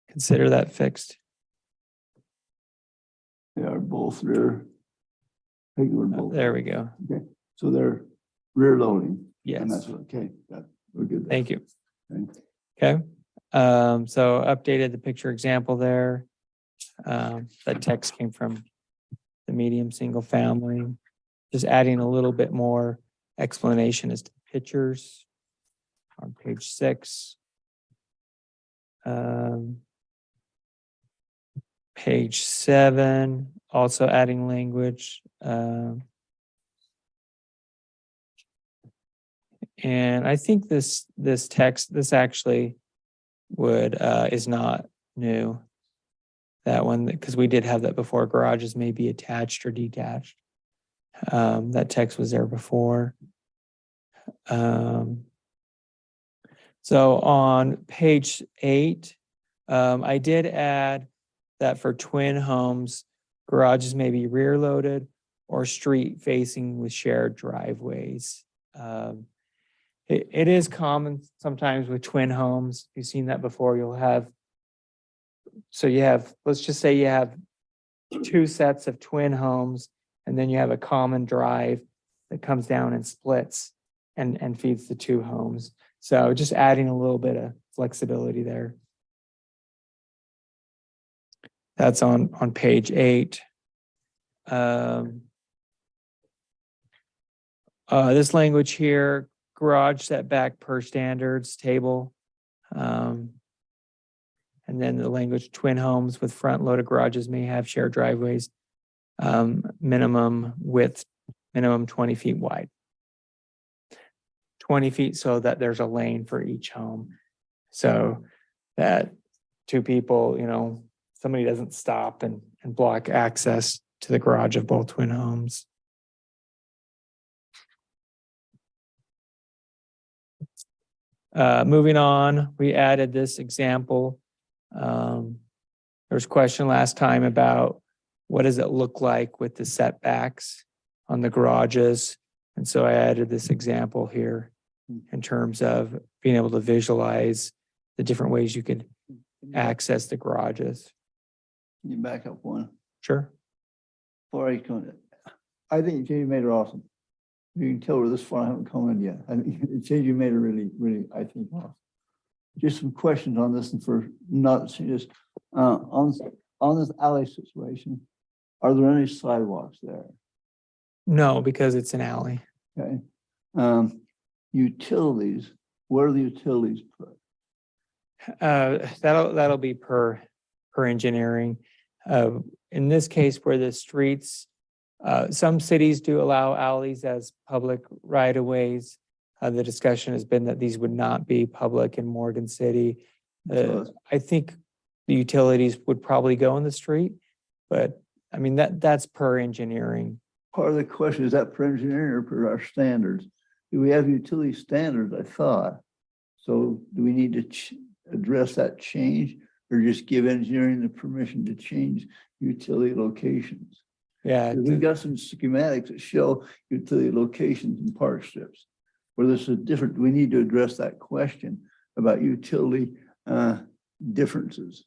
Consider that fixed. They are both rear. Take the word both. There we go. Okay, so they're rear loading. And Yes, that's what, okay, we're good. there. thank you. Okay. Okay, so updated the picture example there. That text came from the medium single family. Just adding a little bit more explanation as to pictures on page 6. Page 7, also adding language. And I think this text, this actually is not new. That one, because we did have that before, garages may be attached or detached. That text was there before. So on page 8, I did add that for twin homes, garages may be rear loaded or street facing with shared driveways. It is common sometimes with twin homes. If you've seen that before, you'll have, so you have, let's just say you have 2 sets of twin homes, and then you have a common drive that comes down and splits and feeds the 2 homes. So just adding a little bit of flexibility there. That's on page 8. This language here, garage setback per standards table. And then the language, twin homes with front loaded garages may have shared driveways. Minimum width, minimum 20 feet wide. 20 feet so that there's a lane for each home. So that 2 people, somebody doesn't stop and block access to the garage of both twin homes. Moving on, we added this example. There was a question last time about what does it look like with the setbacks on the garages? And so I added this example here in terms of being able to visualize the different ways you could access the garages. Can you back up one? Sure. Before I come, I think Jamie made it awesome. You can tell we're this far, I haven't come in yet. I think Jamie made it really, really, I think, awesome. Just some questions on this and for not just, on this alley situation, are there any sidewalks there? No, because it's an alley. Okay. Utilities, where are the utilities put? That'll be per engineering. In this case, where the streets, some cities do allow alleys as public right of ways. The discussion has been that these would not be public in Morgan City. I think the utilities would probably go in the street, but I mean, that's per engineering. Part of the question, is that per engineering or per our standards? Do we have utility standards, I thought? So do we need to address that change or just give engineering the permission to change utility locations? Yeah. We've got some schematics that show utility locations and park strips. Where this is different, we need to address that question about utility differences.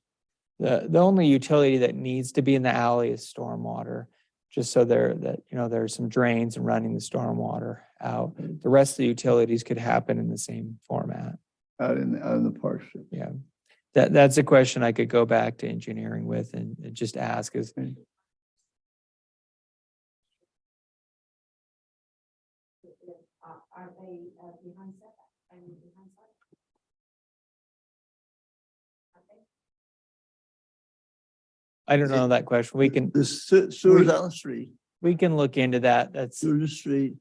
The only utility that needs to be in the alley is stormwater, just so there's some drains and running the stormwater out. The rest of the utilities could happen in the same format. Out in the park strip. Yeah. That's a question I could go back to engineering with and just ask is. Are they behind setback? Are you behind setback? I don't know that question. We can, The sewer's on the street, we can look into that. That's, sewer's the street.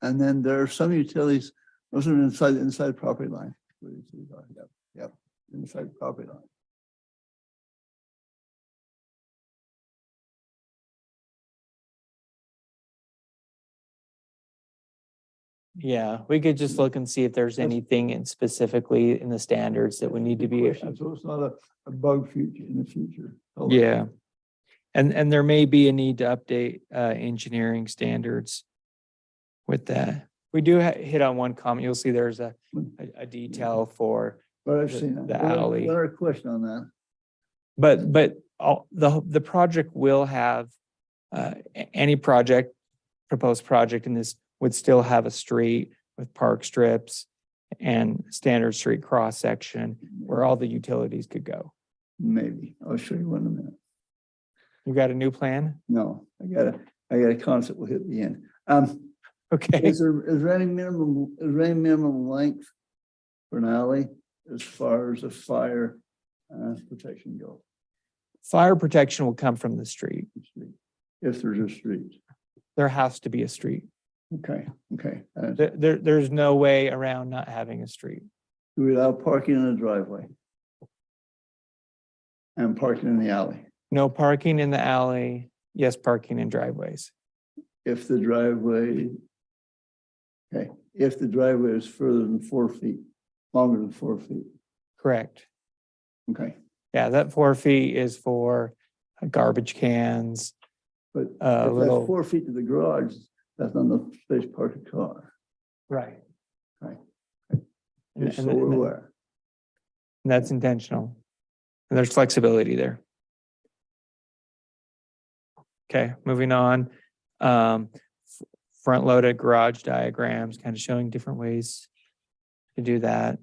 And then there are some utilities, those are inside property line. Yep, inside property line. yeah, we could just look and see if there's anything specifically in the standards that would need to be. So it's not a bug future in the future. Yeah. And there may be a need to update engineering standards with that. We do hit on one comment. You'll see there's a detail for But I've seen that. the alley. Another question on that. But the project will have any proposed project in this would still have a street with park strips and standard street cross section where all the utilities could go. Maybe. I'll show you one in a minute. You got a new plan? No, I got a concept we'll hit at the end. Okay. Is there any minimum length for an alley as far as the fire protection goes? Fire protection will come from the street. If there's a street. There has to be a street. Okay. There's no way around not having a street. Do we allow parking in the driveway? And parking in the alley? No parking in the alley. Yes, parking in driveways. If the driveway, okay, if the driveway is further than 4 feet, longer than 4 feet. Correct. Okay, Yeah, that 4 feet is for garbage cans, but a if little. that's 4 feet to the garage, that's not enough space to park a car. Right. Right. And, Just so we're aware. and that's intentional. And there's flexibility there. Okay, moving on. Front loaded garage diagrams, kind of showing different ways to do that.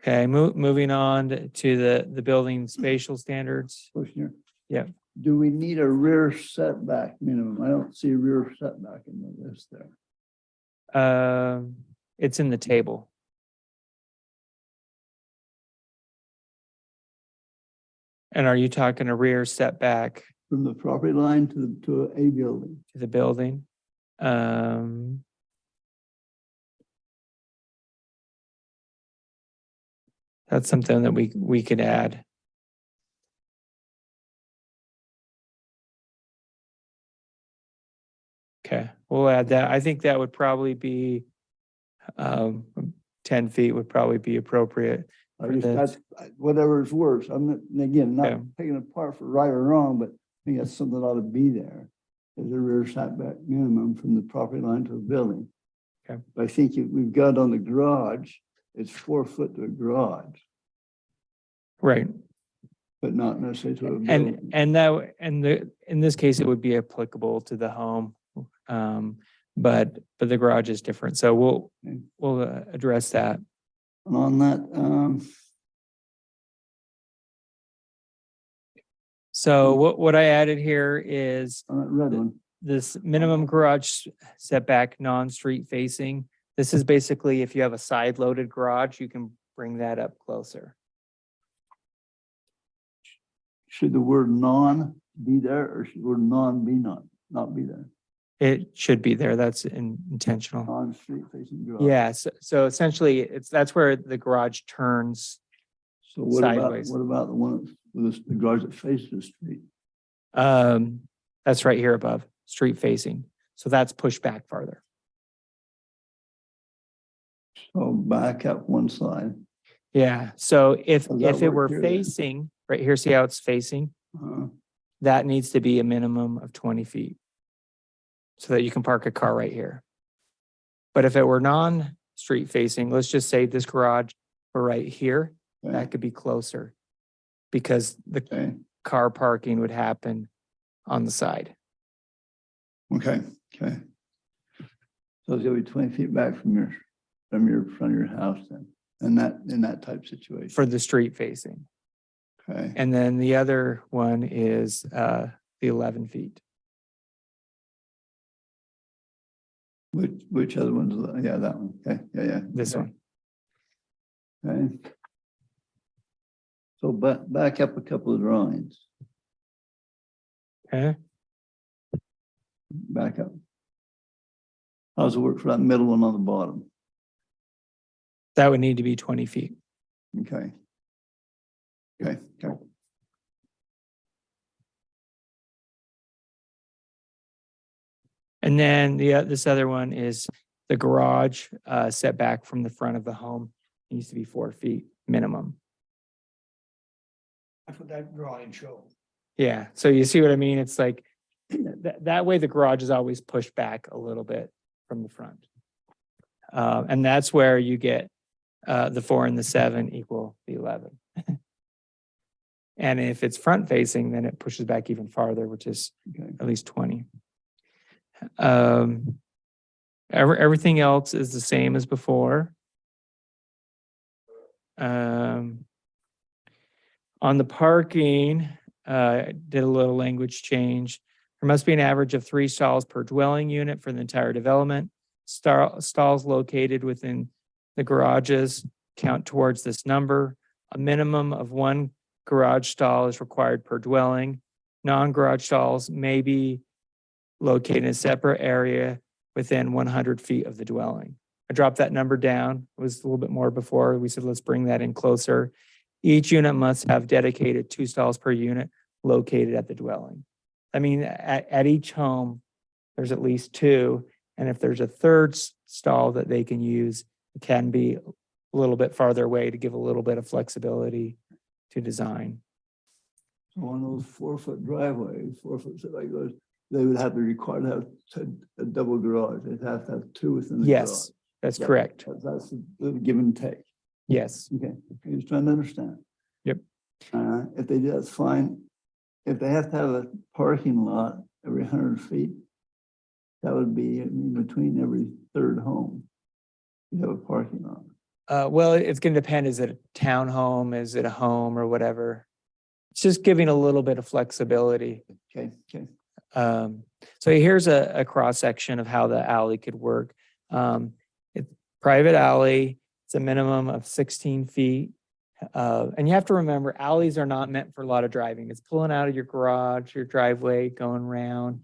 Okay, moving on to the building spatial standards. Question here. Yeah. Do we need a rear setback minimum? I don't see a rear setback in the list there. It's in the table. And are you talking a rear setback From the property line to a building. to the building? That's something that we could add. Okay, we'll add that. I think that would probably be 10 feet would probably be appropriate. I For just, the- that's, whatever is worse. I'm not, and again, not Yeah. taking it apart for right or wrong, but I think that's something that ought to be there. There's a rear setback minimum from the property line to a building. Okay. But I think we've got on the garage, it's 4 foot to a garage, Right. but not necessarily to a building. In this case, it would be applicable to the home. But the garage is different. So Okay. we'll address that. And on that, So what I added here is on that red one, this minimum garage setback, non-street facing. This is basically if you have a side loaded garage, you can bring that up closer. should the word non be there or should the word non be not be there? It should be there. That's intentional. Non-street facing garage. Yeah, so essentially that's where the garage turns. So what about, sideways. what about the one with the garage that faces the street? That's right here above, street facing. So that's pushed back farther. So back up one side. Yeah, so if Does that it were work here then? facing, right here, see how it's facing? That needs to be a minimum of 20 feet. So that you can park a car right here. But if it were non-street facing, let's just say this garage were right here, Okay, that could be closer. Because the okay, car parking would happen on the side. okay. So it's gonna be 20 feet back from your front of your house then, and in that type situation. For the street facing. Okay, And then the other one is the 11 feet. which other one's, yeah, that one, okay, yeah. This okay, one. Okay. So back up a couple of drawings, Okay. back up. How's it work for that middle one on the bottom? That would need to be 20 feet. Okay. Okay. And then this other one is the garage setback from the front of the home needs to be 4 feet minimum. That's what that drawing shows. Yeah, so you see what I mean? It's like that way the garage is always pushed back a little bit from the front. And that's where you get the 4 and the 7 equal the 11. And if it's front facing, then it pushes back even farther, which is Okay. at least 20. Everything else is the same as before. On the parking, did a little language change. There must be an average of 3 stalls per dwelling unit for the entire development. Stalls located within the garages count towards this number. A minimum of 1 garage stall is required per dwelling. Non-garage stalls may be located in a separate area within 100 feet of the dwelling. I dropped that number down. It was a little bit more before. We said, let's bring that in closer. Each unit must have dedicated 2 stalls per unit located at the dwelling. I mean, at each home, there's at least 2. And if there's a third stall that they can use, it can be a little bit farther away to give a little bit of flexibility to design. So on those 4-foot driveways, 4 foot setback goes, they would have to require to have a double garage. They'd have to have two within the garage. Yes, that's That- correct. That's the give and take. Yes. Okay, I'm just trying to understand. Yep. If they do, that's fine. If they have to have a parking lot every 100 feet, that would be in between every third home. You have a parking lot. Well, it's going to depend. Is it a townhome? Is it a home or whatever? It's just giving a little bit of flexibility. Okay, okay. So here's a cross section of how the alley could work. It's private alley. It's a minimum of 16 feet. And you have to remember, alleys are not meant for a lot of driving. It's pulling out of your garage, your driveway, going around.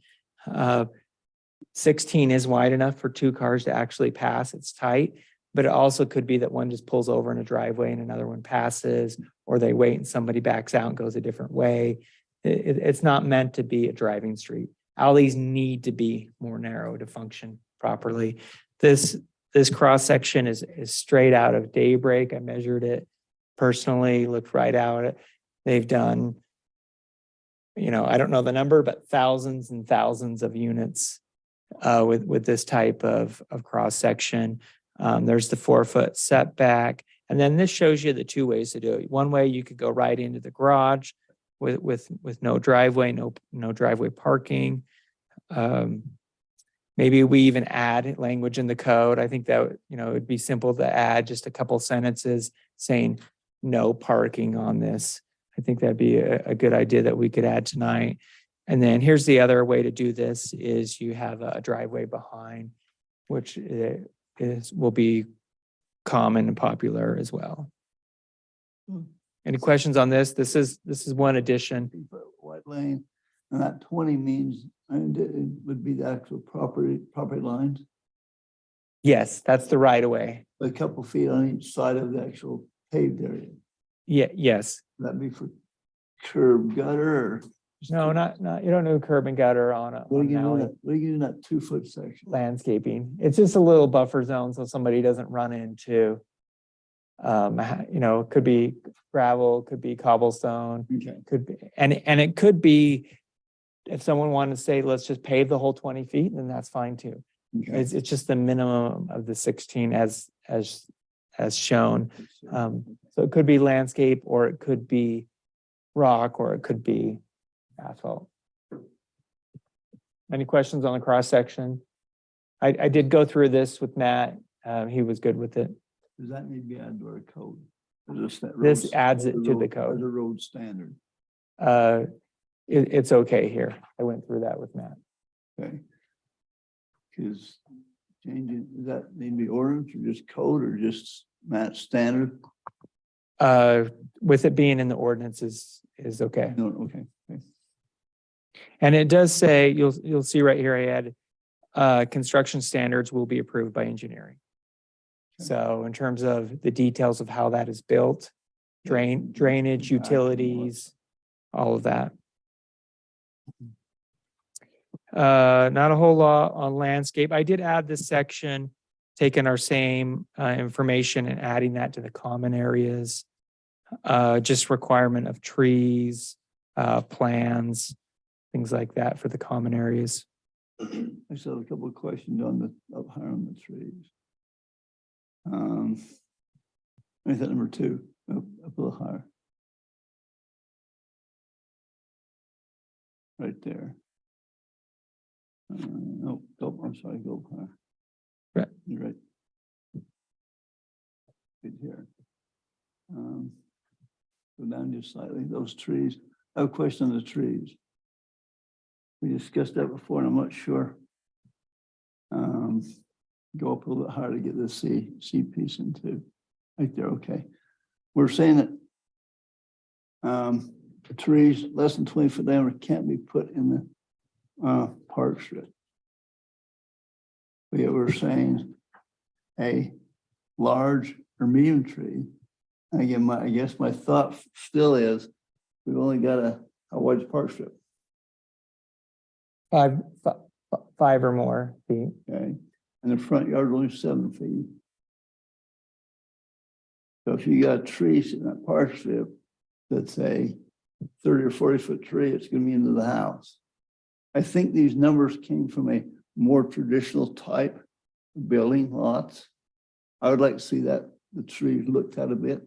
16 is wide enough for 2 cars to actually pass. It's tight, but it also could be that one just pulls over in a driveway and another one passes, or they wait and somebody backs out and goes a different way. It's not meant to be a driving street. Alleys need to be more narrow to function properly. This cross section is straight out of Daybreak. I measured it personally, looked right out. They've done, I don't know the number, but thousands and thousands of units with this type of cross section. There's the 4-foot setback. And then this shows you the 2 ways to do it. One way, you could go right into the garage with no driveway, no driveway parking. Maybe we even add language in the code. I think that, it'd be simple to add just a couple sentences saying no parking on this. I think that'd be a good idea that we could add tonight. And then here's the other way to do this is you have a driveway behind, which will be common and popular as well. Any questions on this? This is one addition. White lane, and that 20 means, and it would be the actual property lines, Yes, that's the right of way. a couple feet on each side of the actual paved area. Yeah, yes. That'd be for curb gutter or? No, not, you don't do curb and gutter on a What are you on doing, alley what are you doing that 2-foot section? landscaping. It's just a little buffer zone so somebody doesn't run into, it could be gravel, could be cobblestone, Okay. could be, and it could be, if someone wanted to say, let's just pave the whole 20 feet, then that's fine too. Okay. It's just the minimum of the 16 as shown. So it could be landscape, or it could be rock, or it could be asphalt. Any questions on the cross section? I did go through this with Matt. He was good with it. Does that need to be added to our code? Is that This road- adds it as a to the road- code. As a road standard, It's okay here. I went through that with Matt. okay? Because changing, does that need to be ordinance or just code or just Matt standard? With it being in the ordinances is okay. No, okay. And it does say, you'll see right here, I added, construction standards will be approved by engineering. So in terms of the details of how that is built, drainage, utilities, all of that. Not a whole lot on landscape. I did add this section, taking our same information and adding that to the common areas. Just requirement of trees, plans, things like that for the common areas. I still have a couple of questions on up higher on the trees. Is that number 2, up a little higher? Right there. No, go, I'm sorry, go higher. Right. You're right. Right here. Go down just slightly, those trees. I have a question on the trees. We discussed that before, and I'm not sure. Go up a little bit higher to get this C piece into, right there, okay. We're saying that trees less than 20 foot diameter can't be put in the park strip. But yet we're saying a large or medium tree. Again, I guess my thought still is, we've only got a wide park strip. 5 or more feet. Okay, and the front yard is only 7 feet. So if you got trees in that park strip, that's a 30 or 40-foot tree, it's gonna be into the house. I think these numbers came from a more traditional type of building lots. I would like to see that, the trees looked at a bit.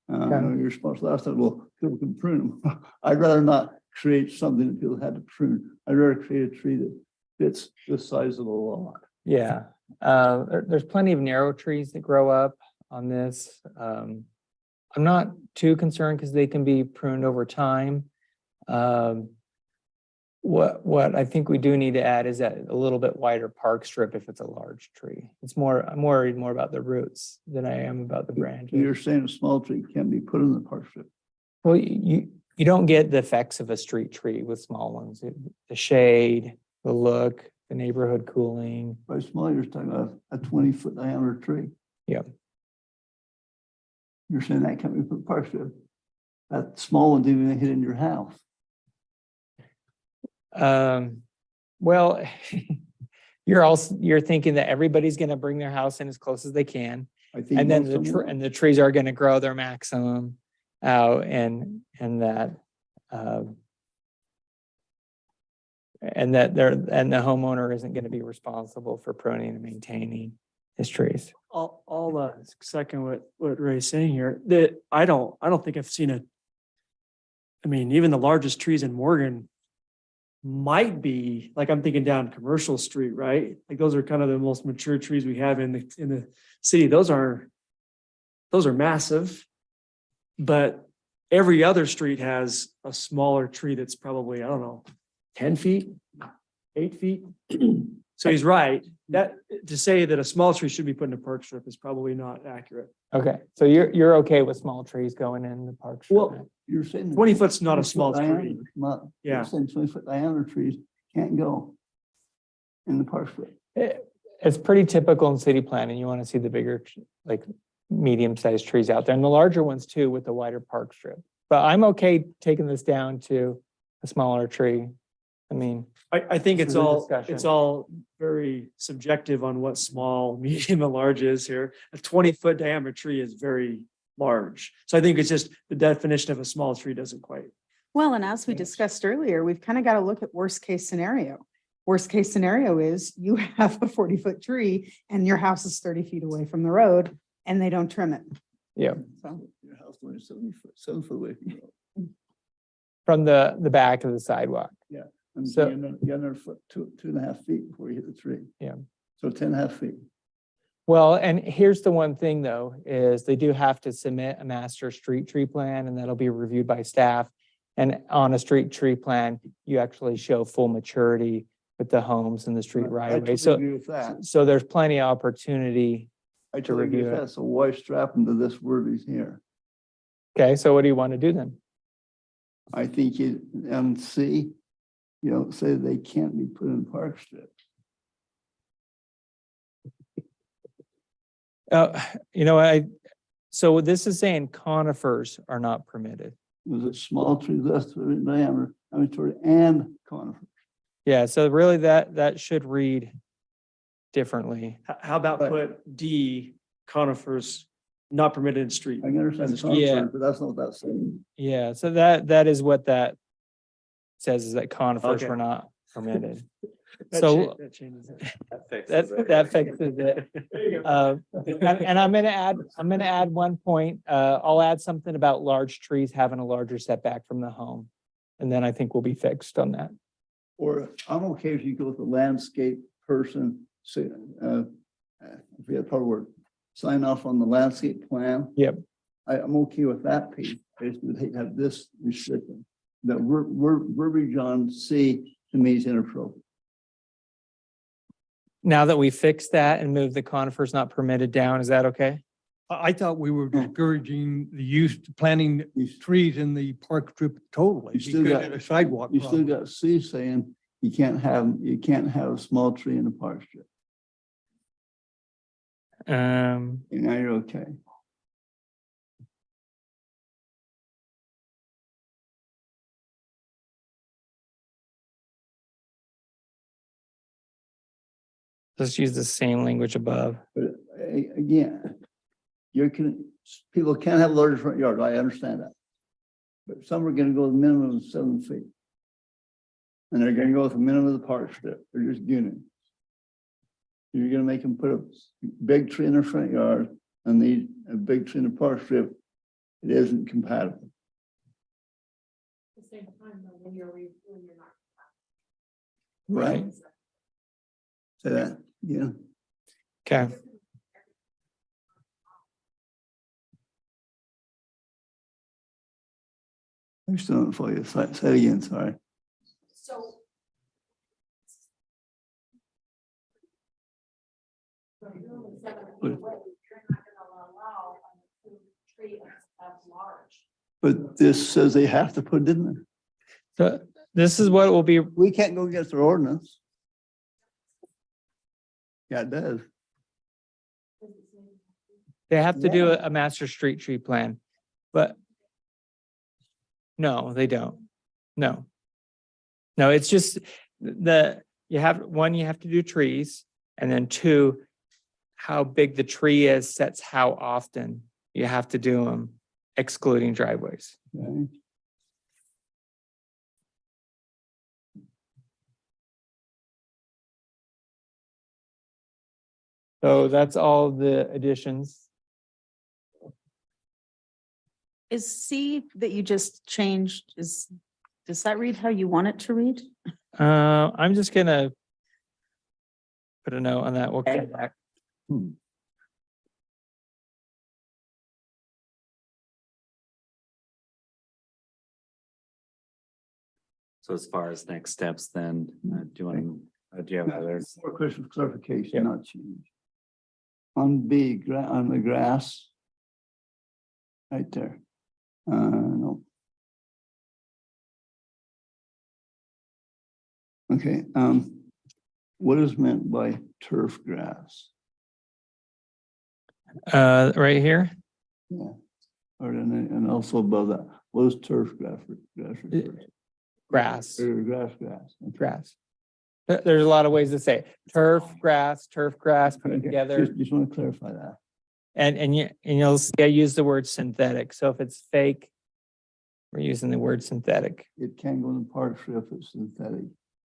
I know your response last time, well, people can prune them. I'd rather not create something that people had to prune. I'd rather create a tree that fits the size of the lot. Yeah, there's plenty of narrow trees that grow up on this. I'm not too concerned because they can be pruned over time. What I think we do need to add is that a little bit wider park strip if it's a large tree. I'm worried more about the roots than I am about the branches. You're saying a small tree can be put in the park strip. Well, you don't get the effects of a street tree with small ones. The shade, the look, the neighborhood cooling. By small, you're talking about a 20-foot diameter tree. Yep. You're saying that can't be put in the park strip. That small one didn't even hit in your house. Well, you're thinking that everybody's gonna bring their house in as close as they can. I think And then most of them will. the trees are gonna grow their maximum out and that the homeowner isn't gonna be responsible for pruning and maintaining his trees. I'll second what Ray's saying here, that I don't think I've seen I mean, even the largest trees in Morgan might be, like, I'm thinking down Commercial Street, right? Like, those are kind of the most mature trees we have in the city. Those are massive. But every other street has a smaller tree that's probably, I don't know, 10 feet, 8 feet. So he's right. That, to say that a small tree should be put in a park strip is probably not accurate. Okay, so you're okay with small trees going in the park? strip? Well, you're saying. 20 foot's not a 20-foot small tree. diameter, not- Yeah. You're saying 20-foot diameter trees can't go in the park strip. It's pretty typical in city planning. You want to see the bigger, like medium-sized trees out there and the larger ones too with the wider park strip. But I'm okay taking this down to a smaller tree. I mean, I think This it's is a all, discussion. it's all very subjective on what small, medium, and large is here. A 20-foot diameter tree is very large. So I think it's just the definition of a small tree doesn't quite. Well, and as we discussed earlier, we've kind of got to look at worst case scenario. Worst case scenario is you have a 40-foot tree and your house is 30 feet away from the road and they don't trim it. yeah, So, Your house only 7 foot away from the road. from the back of the sidewalk. And So- you got another foot, 2.5 feet before you hit the tree. Yeah. So 10.5 feet. Well, and here's the one thing though, is they do have to submit a master street tree plan and that'll be reviewed by staff. And on a street tree plan, you actually show full maturity with the homes and the street right I away. totally So, agree with that. so there's plenty of opportunity. I totally agree review with it. that. So why strap them to this wording here? Okay, so what do you want to do then? I think you, C, say they can't be put in park strip. So this is saying conifers are not permitted. Was it small trees less than diameter, and conifer? Yeah, so really that should read differently. How about Right. put D, conifers not permitted in street? I can understand As a the Yeah. conifer, but that's not what that's saying. Yeah, so that is what that says, is that conifers Okay. were not permitted. That So that changes it. that fixes it. And I'm gonna add one point. I'll add something about large trees having a larger setback from the home. And then I think we'll be fixed on that. Or I'm okay if you go with the landscape person, say, I forget the proper word, sign off on the landscape plan. Yep. I'm okay with that piece. I just would hate to have this restriction. That we're verbiage on C to me is inappropriate. Now that we fixed that and moved the conifers not permitted down, is that okay? I thought we were discouraging the use, planting these trees in the park strip totally. You still because got- of the sidewalk You still problem. got C saying you can't have a small tree in a park strip. And now you're okay. Let's use the same language above. But again, people can't have larger front yards. I understand that. But some are gonna go the minimum of 7 feet. And they're gonna go with the minimum of the park strip. They're just units. You're gonna make them put a big tree in their front yard and need a big tree in the park strip. It isn't compatible. At the same time, though, when you're not. Right? Say that, yeah. Okay. I'm still not for you. Say it again, sorry. So. From your 7 feet away, you're not gonna allow a tree as large. But this says they have to put it in there. So this is what will be, We can't go against their ordinance. Yeah, it does. they have to do a master street tree plan, but no, they don't. No. No, it's just you have to do trees, and then 2, how big the tree is sets how often you have to do them, excluding driveways. Okay. So that's all the additions. Is C that you just changed, does that read how you want it to read? I'm just gonna put a note on that. We'll come back. So as far as next steps, then, do you have others? More question for clarification, Yep. not change. On B, on the grass. Right there. No. Okay, what is meant by turf grass? Right here, Yeah. Or and also above that, what is turf grass? Grass. grass, Or grass. Okay. grass. There's a lot of ways to say it. Turf grass, put it Okay, together. Just want to clarify that. And you'll see I use the word synthetic. So if it's fake, we're using the word synthetic. It can go in the park strip if it's synthetic.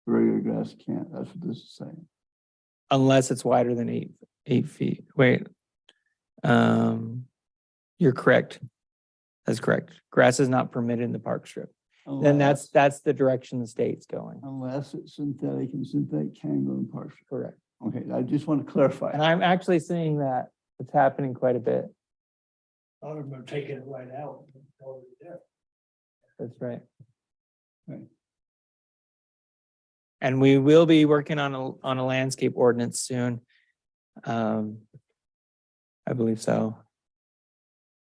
Regular grass can't. That's what this is saying. Unless it's wider than 8 feet. Wait. You're correct. That's correct. Grass is not permitted in the park strip. Then that's the direction the state's going. Unless it's synthetic, and synthetic can go in the park strip. Correct. Okay, I just want to clarify. And I'm actually seeing that it's happening quite a bit. A lot of them are taking it right out. That's right. Right. And we will be working on a landscape ordinance soon. I believe so.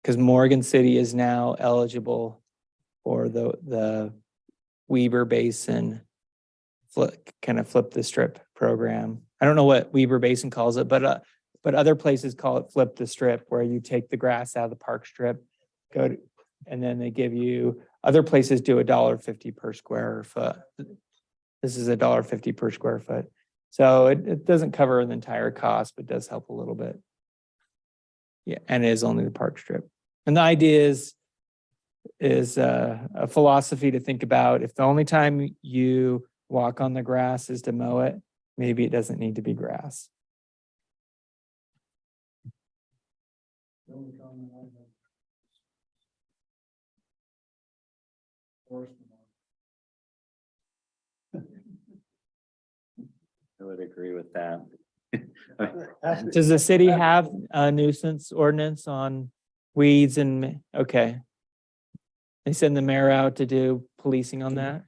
Because Morgan City is now eligible for the Weber Basin flip the strip program. I don't know what Weber Basin calls it, but other places call it flip the strip, where you take the grass out of the park strip, and then they give you, other places do $1.50 per square foot. This is $1.50 per square foot. So it doesn't cover the entire cost, but does help a little bit. Yeah, and it is only the park strip. And the idea is a philosophy to think about. If the only time you walk on the grass is to mow it, maybe it doesn't need to be grass. I would agree with that. Does the city have a nuisance ordinance on weeds and, okay. They send the mayor out to do policing on that?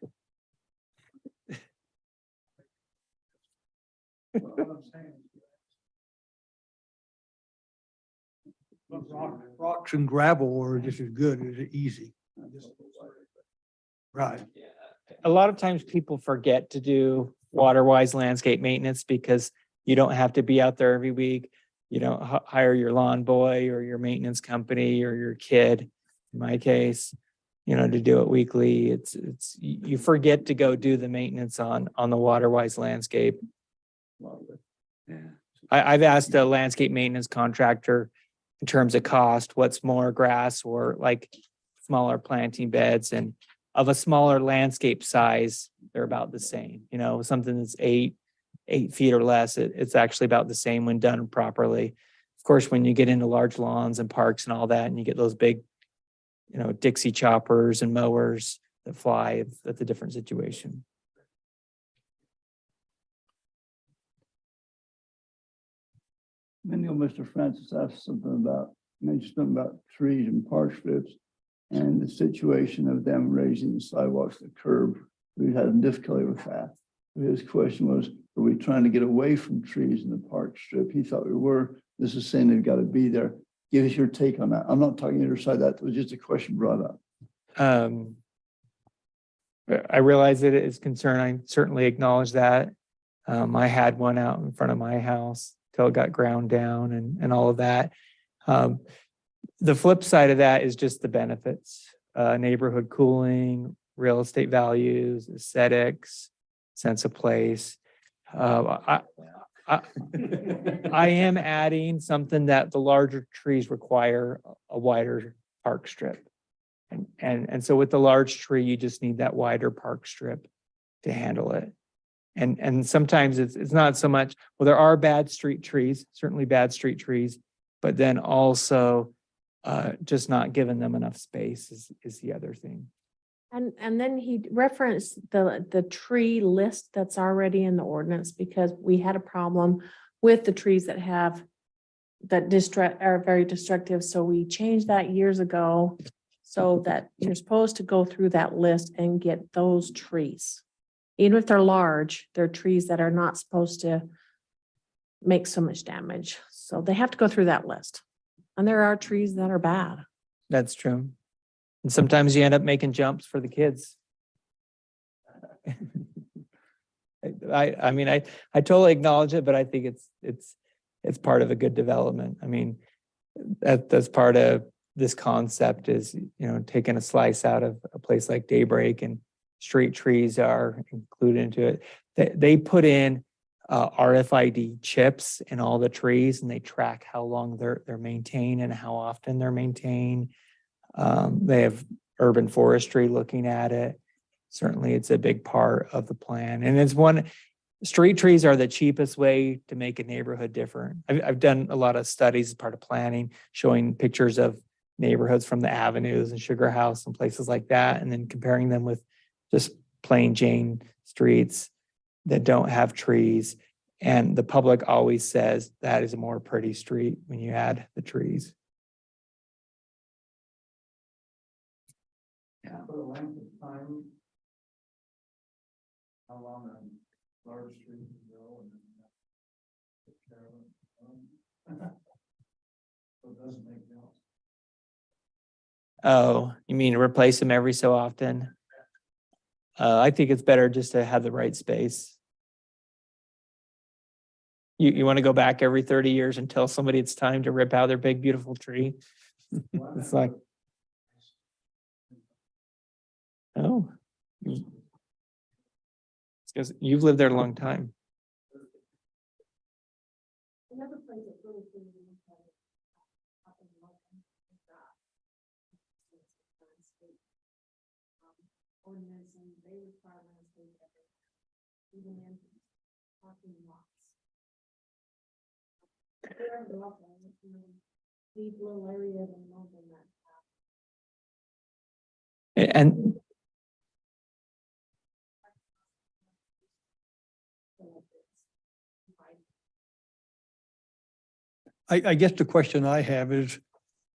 Rocks and gravel are just as good, as easy. Right. A lot of times people forget to do water-wise landscape maintenance because you don't have to be out there every week. You don't hire your lawn boy or your maintenance company or your kid, in my case, to do it weekly. You forget to go do the maintenance on the water-wise landscape. Yeah. I've asked a landscape maintenance contractor in terms of cost, what's more grass or like smaller planting beds, and of a smaller landscape size, they're about the same. You know, something that's 8 feet or less, it's actually about the same when done properly. Of course, when you get into large lawns and parks and all that, and you get those big, you know, Dixie choppers and mowers that fly, that's a different situation. I know Mr. Francis asked mentioned something about trees and park strips and the situation of them raising the sidewalks, the curb. We had a difficulty with that. His question was, are we trying to get away from trees in the park strip? He thought we were. This is saying they've got to be there. Give us your take on that. I'm not talking either side. That was just a question brought up. I realize that it is concern. I certainly acknowledge that. I had one out in front of my house till it got ground down and all of that. The flip side of that is just the benefits, neighborhood cooling, real estate values, aesthetics, sense of place. I am adding something that the larger trees require a wider park strip. And so with the large tree, you just need that wider park strip to handle it. And sometimes it's not so much, well, there are bad street trees, certainly bad street trees, but then also just not giving them enough space is the other thing. And then he referenced the tree list that's already in the ordinance, because we had a problem with the trees that are very destructive. So we changed that years ago so that you're supposed to go through that list and get those trees. Even if they're large, they're trees that are not supposed to make so much damage. So they have to go through that list. And there are trees that are bad. That's true. And sometimes you end up making jumps for the kids. I mean, I totally acknowledge it, but I think it's part of a good development. I mean, that's part of this concept is, you know, taking a slice out of a place like Daybreak, and street trees are included into it. They put in RFID chips in all the trees, and they track how long they're maintained and how often they're maintained. They have urban forestry looking at it. Certainly, it's a big part of the plan. And street trees are the cheapest way to make a neighborhood different. I've done a lot of studies as part of planning, showing pictures of neighborhoods from the avenues and Sugar House and places like that, and then comparing them with just plain Jane streets that don't have trees. And the public always says that is a more pretty street when you add the trees. Yeah. For the length of time, how long a large tree can go and then take care of it. So it doesn't make sense. Oh, you mean replace them every so often? I think it's better just to have the right space. You want to go back every 30 years and tell somebody it's time to rip out their big, beautiful tree? It's like, oh. It's because you've lived there a long time. Another place that really cool is up in Logan, is that landscape ordinance, and they require landscape everywhere, even in parking lots. They're in Logan, leave little areas in Logan that And I guess the question I have is,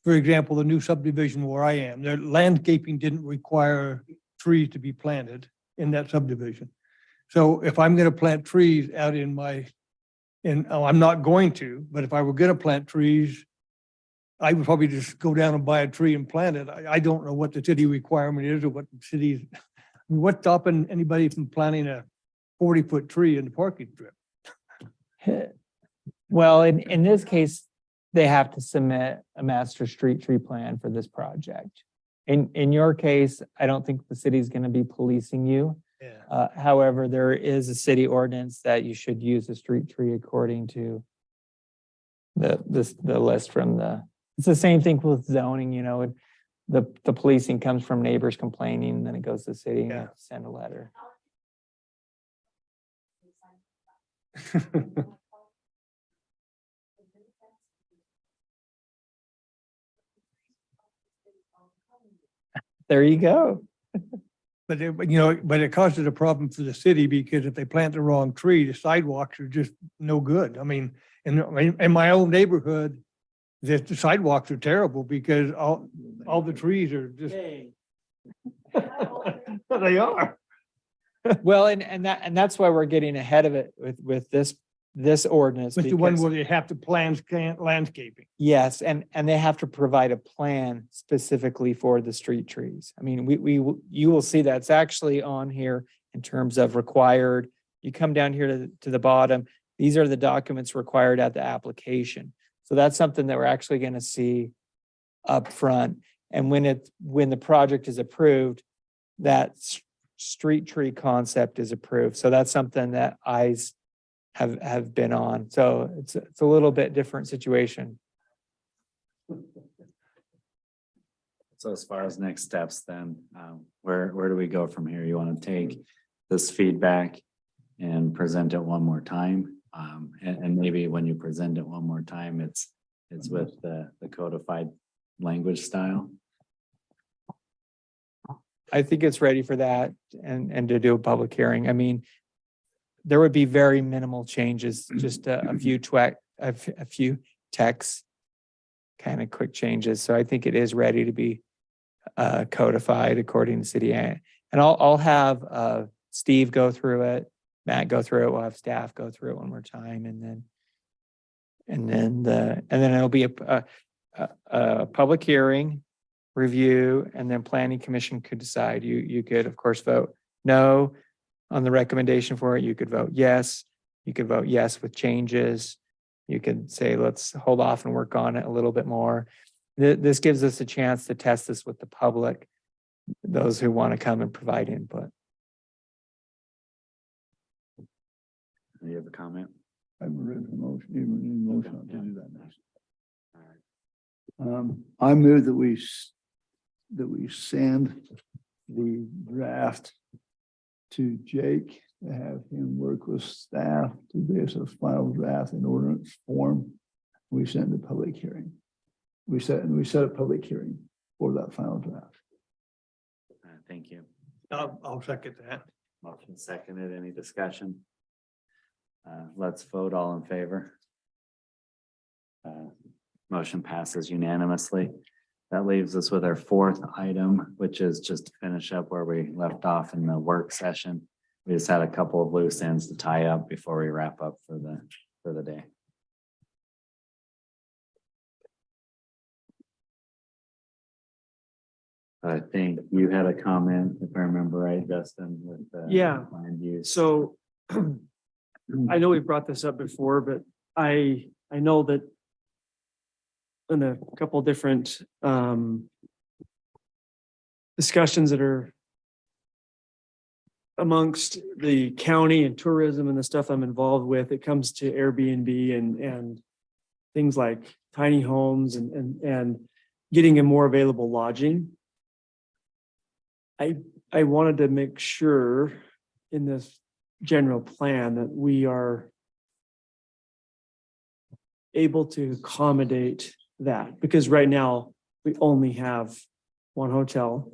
for example, the new subdivision where I am, their landscaping didn't require trees to be planted in that subdivision. So if I'm gonna plant trees out I'm not going to, but if I were gonna plant trees, I would probably just go down and buy a tree and plant it. I don't know what the city requirement is or what the city's, what's stopping anybody from planting a 40-foot tree in the parking strip? well, in this case, they have to submit a master street tree plan for this project. In your case, I don't think the city's going to be policing you. Yeah. However, there is a city ordinance that you should use a street tree according to the list from it's the same thing with zoning, the policing comes from neighbors complaining, then it goes to the city and you have to send a letter. There you go. But it causes a problem for the city because if they plant the wrong tree, the sidewalks are just no good. I mean, in my own neighborhood, the sidewalks are terrible because all the trees are just. They are. Well, and that's why we're getting ahead of it with this ordinance. With the one because- where they have to plan landscaping. Yes, and they have to provide a plan specifically for the street trees. I mean, you will see that's actually on here in terms of required. You come down here to the bottom, these are the documents required at the application. So that's something that we're actually going to see up front. And when the project is approved, that street tree concept is approved. So that's something that eyes have been on. So it's a little bit different situation. So as far as next steps, then where do we go from here? You want to take this feedback and present it one more time? And maybe when you present it one more time, it's with the codified language style. I think it's ready for that and to do a public hearing. I mean, there would be very minimal changes, just a few texts, kind of quick changes. So I think it is ready to be codified according to city. And I'll have Steve go through it, Matt go through it. We'll have staff go through it one more time, and then it'll be a public hearing, review, and then planning commission could decide. You could, of course, vote no on the recommendation for it. You could vote yes. You could vote yes with changes. You could say, let's hold off and work on it a little bit more. This gives us a chance to test this with the public, those who want to come and provide input. Do you have a comment? I've written a motion, even in motion to do that next. I move that we send the draft to Jake to have him work with staff to give us a final draft in ordinance form. We send the public hearing. We set a public hearing for that final draft. Thank you. I'll second that. Motion seconded. Any discussion? Let's vote. All in favor. Motion passes unanimously. That leaves us with our fourth item, which is just to finish up where we left off in the work session. We just had a couple of loose ends to tie up before we wrap up for the day. I think you had a comment, if I remember right, Justin, with the Yeah. land use. So I know we brought this up before, but I know that in a couple different discussions that are amongst the county and tourism and the stuff I'm involved with, it comes to Airbnb and things like tiny homes and getting a more available lodging. I wanted to make sure in this general plan that we are able to accommodate that, because right now we only have one hotel.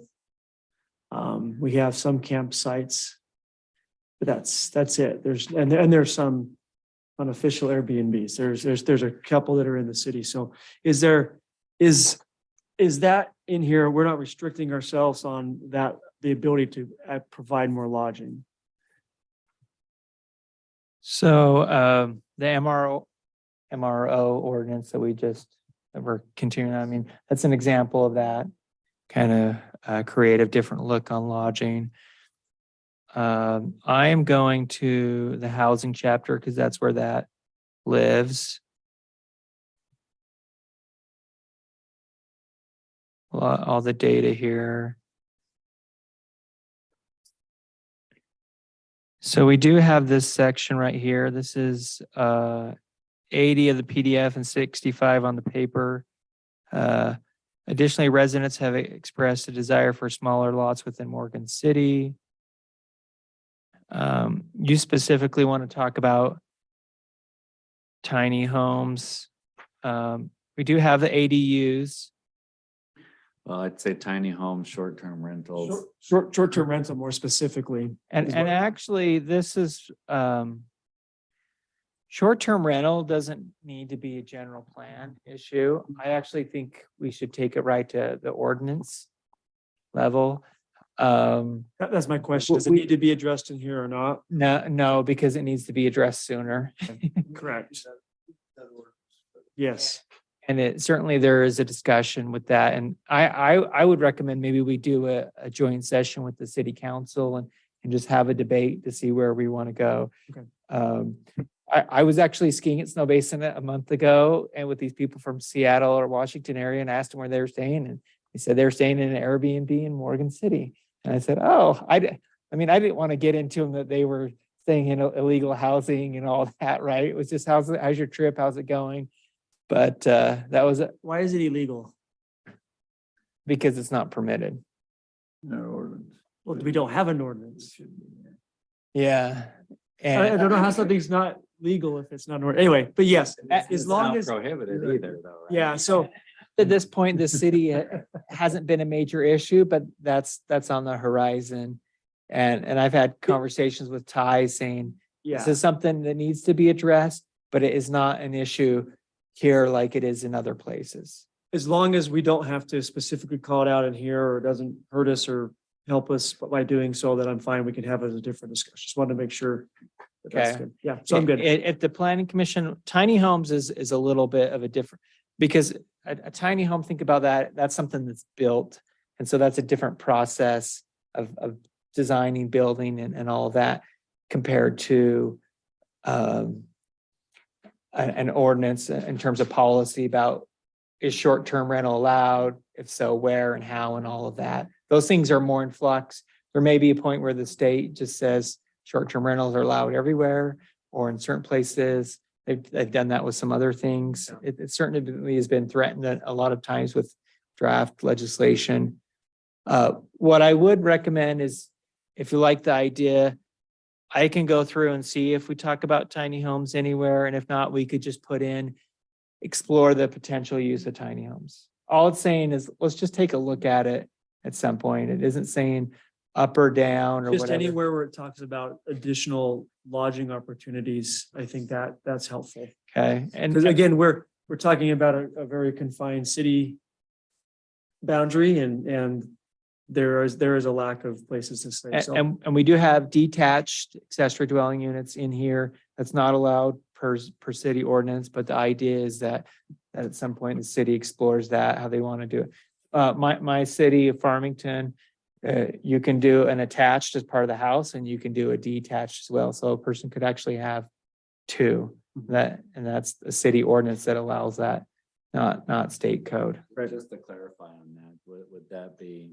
We have some campsites, but that's it. There's some unofficial Airbnbs. There's a couple that are in the city. So is that in here? We're not restricting ourselves on that, the ability to provide more lodging. So the MRO ordinance that we're continuing, I mean, that's an example of that kind of creative, different look on lodging. I am going to the housing chapter because that's where that lives. All the data here. So we do have this section right here. This is 80 of the PDF and 65 on the paper. Additionally, residents have expressed a desire for smaller lots within Morgan City. You specifically want to talk about tiny homes. We do have the ADUs. Well, I'd say tiny homes, short-term rentals. Short-term rental more specifically. And is what- actually, this is short-term rental doesn't need to be a general plan issue. I actually think we should take it right to the ordinance level. That's my question. Does it we- need to be addressed in here or not? No, because it needs to be addressed sooner. Correct. Yes. And it certainly there is a discussion with that. And I would recommend maybe we do a joint session with the city council and just have a debate to see where we want to go. Okay. I was actually skiing at Snow Basin a month ago and with these people from Seattle or Washington area and asked them where they were staying. And they said they were staying in an Airbnb in Morgan City. And I said, oh, I didn't want to get into them that they were staying in illegal housing and all that, right? It was just, how's your trip? How's it going? But that was Why is it illegal? because it's not permitted. No ordinance. Well, we don't have an ordinance. Yeah. I And don't know how something's not legal if it's not an ordinance. Anyway, but yes, as It's long not as, prohibited either, though, right? yeah, so at this point, the city hasn't been a major issue, but that's on the horizon. And I've had conversations with Ty saying, yeah, this is something that needs to be addressed, but it is not an issue here like it is in other places. as long as we don't have to specifically call it out in here or it doesn't hurt us or help us by doing so, that I'm fine. We can have it as a different discussion. Just wanted to make sure that that's Okay. good. Yeah, so I'm good. At the planning commission, tiny homes is a little bit of a different, because a tiny home, think about that, that's something that's built. And so that's a different process of designing, building and all of that compared to an ordinance in terms of policy about is short-term rental allowed? If so, where and how and all of that. Those things are more in flux. There may be a point where the state just says short-term rentals are allowed everywhere or in certain places. They've done that with some other things. It certainly has been threatened a lot of times with draft legislation. What I would recommend is if you like the idea, I can go through and see if we talk about tiny homes anywhere. And if not, we could just put in, explore the potential use of tiny homes. All it's saying is, let's just take a look at it at some point. It isn't saying up or down or Just whatever. anywhere where it talks about additional lodging opportunities, I think that's helpful. Okay, and Because again, we're talking about a very confined city boundary and there is a lack of places to stay. So and we do have detached accessory dwelling units in here. That's not allowed per city ordinance, but the idea is that at some point the city explores that, how they want to do it. My city of Farmington, you can do an attached as part of the house and you can do a detached as well. So a person could actually have two. That's a city ordinance that allows that, not state code. Just to clarify on that, would that be?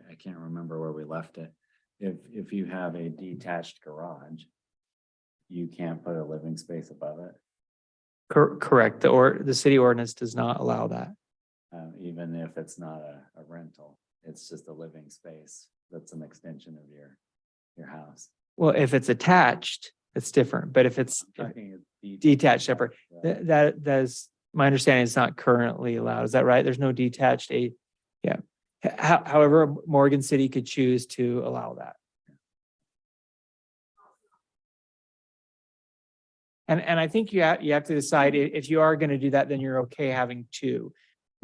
I can't remember where we left it. If you have a detached garage, you can't put a living space above it, Correct. The city ordinance does not allow that. even if it's not a rental. It's just a living space that's an extension of your house. Well, if it's attached, it's different, but if it's I'm talking detached separate, Yeah. that's my understanding, it's not currently allowed. Is that right? There's no detached yeah. However, Morgan City could choose to allow that. And I think you have to decide if you are going to do that, then you're okay having two.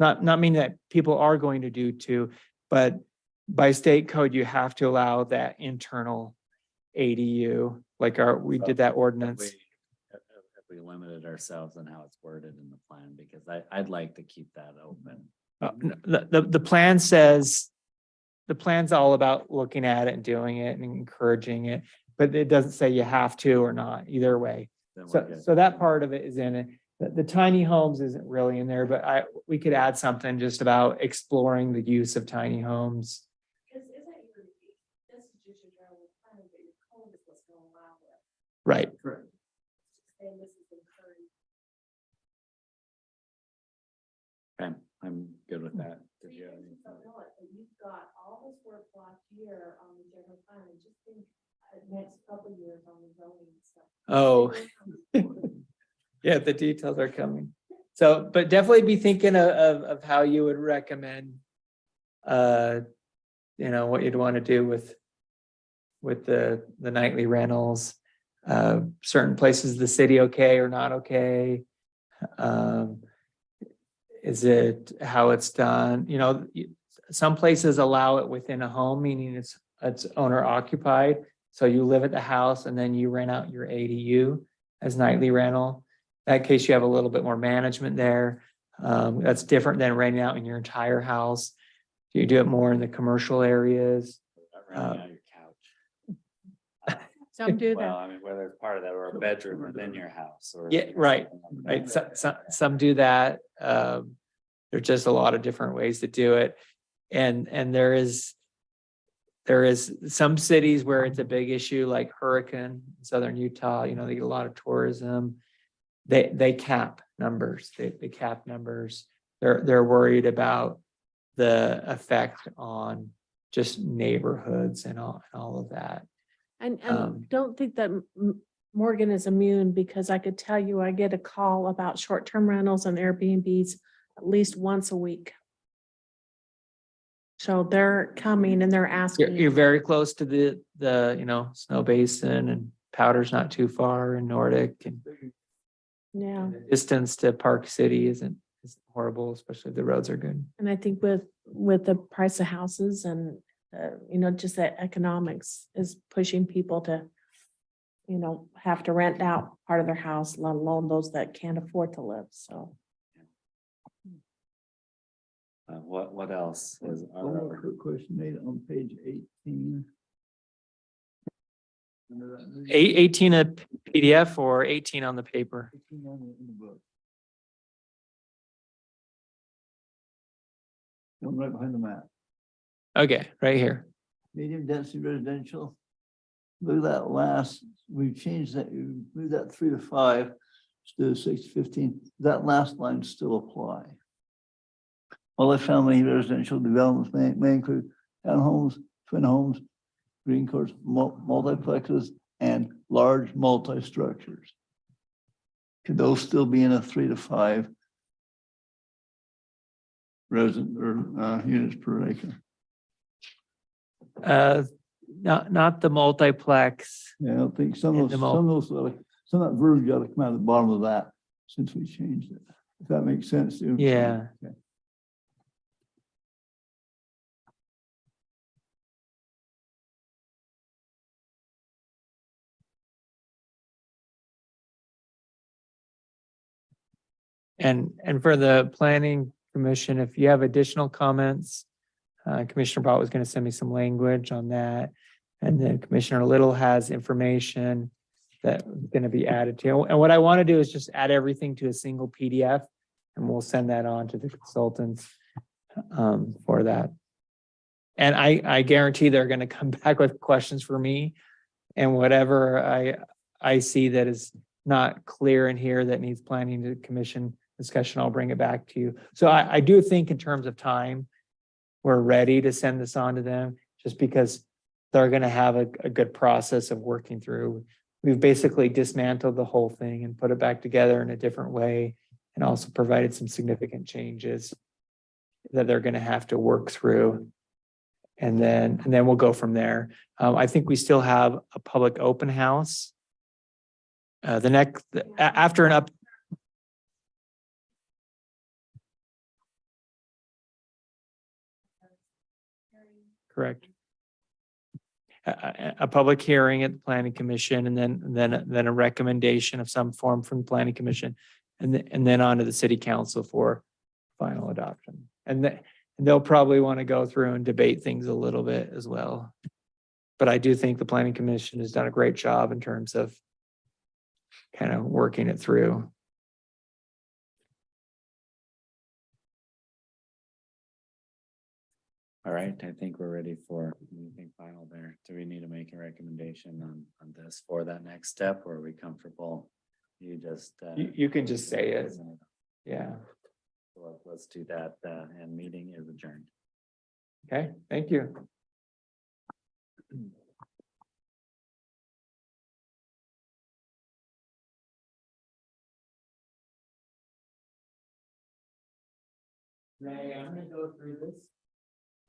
Not mean that people are going to do two, but by state code, you have to allow that internal ADU, like we did that ordinance. Have we limited ourselves on how it's worded in the plan? Because I'd like to keep that open. The plan says, the plan's all about looking at it and doing it and encouraging it, but it doesn't say you have to or not, either way. Then we're So, good. so that part of it is in it. The tiny homes isn't really in there, but we could add something just about exploring the use of tiny homes. Because isn't your, this is just your general Right. Correct. And this is encouraged. Okay, I'm good with that. So Did you you have guys any- just don't know it, but you've got all this work last year on the general plan, and just think, next couple of years on the zoning and stuff. Oh. Yeah, the details are coming. So, but definitely be thinking of how you would recommend, what you'd want to do with the nightly rentals. Certain places, the city okay or not okay? Is it how it's done? Some places allow it within a home, meaning it's owner occupied. So you live at the house and then you rent out your ADU as nightly rental. That case, you have a little bit more management there. That's different than renting out in your entire house. You do it more in the commercial areas. Renting out your couch. Some do Well, that. I mean, whether it's part of that or a bedroom within your house or. Yeah, right, right. Some do that. There's just a lot of different ways to do it. And there is some cities where it's a big issue, like Hurricane, Southern Utah, they get a lot of tourism. They cap numbers, they cap numbers. They're worried about the effect on just neighborhoods and all of that. And Um, don't think that Morgan is immune, because I could tell you, I get a call about short-term rentals and Airbnbs at least once a week. So they're coming and they're You're asking. very close to the Snow Basin, and Powder's not too far, and Nordic, and Yeah, the distance to Park City isn't horrible, especially if the roads are good. and I think with the price of houses and, just the economics is pushing people to, have to rent out part of their house, let alone those that can't afford to live, so. What else is? One more quick question made on page 18. Under that new- 18 a PDF or 18 on the paper? 18 on in the book. One right behind the map. Okay, right here. Medium density residential. Look at that last, we've changed that, we moved that 3 to 5 to 6 to 15. That last line still apply. Multifamily residential developments may include townhomes, twin homes, green courts, multiplexes, and large multi-structures. Could those still be in a 3 to 5 resident or units per acre? Not the multiplex. Yeah, I don't think some In of the those, some of that verbiage ought to come out of the bottom of that since we changed it. If that makes sense to you. Yeah. Okay. And for the planning commission, if you have additional comments, Commissioner Bott was going to send me some language on that. And then Commissioner Little has information that's going to be added to. And what I want to do is just add everything to a single PDF, and we'll send that on to the consultants for that. And I guarantee they're going to come back with questions for me, and whatever I see that is not clear in here that needs planning to commission discussion, I'll bring it back to you. So I do think in terms of time, we're ready to send this on to them, just because they're going to have a good process of working through. We've basically dismantled the whole thing and put it back together in a different way, and also provided some significant changes that they're going to have to work through. And then we'll go from there. I think we still have a public open house. After an up. Correct. A public hearing at the planning commission, and then a recommendation of some form from the planning commission, and then on to the city council for final adoption. And they'll probably want to go through and debate things a little bit as well. But I do think the planning commission has done a great job in terms of kind of working it through. All right, I think we're ready for anything final there. Do we need to make a recommendation on this for that next step, or are we comfortable? You just. You can just say it. Yeah. Well, let's do that, and meeting is adjourned. Okay, thank you. Ray, I'm gonna go through this.